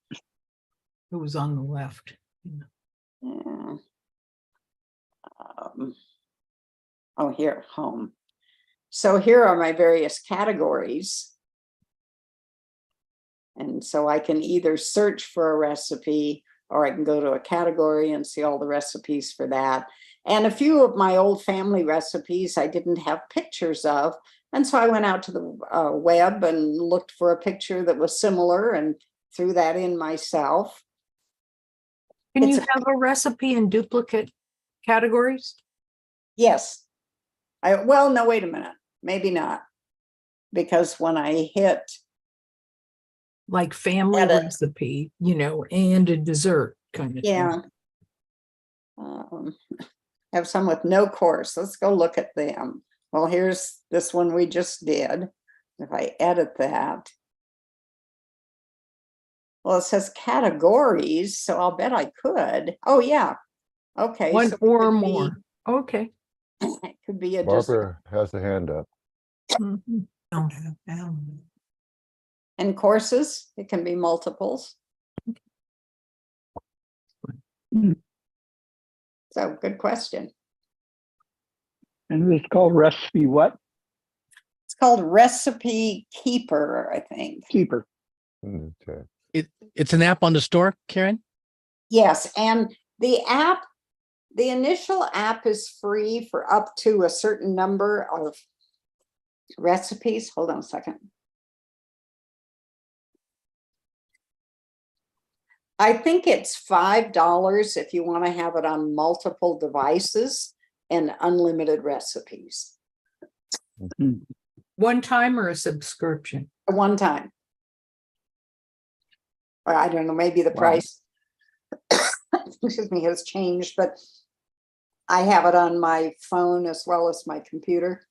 It was on the left.
Yeah. Here, home. So here are my various categories. And so I can either search for a recipe, or I can go to a category and see all the recipes for that. And a few of my old family recipes I didn't have pictures of. And so I went out to the web and looked for a picture that was similar and threw that in myself.
Can you have a recipe in duplicate categories?
Yes. Well, no, wait a minute. Maybe not. Because when I hit
like family
edit,
recipe, and a dessert kind of
yeah.
thing.
Have some with no course. Let's go look at them. Well, here's this one we just did. If I edit that, well, it says categories, so I'll bet I could. Oh, yeah. Okay.
One
so it
or
could
more. Okay.
It could be a
Barbara has a hand up.
Mhm.
Don't have down.
and courses. It can be multiples. So good question.
And it's called Recipe what?
It's called Recipe Keeper, I think.
Keeper.
Okay.
It's an app on the store, Karen?
Yes, and the initial app is free for up to a certain number of recipes. Hold on a second. I think it's $5 if you want to have it on multiple devices and unlimited recipes.
One time or a subscription?
One time. Or I don't know, maybe the price excuse me, has changed, but I have it on my phone as well as my computer.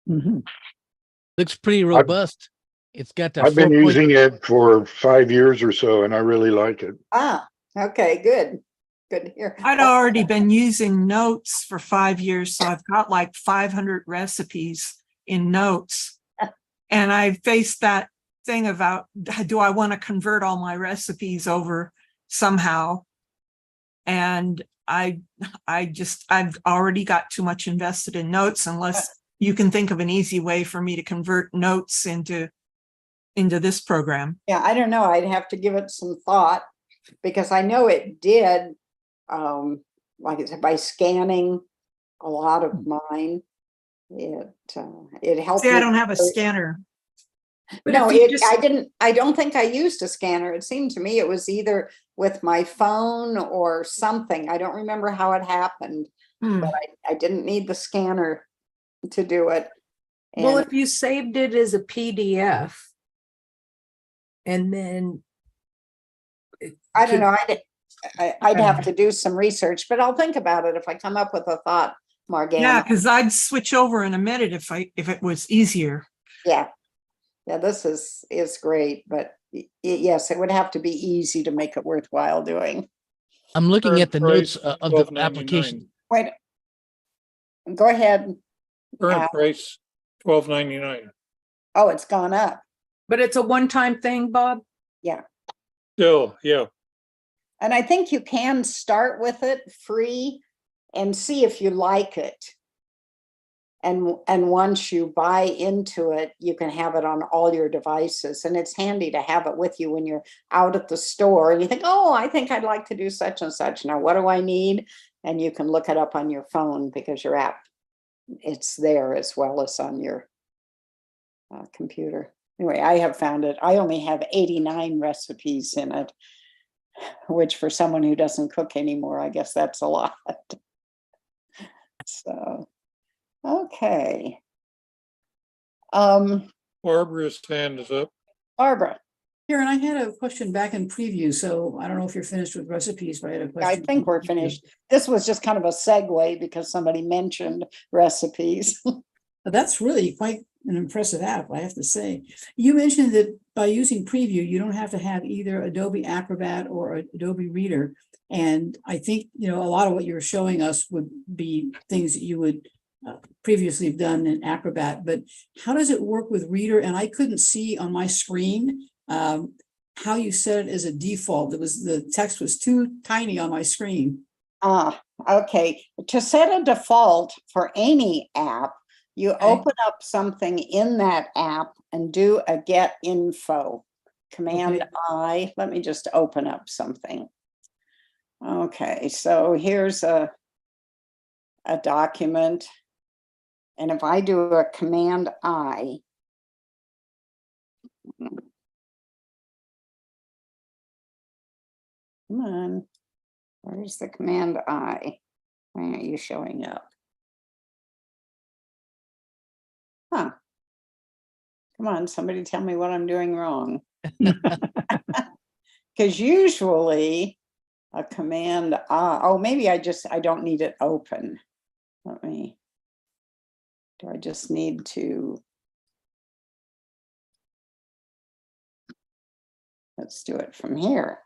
Looks pretty robust. It's got that
I've been
4 point-
using it for 5 years or so, and I really like it.
Ah, okay, good. Good to hear.
I'd already been using Notes for 5 years, so I've got like 500 recipes in Notes. And I faced that thing about, do I want to convert all my recipes over somehow? And I've already got too much invested in Notes, unless you can think of an easy way for me to convert Notes into this program.
Yeah, I don't know. I'd have to give it some thought, because I know it did, like I said, by scanning a lot of mine, it helped.
See, I
me.
don't have a scanner.
But
No,
if you
I don't think I used a scanner. It seemed to me it was either with my phone or something. I don't remember how it happened, but I didn't need the scanner to do it.
Well,
And
if you saved it as a PDF and then
I don't know, I'd have to do some research, but I'll think about it. If I come up with a thought, Morgana.
because I'd switch over in a minute if it was easier.
Yeah. Yeah, this is great, but yes, it would have to be easy to make it worthwhile doing.
I'm looking
Current
at the notes
price,
of the
$12.99.
application.
Wait. Go ahead.
Current price, $12.99.
Oh, it's gone up.
But it's a one-time thing, Bob?
Yeah.
Still, yeah.
And I think you can start with it free and see if you like it. And once you buy into it, you can have it on all your devices. And it's handy to have it with you when you're out at the store and you think, oh, I think I'd like to do such and such. Now, what do I need? And you can look it up on your phone because your app, it's there as well as on your computer. Anyway, I have found it. I only have 89 recipes in it, which for someone who doesn't cook anymore, I guess that's a lot. So, okay.
Barbara's hand is up.
Barbara,
Karen, I had a question back in preview, so I don't know if you're finished with recipes, but I had a
I
question.
think we're finished. This was just kind of a segue because somebody mentioned recipes.
But that's really quite an impressive app, I have to say. You mentioned that by using preview, you don't have to have either Adobe Acrobat or Adobe Reader. And I think, a lot of what you're showing us would be things that you would previously have done in Acrobat, but how does it work with Reader? And I couldn't see on my screen how you set it as a default. The text was too tiny on my screen.
Okay. To set a default for any app, you
Okay.
open up something in that app and do a get info. Command
Okay.
I, let me just open up something. Okay, so here's a document. And if I do a command I, come on, where's the command I? Why aren't you showing up? Huh. Come on, somebody tell me what I'm doing wrong. Because usually a command I, oh, maybe I don't need it open. Do I just need to, let's do it from here.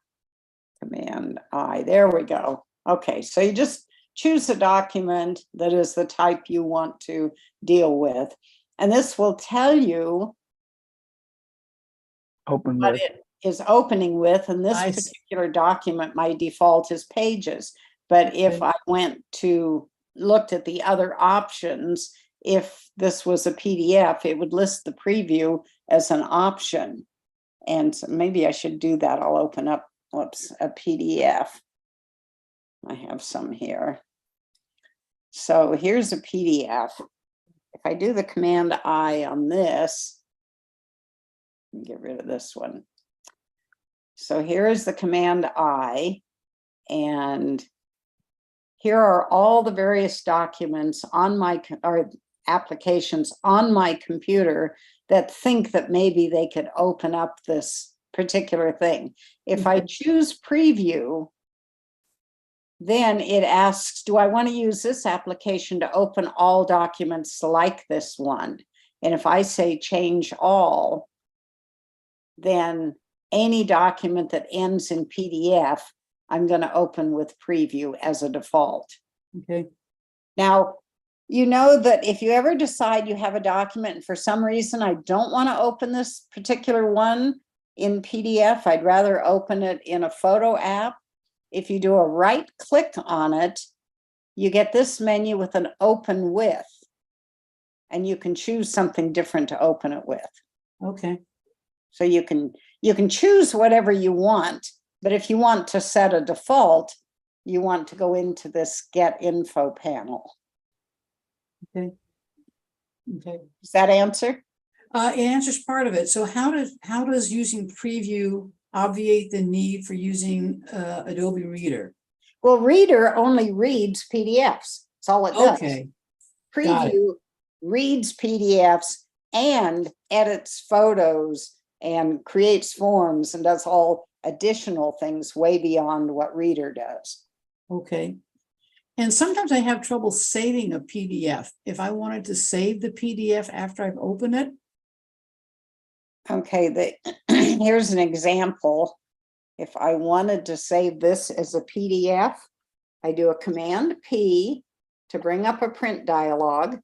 Command I, there we go. Okay, so you just choose a document that is the type you want to deal with. And this will tell you
Open
what
with.
it is opening with. And this
I see.
particular document, my default is Pages. But if
Okay.
I looked at the other options, if this was a PDF, it would list the preview as an option. And so maybe I should do that. I'll open up, a PDF. I have some here. So here's a PDF. If I do the command I on this, let me get rid of this one. So here is the command I, and here are all the various documents on or applications on my computer that think that maybe they could open up this particular thing. If I choose preview, then it asks, do I want to use this application to open all documents like this one? And if I say change all, then any document that ends in PDF, I'm going to open with preview as a default.
Okay.
Now, you know that if you ever decide you have a document and for some reason I don't want to open this particular one in PDF, I'd rather open it in a photo app. If you do a right click on it, you get this menu with an open with, and you can choose something different to open it with.
Okay.
So you can choose whatever you want, but if you want to set a default, you want to go into this get info panel.
Okay. Okay.
Does that answer?
It answers part of it. So how does using preview obviate the need for using Adobe Reader?
Well, Reader only reads PDFs. That's all it does.
Okay. Got it.
Preview reads PDFs and edits photos and creates forms and does all additional things way beyond what Reader does.
Okay. And sometimes I have trouble saving a PDF. If I wanted to save the PDF after I've opened it,
Okay, here's an example. If I wanted to save this as a PDF, I do a Command P to bring up a print dialog.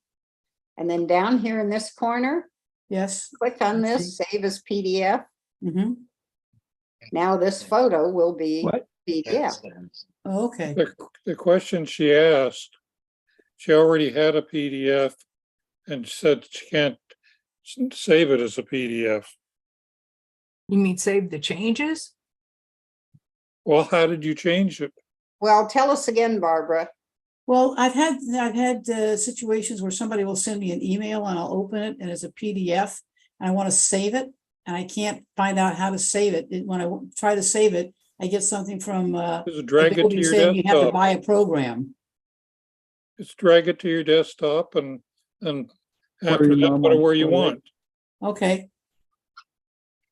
And then down here in this corner,
yes.
click on this, save as PDF.
Mhm.
Now this photo will be
What?
PDF.
Okay.
The question she asked, she already had a PDF and said she can't save it as a PDF.
You mean save the changes?
Well, how did you change it?
Well, tell us again, Barbara.
Well, I've had situations where somebody will send me an email and I'll open it and it's a PDF and I want to save it and I can't find out how to save it. When I try to save it, I get something from
Just drag it to
Adobe
your
saying you have to
desktop.
buy a program.
Just drag it to your desktop and
Where
after
you
that, put it where you
normally
want.
Okay.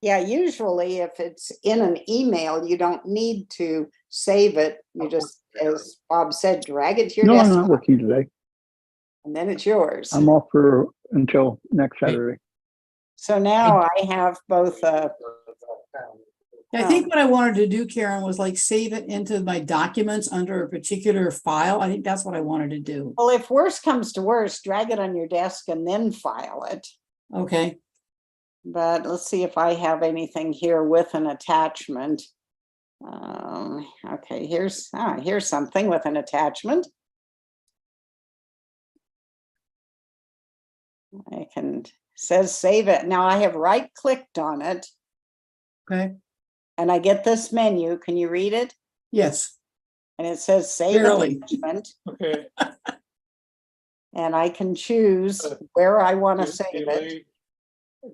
Yeah, usually if it's in an email, you don't need to save it. You just, as Bob said, drag it to your
No, I'm not
desktop
working today.
and then it's yours.
I'm off for until next Saturday.
So now I have both
I think what I wanted to do, Karen, was like save it into my documents under a particular file. I think that's what I wanted to do.
well, if worse comes to worse, drag it on your desk and then file it.
Okay.
But let's see if I have anything here with an attachment. Okay, here's something with an attachment. I can, says save it. Now I have right clicked on it
Okay.
and I get this menu. Can you read it?
Yes.
And it says save
Barely.
attachment.
Okay.
And I can choose where I want to save it.
Delay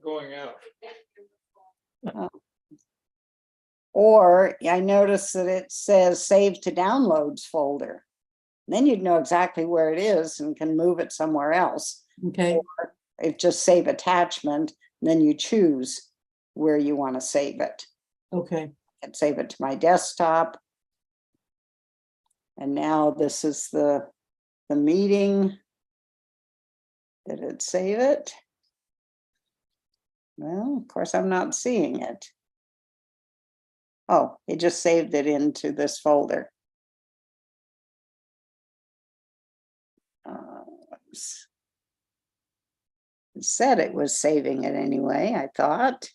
going out.
Or I notice that it says save to downloads folder. Then you'd know exactly where it is and can move it somewhere else.
Okay.
Or if just save attachment, then you choose where you want to save it.
Okay.
And save it to my desktop. And now this is the meeting. Did it save it? Well, of course, I'm not seeing it. Oh, it just saved it into this folder. Oops. It said it was saving it anyway, I thought.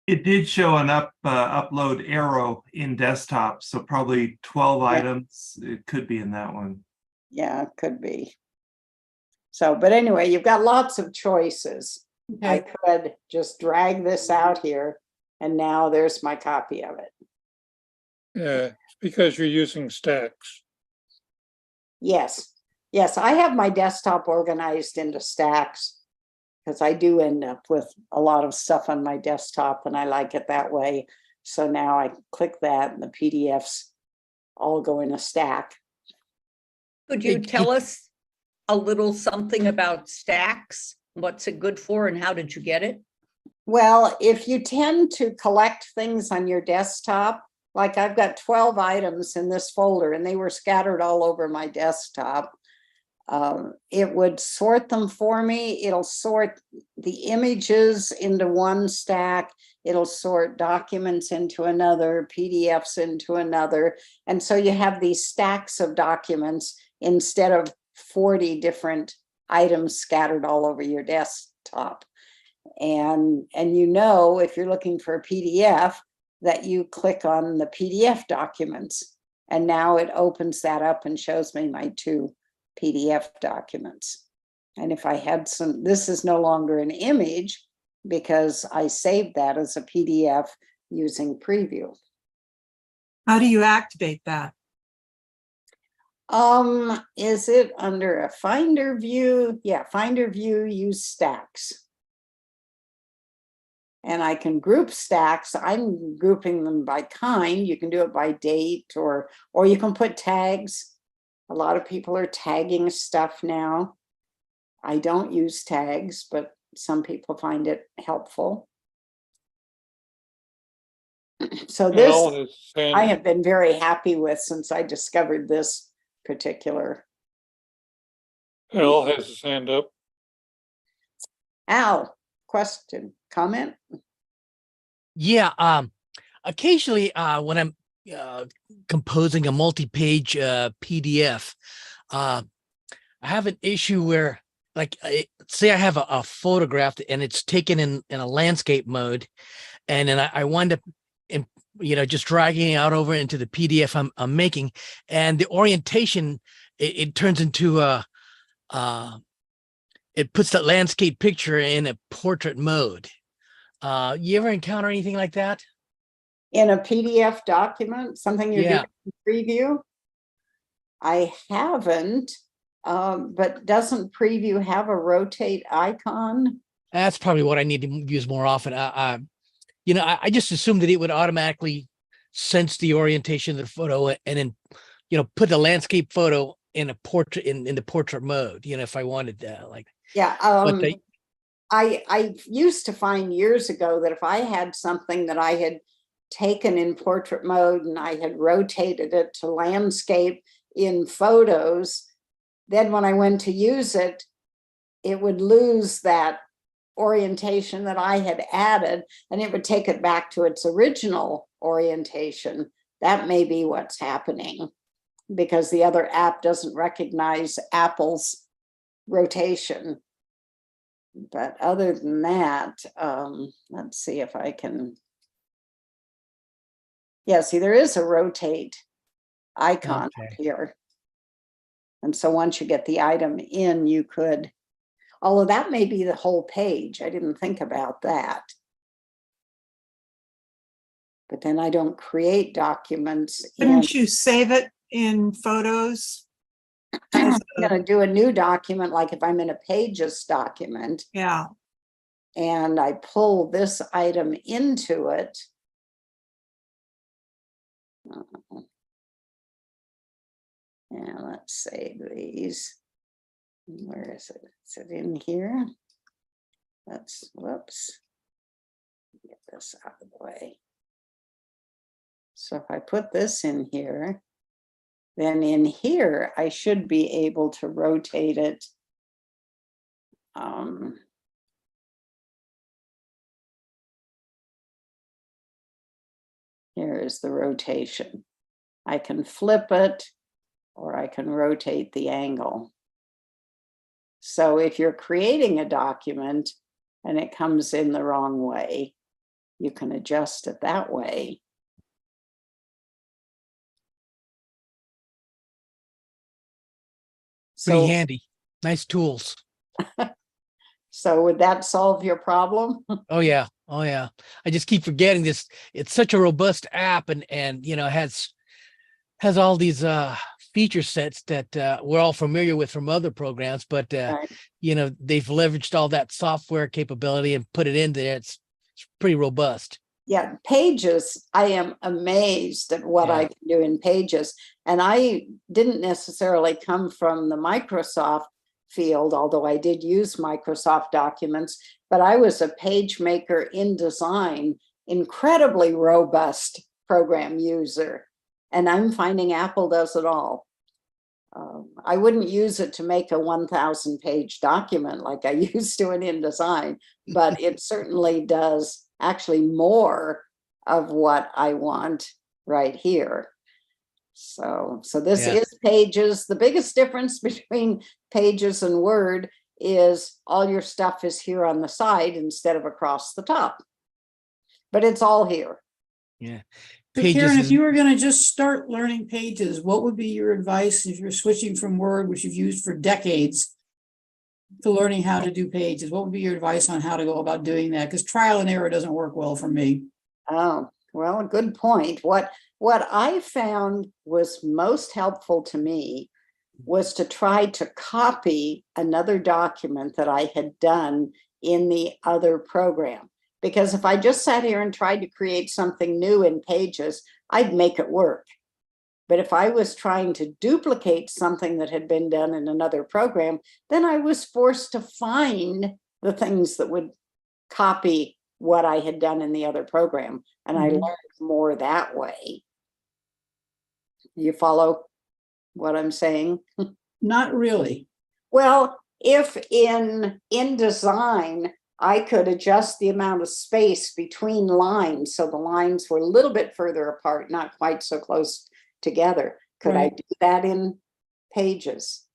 It did show an upload arrow in desktop, so probably 12 items. It could be in that one.
Yeah, it could be. So, but anyway, you've got lots of choices.
Okay.
I could just drag this out here, and now there's my copy of it.
Yeah, it's because you're using stacks.
Yes, yes, I have my desktop organized into stacks because I do end up with a lot of stuff on my desktop and I like it that way. So now I click that and the PDFs all go in a stack.
Could you tell us a little something about stacks? What's it good for and how did you get it?
Well, if you tend to collect things on your desktop, like I've got 12 items in this folder and they were scattered all over my desktop, it would sort them for me. It'll sort the images into one stack. It'll sort documents into another, PDFs into another. And so you have these stacks of documents instead of 40 different items scattered all over your desktop. And you know, if you're looking for a PDF, that you click on the PDF documents. And now it opens that up and shows me my 2 PDF documents. And if I had some, this is no longer an image because I saved that as a PDF using Preview.
How do you activate that?
Is it under a Finder view? Yeah, Finder view, use stacks. And I can group stacks. I'm grouping them by kind. You can do it by date or you can put tags. A lot of people are tagging stuff now. I don't use tags, but some people find it helpful. So this I have been very happy with since I discovered this particular.
Al has his hand up.
Al, question, comment?
Yeah, occasionally when I'm composing a multi-page PDF, I have an issue where, like, say I have a photograph and it's taken in a landscape mode, and then I wind up just dragging it out over into the PDF I'm making, and the orientation it turns into it puts that landscape picture in a portrait mode. You ever encounter anything like that?
In a PDF document, something you're
Yeah.
doing in preview? I haven't, but doesn't preview have a rotate icon?
That's probably what I need to use more often. I just assumed that it would automatically sense the orientation of the photo and then, put the landscape photo in a portrait in the portrait mode. If I wanted that, like.
Yeah,
But
I used to find years ago that if I had something that I had taken in portrait mode and I had rotated it to landscape in photos, then when I went to use it, it would lose that orientation that I had added, and it would take it back to its original orientation. That may be what's happening, because the other app doesn't recognize Apple's rotation. But other than that, let's see if I can. Yeah, see, there is a rotate icon up here. And so once you get the item in, you could, although that may be the whole page. I didn't think about that. But then I don't create documents.
Couldn't you save it in photos?
I'm going to do a new document, like if I'm in a Pages document.
Yeah.
And I pull this item into it. And let's save these. Where is it? Is it in here? Whoops. Get this out of the way. So if I put this in here, then in here, I should be able to rotate it. Here is the rotation. I can flip it, or I can rotate the angle. So if you're creating a document and it comes in the wrong way, you can adjust it that way.
Pretty handy. Nice tools.
So would that solve your problem?
Oh yeah. Oh yeah. I just keep forgetting this. It's such a robust app, and has all these feature sets that we're all familiar with from other programs, but
Right.
They've leveraged all that software capability and put it in there. It's pretty robust.
Yeah, Pages, I am amazed at what I can do in Pages. And I didn't necessarily come from the Microsoft field, although I did use Microsoft documents, but I was a page maker in design, incredibly robust program user. And I'm finding Apple does it all. I wouldn't use it to make a 1,000 page document like I used to in InDesign, but it certainly does actually more of what I want right here. So this is Pages. The biggest difference between Pages and Word is all your stuff is here on the side instead of across the top, but it's all here.
Yeah.
So Karen, if you were going to just start learning Pages, what would be your advice if you're switching from Word, which you've used for decades, to learning how to do Pages? What would be your advice on how to go about doing that? Because trial and error doesn't work well for me.
Oh, well, a good point. What I found was most helpful to me was to try to copy another document that I had done in the other program. Because if I just sat here and tried to create something new in Pages, I'd make it work. But if I was trying to duplicate something that had been done in another program, then I was forced to find the things that would copy what I had done in the other program. And I learned more that way. You follow? what I'm saying?
Not really.
Well, if in InDesign, I could adjust the amount of space between lines, so the lines were a little bit further apart, not quite so close together. Could I
Right.
do that in Pages?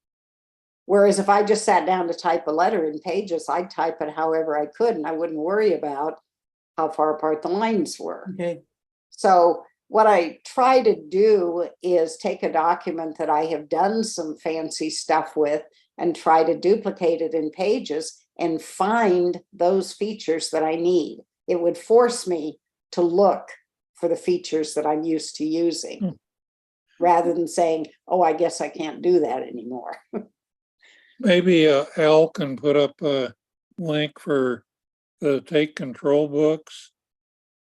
Whereas if I just sat down to type a letter in Pages, I'd type it however I could, and I wouldn't worry about how far apart the lines were.
Okay.
So what I try to do is take a document that I have done some fancy stuff with and try to duplicate it in Pages and find those features that I need. It would force me to look for the features that I'm used to using, rather than saying, oh, I guess I can't do that anymore.
Maybe Al can put up a link for the Take Control books.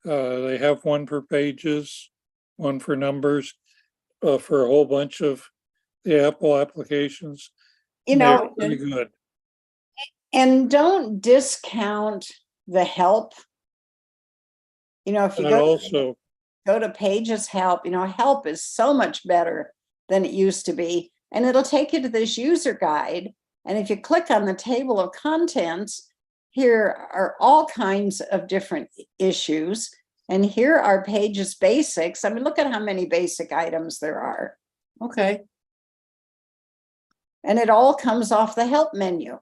They have one for Pages, one for Numbers, for a whole bunch of the Apple applications.
You
They're
know,
pretty good.
and don't discount the help. You know, if you
And
go
also,
to Pages help, you know, help is so much better than it used to be. And it'll take you to this user guide. And if you click on the table of contents, here are all kinds of different issues. And here are Pages basics. I mean, look at how many basic items there are.
Okay.
And it all comes off the help menu.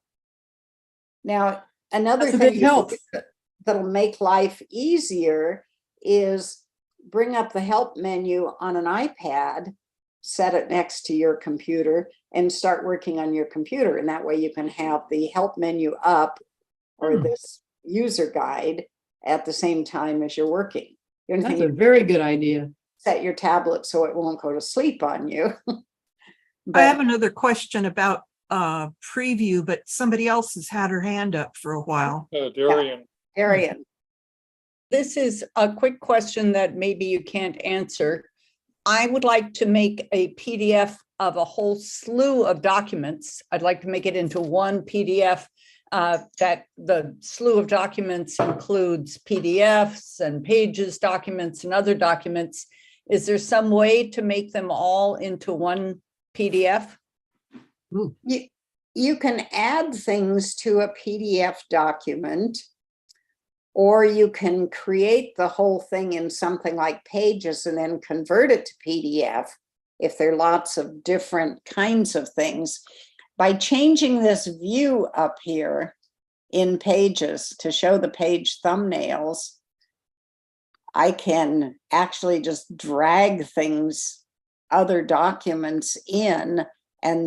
Now, another
That's a
thing
big help.
that'll make life easier is bring up the help menu on an iPad, set it next to your computer, and start working on your computer. And that way you can have the help menu up or this user guide at the same time as you're working. The only
That's
thing
a
you
very good idea.
set your tablet so it won't go to sleep on you.
I have another question about preview, but somebody else has had her hand up for a while.
Darian.
Arian,
This is a quick question that maybe you can't answer. I would like to make a PDF of a whole slew of documents. I'd like to make it into one PDF. That the slew of documents includes PDFs and Pages documents and other documents. Is there some way to make them all into one PDF?
you can add things to a PDF document, or you can create the whole thing in something like Pages and then convert it to PDF if there are lots of different kinds of things. By changing this view up here in Pages to show the page thumbnails, I can actually just drag things, other documents in, and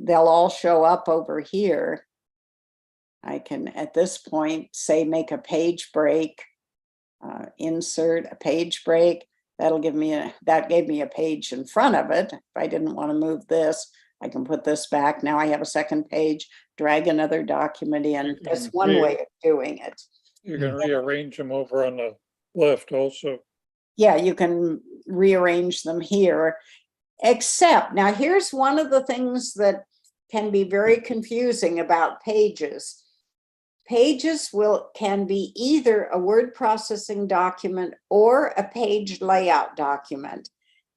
they'll all show up over here. I can, at this point, say make a page break, insert a page break. That'll give me that gave me a page in front of it. If I didn't want to move this, I can put this back. Now I have a second page, drag another document in. That's one way of doing it.
You can rearrange them over on the left also.
Yeah, you can rearrange them here. Except, now here's one of the things that can be very confusing about Pages. Pages can be either a word processing document or a page layout document.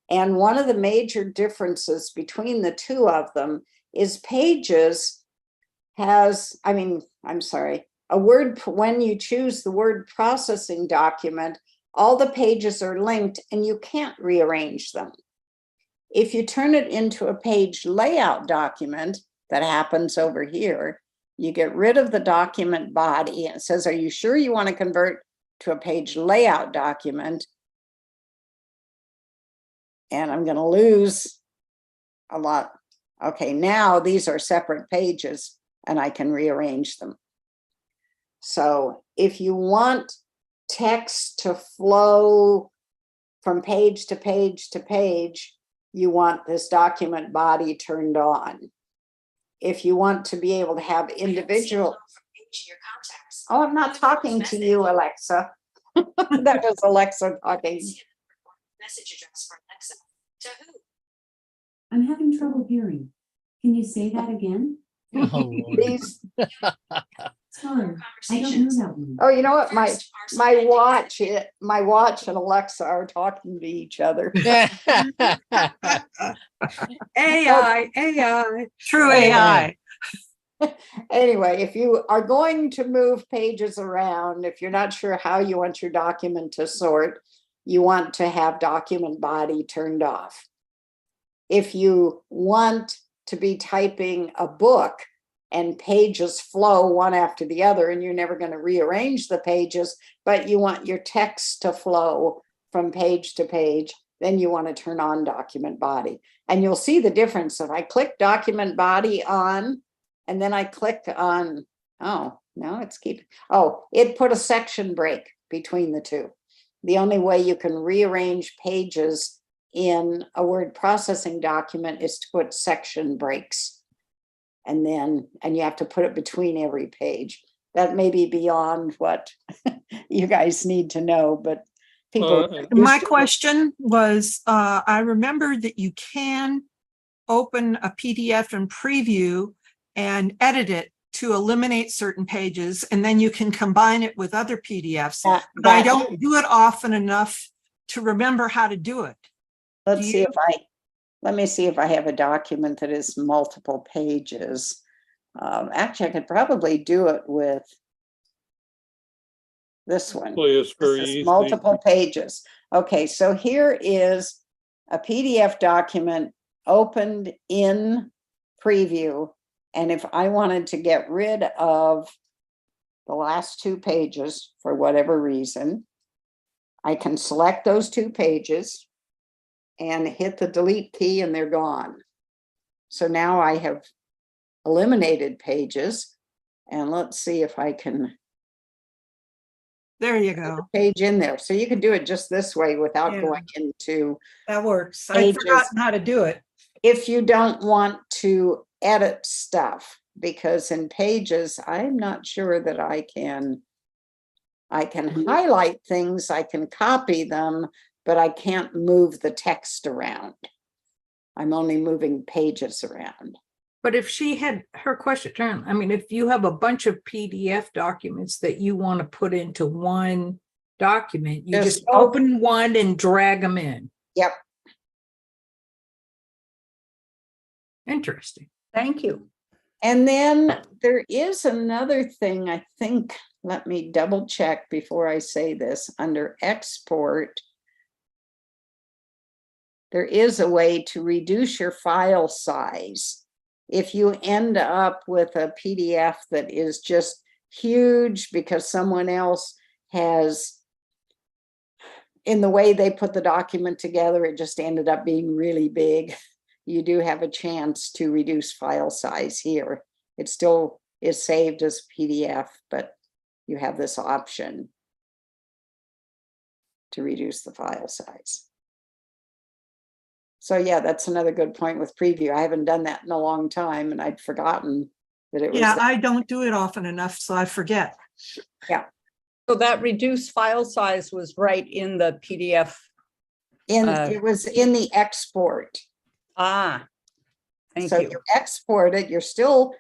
And one of the major differences between the two of them is Pages has, when you choose the word processing document, all the pages are linked and you can't rearrange them. If you turn it into a page layout document, that happens over here, you get rid of the document body and it says, are you sure you want to convert to a page layout document? And I'm going to lose a lot. Okay, now these are separate pages and I can rearrange them. So if you want text to flow from page to page to page, you want this document body turned on. If you want to be able to have individual, oh, I'm not talking to you, Alexa. That was Alexa talking.
Message address for Alexa. To who?
I'm having trouble hearing. Can you say that again?
Oh, Lord.
These,
Sorry, I don't know that one.
Oh, you know what? My watch and Alexa are talking to each other.
AI.
True AI.
Anyway, if you are going to move pages around, if you're not sure how you want your document to sort, you want to have document body turned off. If you want to be typing a book and pages flow one after the other, and you're never going to rearrange the pages, but you want your text to flow from page to page, then you want to turn on document body. And you'll see the difference. If I click document body on, and then I click on, oh, now it's it put a section break between the two. The only way you can rearrange pages in a word processing document is to put section breaks. And you have to put it between every page. That may be beyond what you guys need to know, but people.
My question was, I remember that you can open a PDF and preview and edit it to eliminate certain pages, and then you can combine it with other PDFs. But I don't do it often enough to remember how to do it.
Let me see if I have a document that is multiple pages. Actually, I could probably do it with this one.
It's very
This is
easy.
multiple pages. Okay, so here is a PDF document opened in preview. And if I wanted to get rid of the last 2 pages for whatever reason, I can select those 2 pages and hit the delete key and they're gone. So now I have eliminated pages, and let's see if I can.
There you go.
Page in there. So you can do it just this way without
Yeah.
going into.
That works.
Pages.
I'd forgotten how to do it.
If you don't want to edit stuff, because in pages, I'm not sure that I can highlight things, I can copy them, but I can't move the text around. I'm only moving pages around.
But if she had her question, I mean, if you have a bunch of PDF documents that you want to put into one document, you just open one and drag them in.
Yep.
Interesting.
Thank you.
And then there is another thing, I think, let me double check before I say this. Under export, there is a way to reduce your file size. If you end up with a PDF that is just huge because someone else has, in the way they put the document together, it just ended up being really big. You do have a chance to reduce file size here. It still is saved as PDF, but you have this option to reduce the file size. So yeah, that's another good point with preview. I haven't done that in a long time, and I'd forgotten that it was.
Yeah, I don't do it often enough, so I forget.
Yeah.
So that reduced file size was right in the PDF.
It was in the export.
Thank
so
you.
You export it, you're still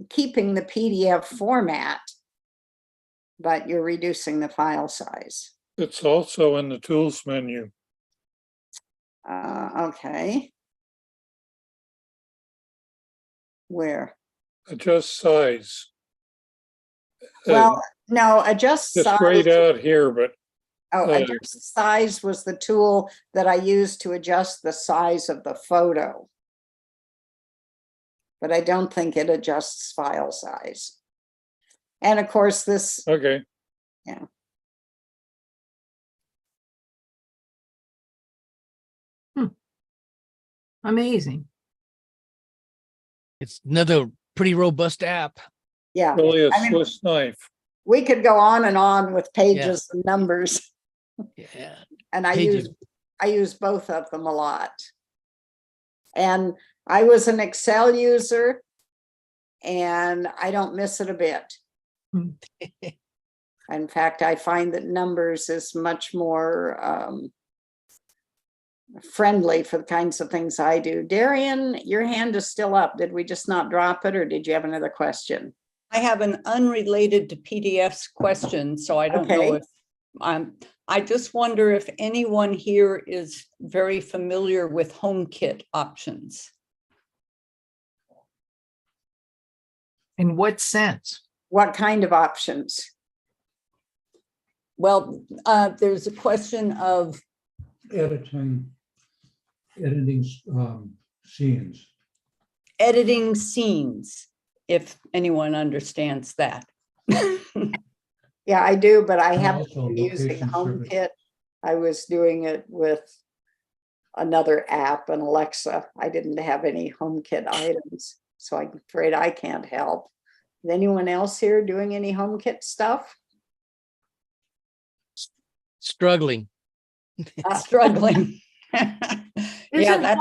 keeping the PDF format, but you're reducing the file size.
It's also in the tools menu.
Okay. Where?
Adjust size.
Well, no, adjust
it's
size.
grayed out here, but.
Adjust size was the tool that I used to adjust the size of the photo. But I don't think it adjusts file size. And of course this.
Okay.
Yeah.
Amazing.
It's another pretty robust app.
Yeah.
Really a Swiss knife.
We could go on and on with pages and numbers.
Yeah.
And I use both of them a lot. And I was an Excel user, and I don't miss it a bit. In fact, I find that numbers is much more friendly for the kinds of things I do. Darian, your hand is still up. Did we just not drop it, or did you have another question?
I have an unrelated to PDFs question, so I don't know
Okay.
if I just wonder if anyone here is very familiar with HomeKit options.
In what sense?
What kind of options?
Well, there's a question of
editing scenes.
editing scenes, if anyone understands that.
Yeah, I do, but I
And
haven't
also
been using
location service.
HomeKit. I was doing it with another app and Alexa. I didn't have any HomeKit items, so I'm afraid I can't help. Is anyone else here doing any HomeKit stuff?
Struggling.
Struggling. Yeah,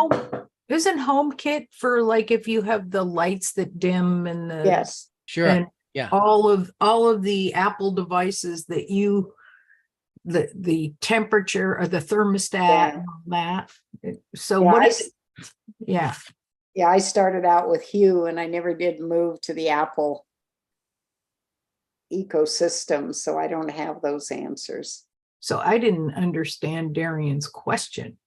Isn't HomeKit for like if you have the lights that dim and the
Yes.
Sure.
and
Yeah.
all of the Apple devices that you the temperature or the thermostat
Yeah.
and all that. So
Yeah,
what
I
is it? Yeah.
Yeah, I started out with Hue and I never did move to the Apple ecosystem, so I don't have those answers.
So I didn't understand Darian's question,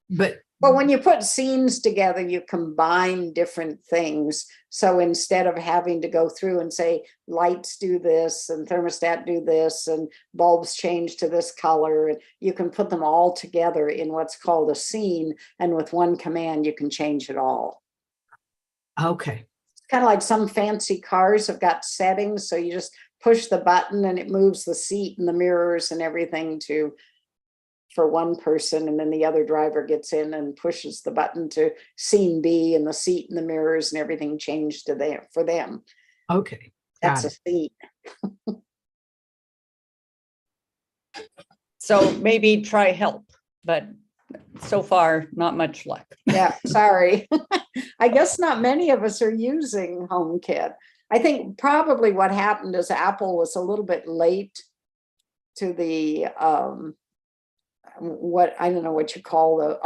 but
Well, when you put scenes together, you combine different things. So instead of having to go through and say, lights do this and thermostat do this and bulbs change to this color, you can put them all together in what's called a scene. And with one command, you can change it all.
okay.
It's kind of like some fancy cars have got settings. So you just push the button and it moves the seat and the mirrors and everything for one person, and then the other driver gets in and pushes the button to scene B, and the seat and the mirrors and everything changed to there for them.
Okay.
That's a scene.
So maybe try help, but so far not much luck.
Yeah, sorry. I guess not many of us are using HomeKit. I think probably what happened is Apple was a little bit late to the what I don't know what you call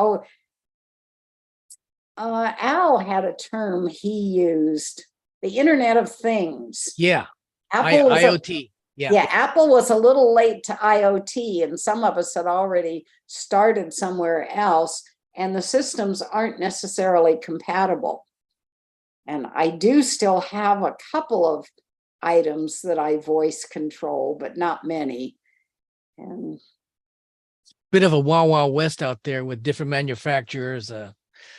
Al had a term he used, the Internet of Things.
Yeah.
Apple was
IoT.
yeah, Apple was a little late to IoT, and some of us had already started somewhere else, and the systems aren't necessarily compatible. And I do still have a couple of items that I voice control, but not many. And
Bit of a Wild West out there with different manufacturers,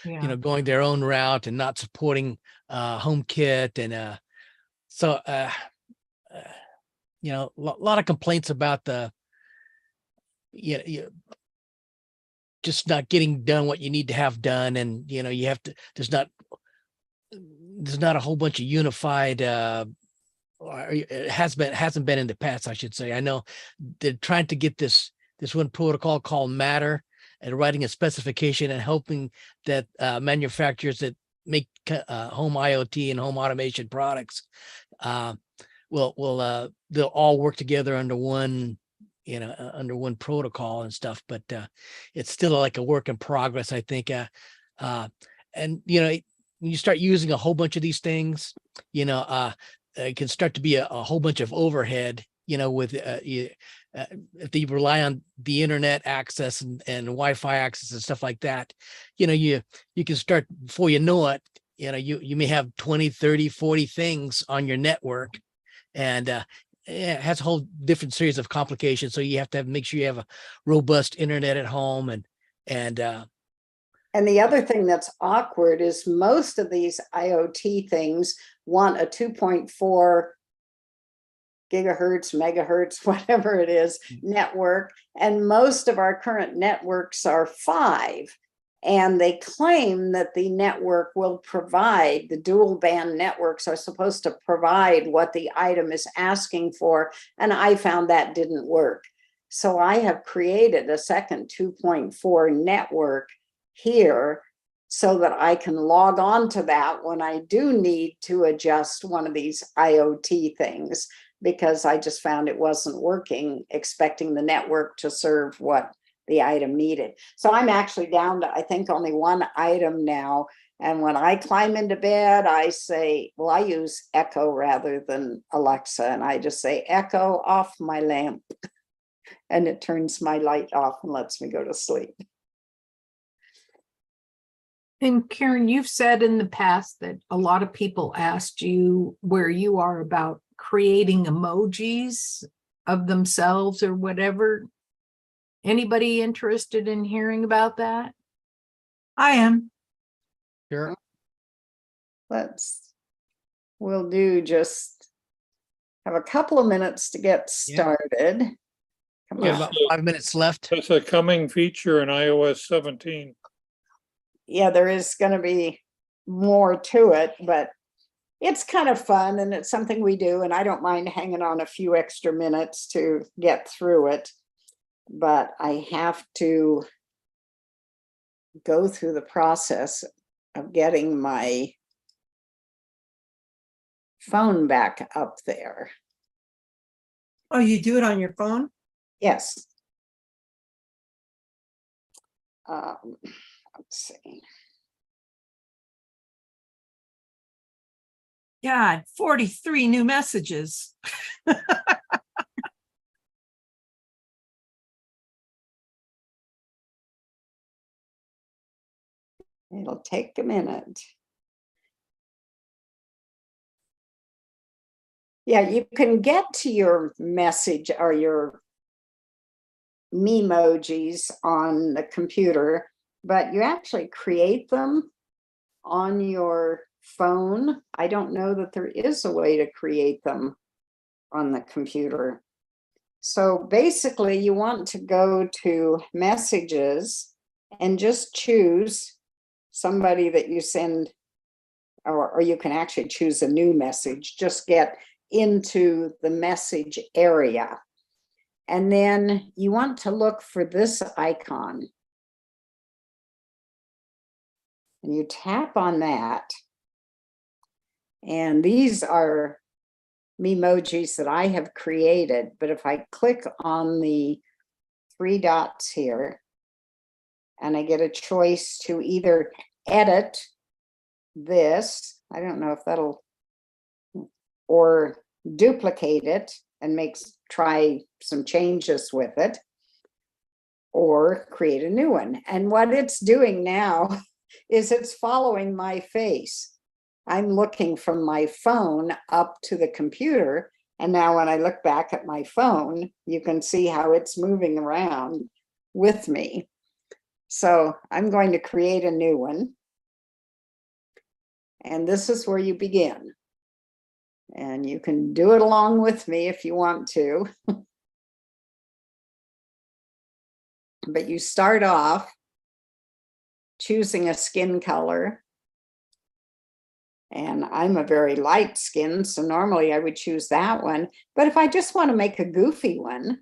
going their own route and not supporting HomeKit, and a lot of complaints about the just not getting done what you need to have done, and you have to. There's not a whole bunch of unified. It hasn't been in the past, I should say. I know they're trying to get this one protocol called Matter, and writing a specification and hoping that manufacturers that make home IoT and home automation products will they'll all work together under one protocol and stuff. But it's still like a work in progress, I think. And when you start using a whole bunch of these things, it can start to be a whole bunch of overhead. With if you rely on the internet access and Wi-Fi access and stuff like that, you can start, before you know it, you may have 20, 30, 40 things on your network, and it has a whole different series of complications. So you have to make sure you have a robust internet at home, and
the other thing that's awkward is most of these IoT things want a 2.4 gigahertz, megahertz, whatever it is, network. And most of our current networks are 5. And they claim that the network will provide, the dual band networks are supposed to provide what the item is asking for. And I found that didn't work. So I have created a second 2.4 network here so that I can log on to that when I do need to adjust one of these IoT things, because I just found it wasn't working, expecting the network to serve what the item needed. So I'm actually down to, I think, only one item now, And when I climb into bed, I say, well, I use Echo rather than Alexa. And I just say, Echo, off my lamp. And it turns my light off and lets me go to sleep.
And Karen, you've said in the past that a lot of people asked you where you are about creating emojis of themselves or whatever. Anybody interested in hearing about that?
I am.
Sure.
We'll do just have a couple of minutes to get started. Come
We have
on.
about 5 minutes left.
It's a coming feature in iOS 17.
Yeah, there is going to be more to it, but it's kind of fun and it's something we do. And I don't mind hanging on a few extra minutes to get through it. But I have to go through the process of getting my phone back up there.
Oh, you do it on your phone?
Yes. Let's see.
God, 43 new messages.
It'll take a minute. Yeah, you can get to your message or your memojis on the computer, but you actually create them on your phone. I don't know that there is a way to create them on the computer. So basically you want to go to messages and just choose somebody that you send, or you can actually choose a new message. Just get into the message area. And then you want to look for this icon. And you tap on that. And these are memojis that I have created. But if I click on the three dots here, and I get a choice to either edit this, I don't know if that'll, or duplicate it and try some changes with it, or create a new one. And what it's doing now is it's following my face. I'm looking from my phone up to the computer. And now when I look back at my phone, you can see how it's moving around with me. So I'm going to create a new one. And this is where you begin. And you can do it along with me if you want to. But you start off choosing a skin color. And I'm a very light skin, so normally I would choose that one. But if I just want to make a goofy one,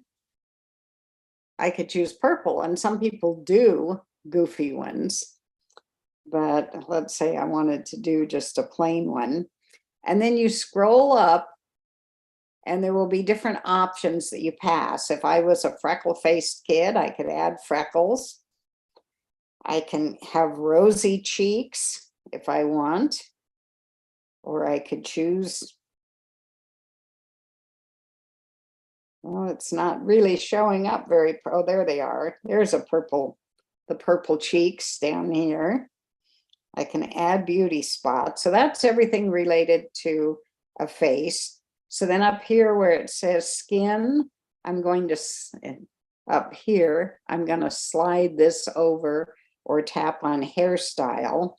I could choose purple. And some people do goofy ones. But let's say I wanted to do just a plain one. And then you scroll up and there will be different options that you pass. If I was a freckle-faced kid, I could add freckles. I can have rosy cheeks if I want, or I could choose, well, it's not really showing up very, oh, there they are. There's a purple, the purple cheeks down here. I can add beauty spots. So that's everything related to a face. So then up here where it says skin, I'm going to, up here, I'm going to slide this over or tap on hairstyle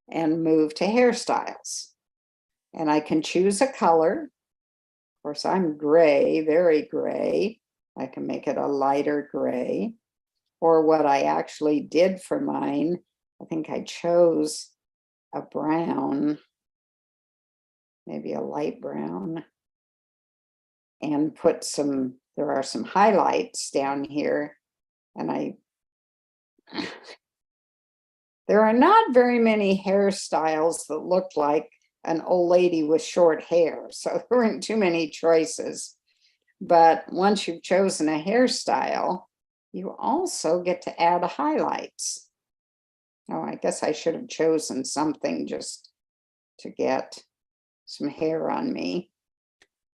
and move to hairstyles. And I can choose a color. Of course, I'm gray, very gray. I can make it a lighter gray. Or what I actually did for mine, I think I chose a brown, maybe a light brown, and put some, there are some highlights down here. And there are not very many hairstyles that look like an old lady with short hair. So there weren't too many choices. But once you've chosen a hairstyle, you also get to add highlights. Oh, I guess I should have chosen something just to get some hair on me.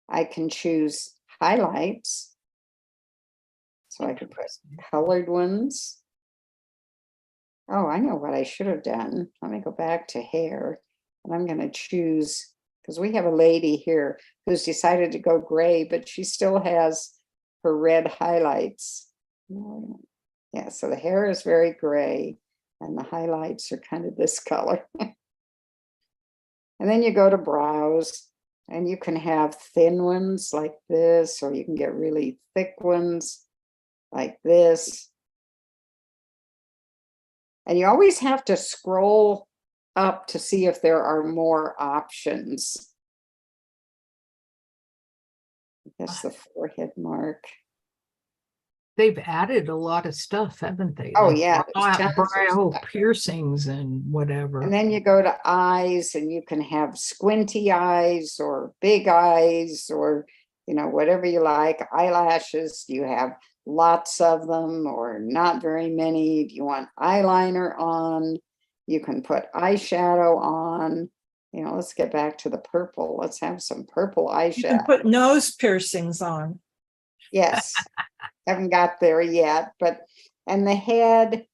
I can choose highlights. So I could put colored ones. Oh, I know what I should have done. Let me go back to hair, and I'm going to choose, because we have a lady here who's decided to go gray, but she still has her red highlights. Yeah, so the hair is very gray and the highlights are kind of this color. And then you go to brows, and you can have thin ones like this, or you can get really thick ones like this. And you always have to scroll up to see if there are more options. I guess the forehead mark.
They've added a lot of stuff, haven't they?
Oh,
Like
yeah, there's tons of
brow
stuff.
piercings and whatever.
And then you go to eyes, and you can have squinty eyes or big eyes, or, you know, whatever you like. Eyelashes, do you have lots of them or not very many? Do you want eyeliner on? You can put eyeshadow on. You know, let's get back to the purple. Let's have some purple
You can
eyeshadow.
put nose piercings on.
Yes, haven't got there yet, but, and the head.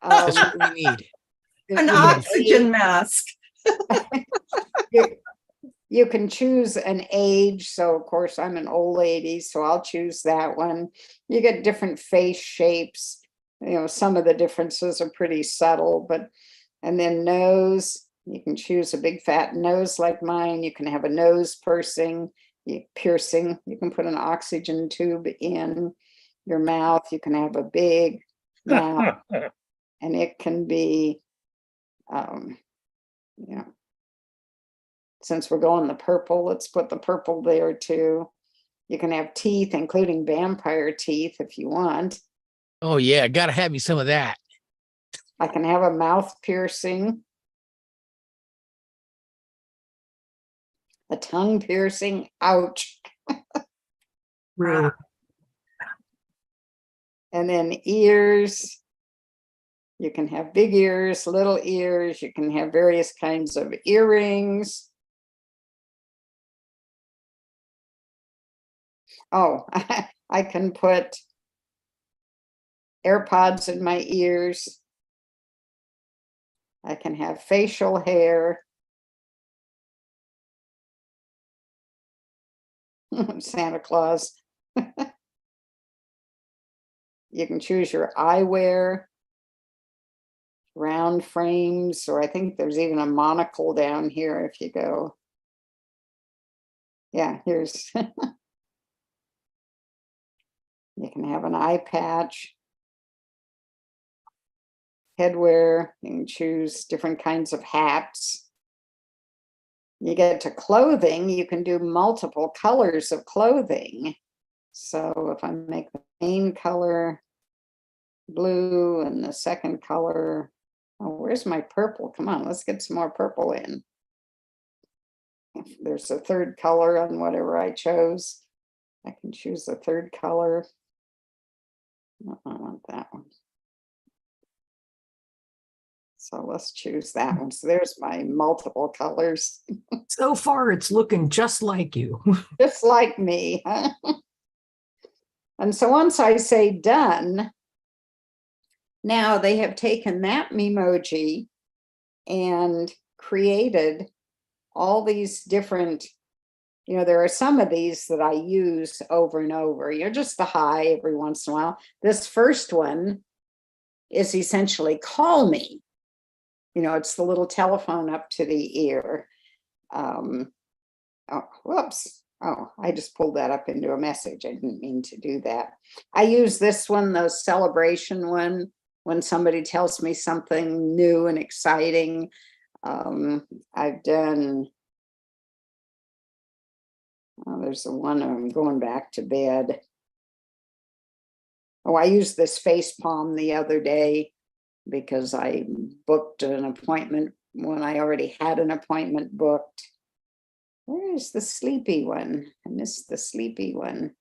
That's what we need.
An
you-
oxygen mask.
You can choose an age. So of course I'm an old lady, so I'll choose that one. You get different face shapes. You know, some of the differences are pretty subtle, but, and then nose, you can choose a big fat nose like mine. You can have a nose piercing. You can put an oxygen tube in your mouth. You can have a big mouth, and it can be, you know, since we're going the purple, let's put the purple there too. You can have teeth, including vampire teeth if you want.
Oh yeah, gotta have me some of that.
I can have a mouth piercing, a tongue piercing. Ouch.
Really?
And then ears. You can have big ears, little ears. You can have various kinds of earrings. Oh, I can put AirPods in my ears. I can have facial hair. Santa Claus. You can choose your eyewear, round frames, or I think there's even a monocle down here if you go. Yeah, here's. You can have an eye patch, headwear. You can choose different kinds of hats. You get to clothing, you can do multiple colors of clothing. So if I make the main color blue and the second color, oh, where's my purple? Come on, let's get some more purple in. If there's a third color on whatever I chose, I can choose the third color. No, I want that one. So let's choose that one. So there's my multiple colors.
So far, it's looking just like you.
Just like me. Huh? And so once I say done, now they have taken that Memoji and created all these different, you know, there are some of these that I use over and over. You're just the hi every once in a while. This first one is essentially call me. You know, it's the little telephone up to the ear. Oh, whoops. Oh, I just pulled that up into a message. I didn't mean to do that. I use this one, the celebration one, when somebody tells me something new and exciting. I've done, oh, there's the one I'm going back to bed. Oh, I used this face palm the other day because I booked an appointment when I already had an appointment booked. Where's the sleepy one? I missed the sleepy one.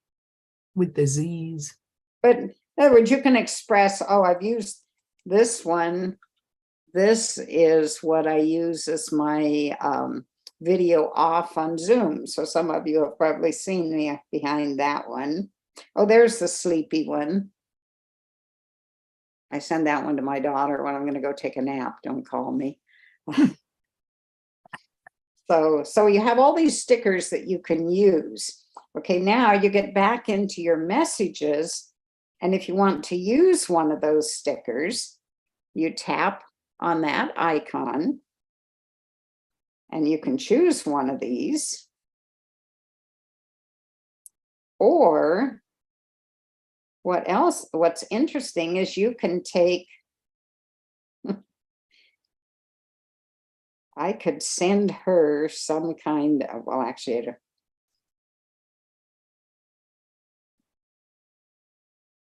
With the Z's.
But in other words, you can express, oh, I've used this one this is what I use as my video off on Zoom. So some of you have probably seen me behind that one. Oh, there's the sleepy one. I send that one to my daughter when I'm going to go take a nap. Don't call me. So you have all these stickers that you can use. Okay, now you get back into your messages. And if you want to use one of those stickers, you tap on that icon and you can choose one of these. Or what's interesting is you can take, I could send her some kind of, well, actually,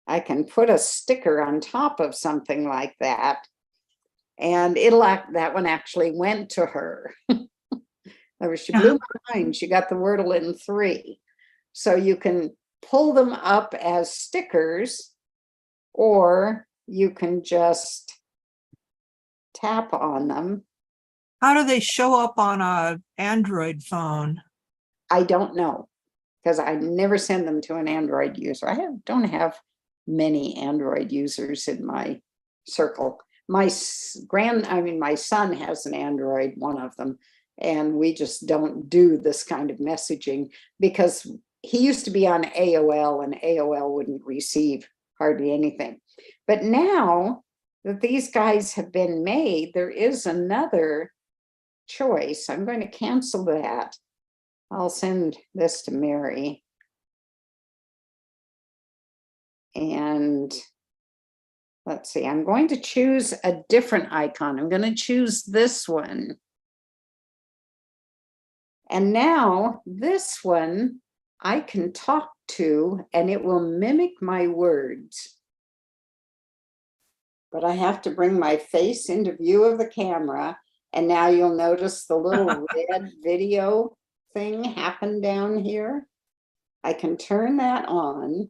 I can put a sticker on top of something like that, and that one actually went to her. She blew my mind. She got the Wordle in 3. So you can pull them up as stickers, or you can just tap on them.
How do they show up on a Android phone?
I don't know, because I never send them to an Android user. Don't have many Android users in my circle. My son has an Android, one of them, and we just don't do this kind of messaging because he used to be on AOL and AOL wouldn't receive hardly anything. But now that these guys have been made, there is another choice. I'm going to cancel that. I'll send this to Mary. And let's see, I'm going to choose a different icon. I'm going to choose this one. And now this one I can talk to and it will mimic my words. But I have to bring my face into view of the camera. And now you'll notice the little red video thing happen down here. I can turn that on.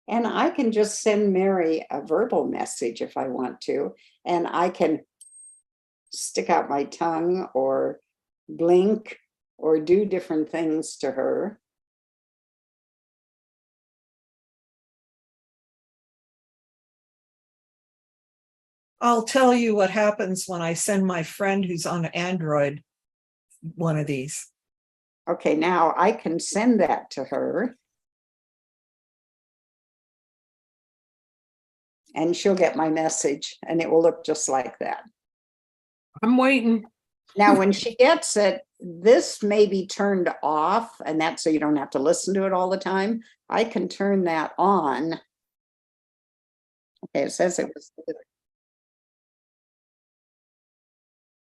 And I can just send Mary a verbal message if I want to. And I can stick out my tongue or blink or do different things to her.
I'll tell you what happens when I send my friend who's on Android one of these.
Okay, now I can send that to her. And she'll get my message and it will look just like that.
I'm waiting.
Now, when she gets it, this may be turned off, and that's so you don't have to listen to it all the time. I can turn that on. Okay, it says it was.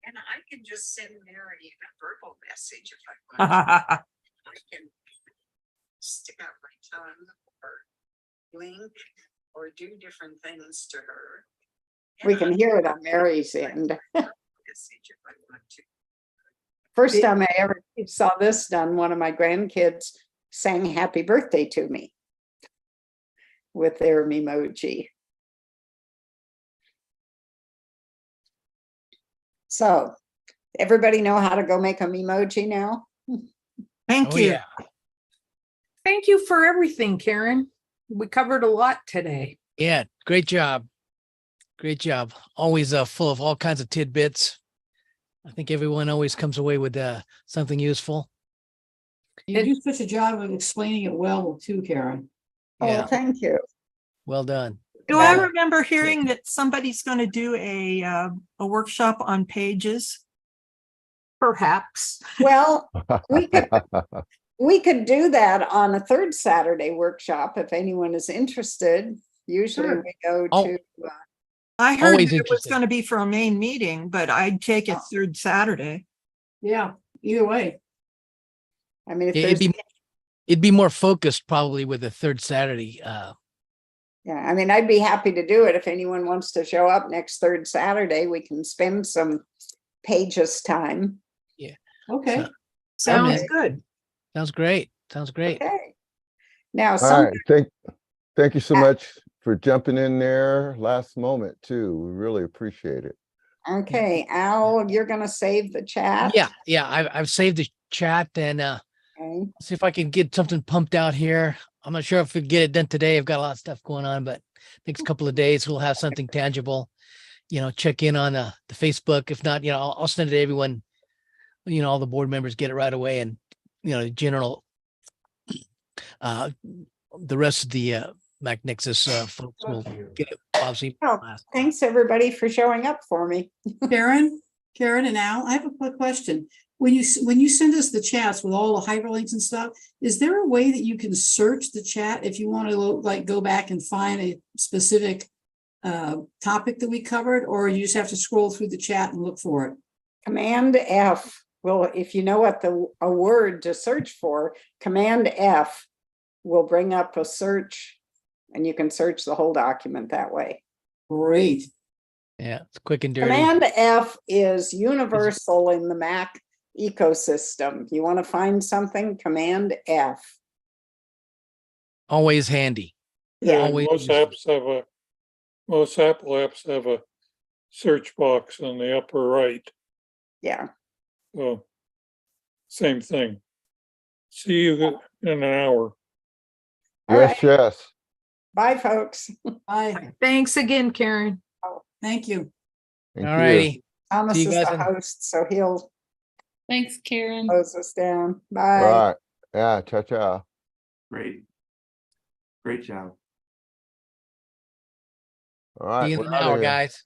And I can just send Mary a verbal message if I want. I can stick out my tongue or blink or do different things to her. We can hear it on Mary's end. First time I ever saw this done, one of my grandkids sang happy birthday to me with their emoji. So everybody know how to go make an emoji now?
Thank you.
Yeah.
Thank you for everything, Karen. We covered a lot today.
Yeah. Great job. Great job. Always full of all kinds of tidbits. I think everyone always comes away with something useful.
You do such a job of explaining it well too, Karen.
Yeah.
Oh, thank you.
Well done.
Do I remember hearing that somebody's going to do a workshop on pages?
Perhaps.
Well, we could do that on a third Saturday workshop if anyone is interested. Usually
Sure.
we go
Oh.
to
I heard
Always
that it was
interesting.
going to be for a main meeting, but I'd take it third Saturday.
Yeah, either way.
I mean, if
Yeah,
there's
it'd be more focused probably with the third Saturday.
yeah, I mean, I'd be happy to do it. If anyone wants to show up next third Saturday, we can spend some pages time.
Okay.
So-
Sounds
Okay.
good.
Sounds great. Sounds great.
Okay. Now,
All
some
right, thank you so
Yeah.
much for jumping in there last moment too. We really appreciate it.
Okay, Al, you're gonna save the chat?
Yeah, I've saved the chat and
Okay.
see if I can get something pumped out here. I'm not sure if we get it done today. I've got a lot of stuff going on, but next couple of days we'll have something tangible. Check in on the Facebook. If not, I'll send it to everyone. All the board members get it right away, and general, the rest of the MacNexus folks will get it. Obviously,
Well, thanks everybody for showing up for me.
Karen and Al, I have a quick question. When you send us the chats with all the hyperlinks and stuff, is there a way that you can search the chat if you want to like go back and find a specific topic that we covered, or you just have to scroll through the chat and look for it?
Command F. Well, if you know what a word to search for, Command F will bring up a search, and you can search the whole document that way.
Great.
Yeah, it's quick and dirty.
Command F is universal in the Mac ecosystem. You want to find something, Command F.
Always handy.
Yeah.
And most Apple apps have a search box on the upper right.
Yeah.
So same thing. See you in an hour.
All
Yes,
right.
yes.
Bye, folks.
Bye.
Thanks again, Karen.
Thank you.
Thank
All
you.
righty.
Thomas
See
is
you guys
the
in-
host, so he'll
Thanks, Karen.
close us down.
All
Bye.
right. Yeah, ciao.
Great. Great job.
All right.
See you in
we're
an
outta
hour,
here.
guys.